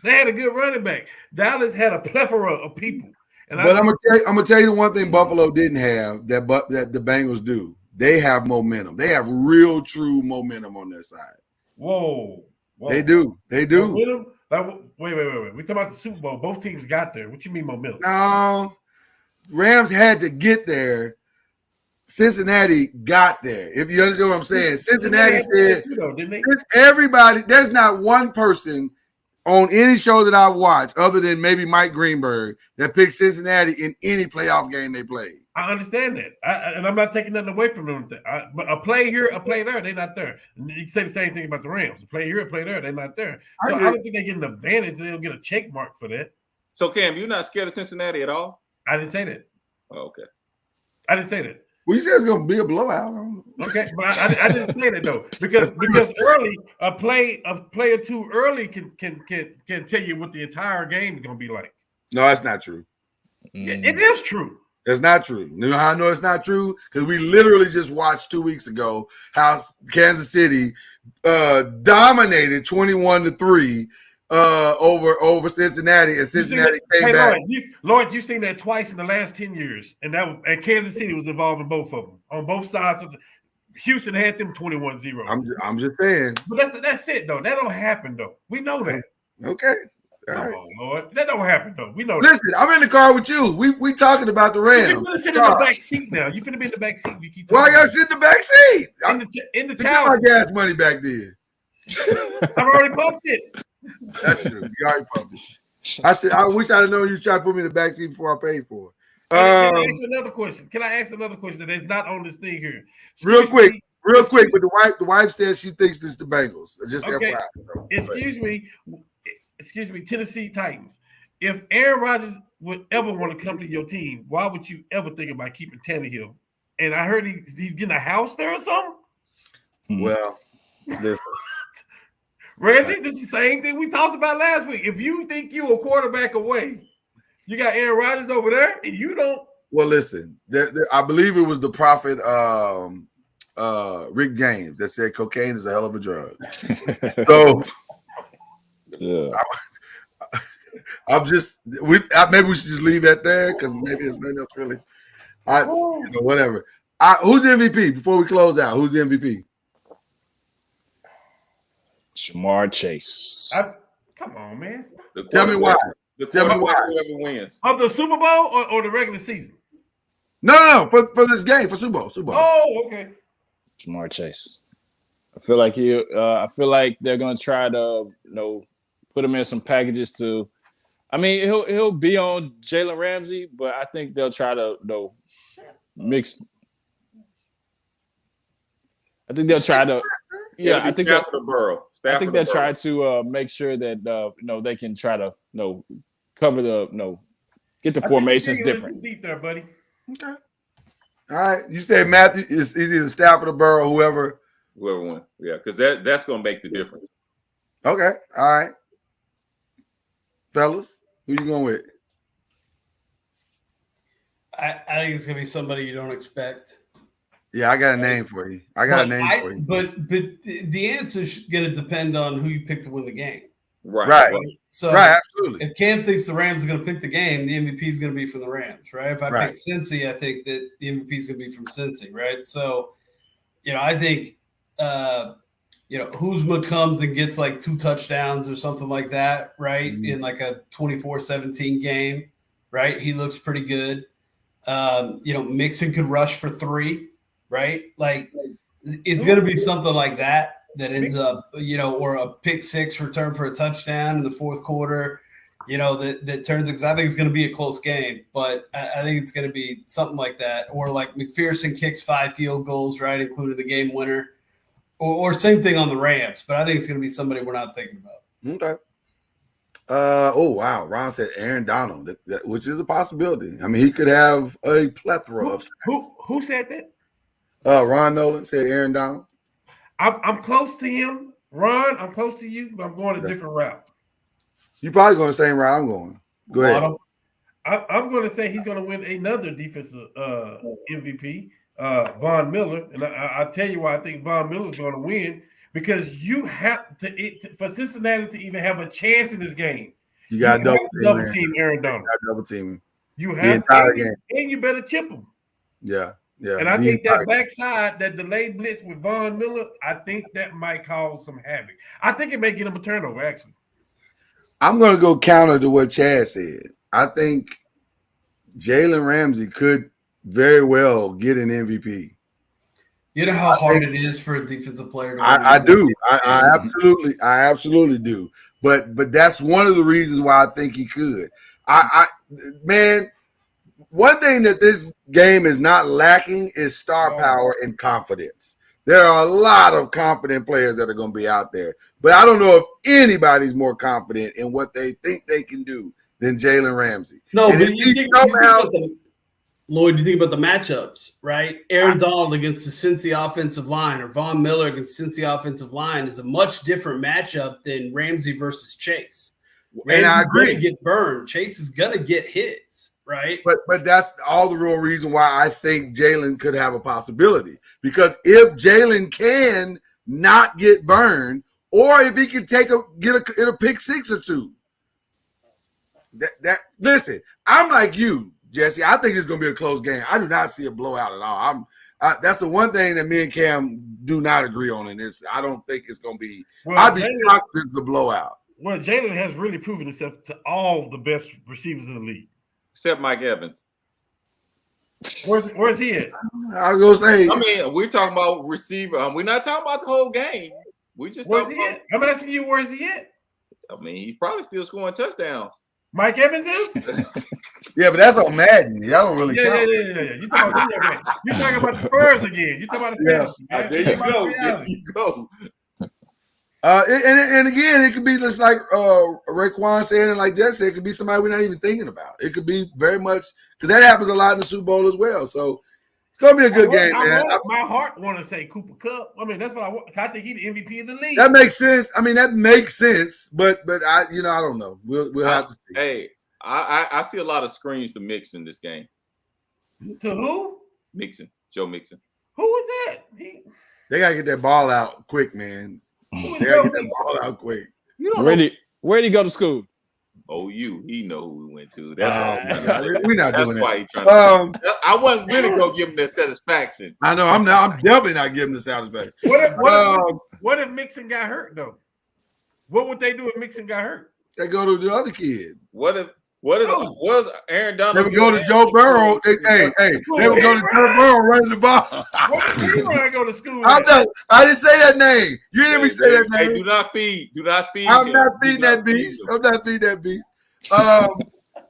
They had a good running back. Dallas had a plethora of people. But I'm gonna tell you the one thing Buffalo didn't have that the Bengals do. They have momentum. They have real, true momentum on their side. Whoa. Whoa. They do. They do. With them? Like, wait. We talking about the Super Bowl. Both teams got there. What you mean, Mo Miller? No, Rams had to get there. Cincinnati got there. If you understand what I'm saying, Cincinnati said, everybody, there's not one person on any show that I watch other than maybe Mike Greenberg that picked Cincinnati in any playoff game they played. I understand that. And I'm not taking nothing away from them. But a play here, a play there, they're not there. You can say the same thing about the Rams. A play here, a play there, they're not there. So I don't think they get an advantage. They don't get a check mark for that. So, Cam, you're not scared of Cincinnati at all? I didn't say that. Oh, okay. I didn't say that. Well, you said it's going to be a blowout. Okay, but I didn't say that though, because early a play or two early can tell you what the entire game is going to be like. No, that's not true. It is true. It's not true. You know how I know it's not true? Because we literally just watched 2 weeks ago how Kansas City dominated 21-3 over Cincinnati, and Cincinnati came back. Lord, you've seen that twice in the last 10 years, and Kansas City was involved in both of them on both sides of Houston had them 21-0. I'm just saying. But that's it though. That don't happen though. We know that. Okay. Oh Lord, that don't happen though. We know. Listen, that. I'm in the car with you. We talking about the Rams. You're gonna sit in the back seat now. You finna be in the back seat. You keep. Well, I gotta sit in the back seat. In the get child. my gas money back then. I've already pumped it. That's true. You already pumped it. I said, I wish I'd have known you tried to put me in the back seat before I paid for it. Can I ask another question? Can I ask another question that's not on this thing here? Real quick. But the wife says she thinks this the Bengals. Just okay. FYI. Excuse me, Tennessee Titans. If Aaron Rodgers would ever want to come to your team, why would you ever think about keeping Tannehill? And I heard he's getting a house there or something. Well, Reggie, this is the same thing we talked about last week. If you think you're a quarterback away, you got Aaron Rodgers over there, and you don't. Well, listen, I believe it was the prophet Rick James that said cocaine is a hell of a drug. So, yeah, I'm just maybe we should just leave that there because maybe it's nothing else really. Whatever. Who's the MVP before we close out? Who's the MVP? Jamar Chase. Come on, man. Tell me why. Tell me why. Whoever wins of the Super Bowl or the regular season? No, for this game, for Super Bowl. Oh, okay. Jamar Chase. I feel like they're gonna try to put him in some packages to. I mean, he'll be on Jalen Ramsey, but I think they'll try to mix. I think they'll try to. Yeah, I think they'll try to make sure that they can try to cover get the formations different. Deep there, buddy. Okay. All right. You say Matthew is either Stafford or Burrow, whoever won. Yeah, because that's gonna make the difference. Okay. All right. Fellas, who you going with? I think it's gonna be somebody you don't expect. Yeah, I got a name for you. But the answer is going to depend on who you pick to win the game. Right. So absolutely. If Cam thinks the Rams are going to pick the game, the MVP is going to be from the Rams, right? If I pick Cincy, I think that the MVP is going to be from Cincy, right? So, I think, Huzma comes and gets like 2 touchdowns or something like that, right? Mm-hmm. In like a 24-17 game, right? He looks pretty good. Mixon could rush for 3. Right? Like it's going to be something like that ends up, or a pick 6 return for a touchdown in the fourth quarter, that turns, because I think it's going to be a close game, but I think it's going to be something like that. Or like McPherson kicks 5 field goals, right? Including the game winner, or same thing on the Rams, but I think it's going to be somebody we're not thinking about. Okay. Oh, wow. Ron said Aaron Donald, which is a possibility. I mean, he could have a plethora of sacks. Who said that? Ron Nolan said Aaron Donald. I'm close to him. Ron, I'm close to you, but I'm going a different route. You're probably going the same route I'm going. Go ahead. I'm going to say he's going to win another defensive MVP, Von Miller. And I'll tell you why I think Von Miller is going to win, because you have for Cincinnati to even have a chance in this game. You got to double team Aaron Donald. You got double team him. You have the entire game. And you better chip him. Yeah. Yeah, And I being think that tight. backside, that delayed blitz with Von Miller, I think that might cause some havoc. I think it may get him a turnover, actually. I'm going to go counter to what Chad said. I think Jalen Ramsey could very well get an MVP. You know how hard it is for a defensive player to I do. I absolutely do. But that's one of the reasons why I think he could. Man, one thing that this game is not lacking is star power and confidence. There are a lot of confident players that are going to be out there, but I don't know if anybody's more confident in what they think they can do than Jalen Ramsey. No, And but if you he think somehow- about Lloyd, you think about the matchups, right? Aaron Donald against the Cincy offensive line or Von Miller against Cincy offensive line is a much different matchup than Ramsey versus Chase. And I Ramsey's agree. going to get burned. Chase is going to get his, right? But that's all the real reason why I think Jalen could have a possibility. Because if Jalen can not get burned, or if he can get a pick six or two, listen, I'm like you, Jesse. I think it's going to be a close game. I do not see a blowout at all. That's the one thing that me and Cam do not agree on in this. I don't think it's going to be. Well, I'd be shocked if it's a blowout. Well, Jalen has really proven himself to all the best receivers in the league. Except Mike Evans. Where's he at? I was going to say. I mean, we're talking about receiver. We're not talking about the whole game. We just Where's talking he about. at? I'm asking you, where's he at? I mean, he's probably still scoring touchdowns. Mike Evans is? Yeah, but that's on Madden. That don't really Yeah. count. You're talking about the Spurs again. You're talking about the Panthers. man. There you go. There you go. And again, it could be just like Raekwon said, and like Jess said, it could be somebody we're not even thinking about. It could be very much because that happens a lot in the Super Bowl as well. So it's gonna be a good game, man. My heart want to say Cooper Kupp. I mean, that's what I want. I think he's the MVP of the league. That makes sense. I mean, that makes sense. But I don't know. We'll have to see. Hey, I see a lot of screens to Mixon this game. To who? Mixon, Joe Mixon. Who was that? They gotta get that ball out quick, man. They gotta get that ball out quick. You don't Where'd know. he go to school? OU. He know who we went to. Oh, That's, my God. We're not that's doing why that. he trying to. I wasn't really gonna give him that satisfaction. I know. I'm definitely not giving the satisfaction. What if Mixon got hurt though? What would they do if Mixon got hurt? They go to the other kid. What is Aaron Donald? They would go to Joe Burrow. They would go to Joe Burrow running the ball. What if he want to go to school? I didn't say that name. You didn't even say that Hey, name. do not feed. I'm him. not feeding Do not that beast. feed him. I'm not feeding that beast.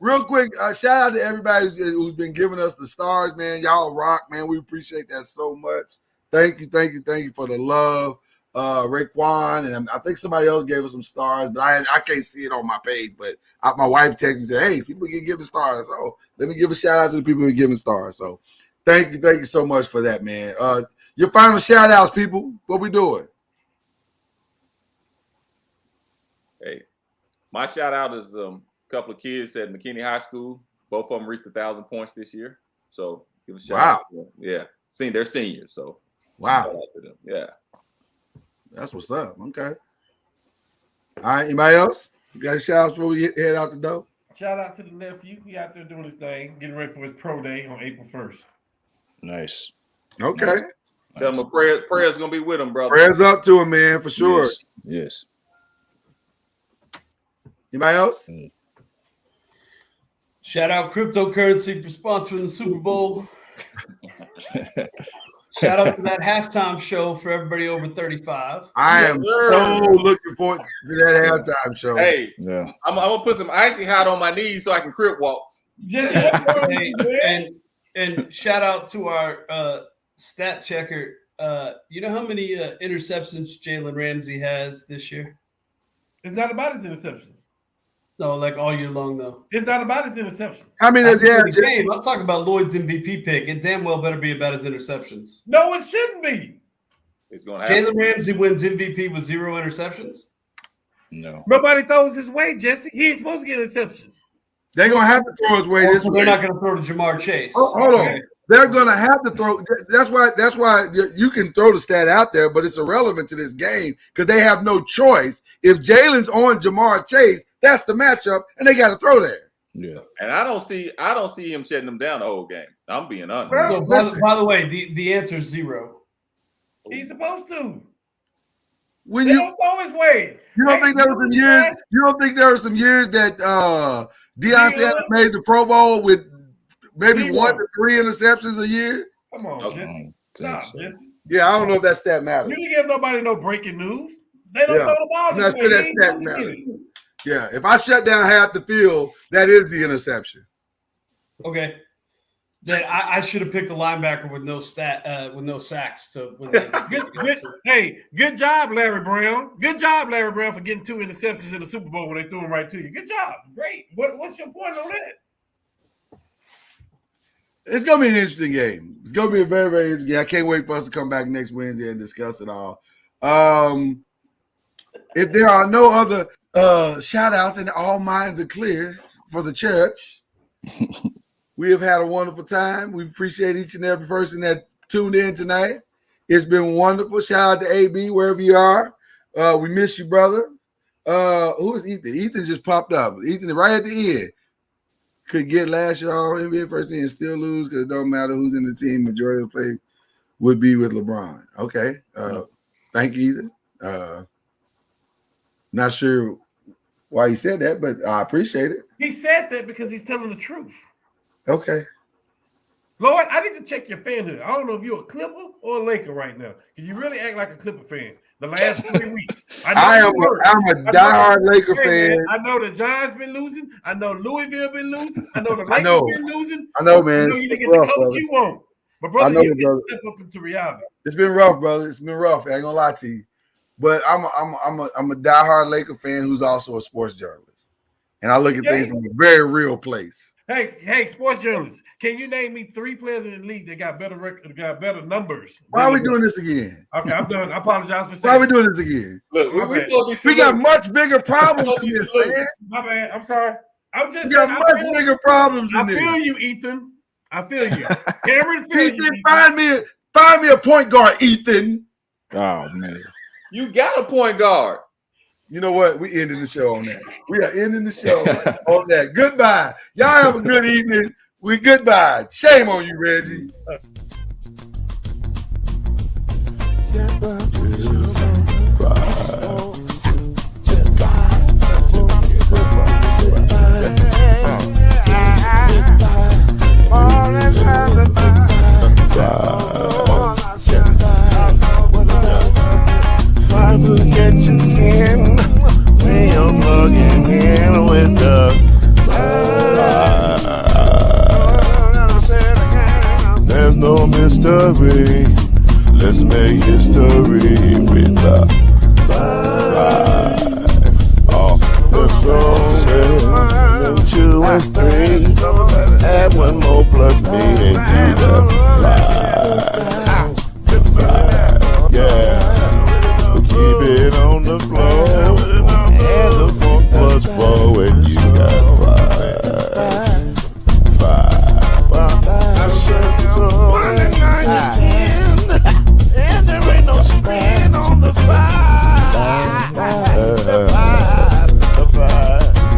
Real quick, shout out to everybody who's been giving us the stars, man. Y'all rock, man. We appreciate that so much. Thank you for the love. Raekwon, and I think somebody else gave us some stars, but I can't see it on my page. But my wife texted me and said, "Hey, people can give us stars." Oh, let me give a shout out to the people who are giving stars. So thank you so much for that, man. Your final shout outs, people. What we doing? Hey, my shout out is a couple of kids at McKinney High School. Both of them reached 1,000 points this year. So give a shout out to them. Yeah. They're seniors. So Wow, shout out to them. Yeah. that's what's up. Okay. All right, anybody else? You got a shout out before we head out the door? Shout out to the nephew. He out there doing his thing, getting ready for his pro day on April 1st. Nice. Okay. Tell them prayer's gonna be with them, brother. Prayers up to him, man, for sure. Yes. Anybody else? Shout out Cryptocurrency for sponsoring the Super Bowl. Shout out to that halftime show for everybody over 35. I am so looking forward to that halftime show. Hey, Yeah. I'm gonna put some icy hot on my knees so I can crip walk. Hey, and shout out to our stat checker. You know how many interceptions Jalen Ramsey has this year? It's not about his interceptions. No, like all year long though. It's not about his interceptions. How many does he have? After the game, I'm talking about Lloyd's MVP pick. It damn well better be about his interceptions. No, it shouldn't be. It's gonna happen. Jalen Ramsey wins MVP with 0 interceptions. No. Nobody throws his way, Jesse. He ain't supposed to get interceptions. They're gonna have to throw his way this Also, way. they're not going to throw to Jamar Chase. Hold on. They're gonna have to throw. That's why you can throw the stat out there, but it's irrelevant to this game because they have no choice. If Jalen's on Jamar Chase, that's the matchup, and they got to throw there. Yeah. And I don't see him shutting them down the whole game. I'm being honest. Well, So, by the way, the answer is 0. He's supposed to. When They you don't go his way. you don't think there were some years? You don't think there were some years that Deion Sanders made the Pro Bowl with maybe 1 to 3 interceptions a year? Come on, Okay. Jesse. Stop, Jesse. Yeah, I don't know if that stat matters. You didn't give nobody no breaking news. They don't Yeah. throw the ball I'm not this sure way. that He ain't stat supposed to matters. get it. Yeah, if I shut down half the field, that is the interception. Okay. Then I should have picked a linebacker with no sacks to win that. Good job, Larry Brown. Good job, Larry Brown, for getting 2 interceptions in the Super Bowl when they threw them right to you. Good job. Great. What's your point on that? It's going to be an interesting game. It's going to be a very, very interesting game. I can't wait for us to come back next Wednesday and discuss it all. If there are no other shout-outs and all minds are clear for the church, we have had a wonderful time. We appreciate each and every person that tuned in tonight. It's been wonderful. Shout out to AB, wherever you are. We miss you, brother. Who is Ethan? Ethan just popped up. Ethan, right at the end. Could get last year all NBA first team and still lose because it don't matter who's in the team. Majority of the play would be with LeBron. Okay. Thank you, Ethan. Not sure why you said that, but I appreciate it. He said that because he's telling the truth. Okay. Lord, I need to check your fanhood. I don't know if you're a Clipper or a Laker right now. Because you really act like a Clipper fan the last 3 weeks. I'm a diehard Laker fan. Man, I know the Giants been losing. I know Louisville been losing. I know the Lakers been losing. I know, man. I know you didn't get the coach you want. But brother, I know, you brother. step up into reality. It's been rough, brother. It's been rough. I ain't gonna lie to you. But I'm a diehard Laker fan who's also a sports journalist. And I look at things from a very real place. Hey, sports journalists, can you name me 3 players in the league that got better record, got better numbers? Why are we doing this again? Okay, I'm done. I apologize for saying. Why are we doing this again? Look, We got much bigger problems in this, man. My bad. I'm sorry. I'm just. We got much bigger problems in I this. feel you, Ethan. I feel you. Cameron, feel you. Ethan, find me a point guard, Ethan. Oh man. You got a point guard. You know what? We ending the show on that. We are ending the show on that. Goodbye. Y'all have a good evening. We goodbye. Shame on you, Reggie. Plugging in with the there's no mystery. Let's make history with the off the throne. 2 and 3. Add 1 more plus me into the 5. Yeah, we keep it on the floor. And the funk plus 4 and you got 5. I said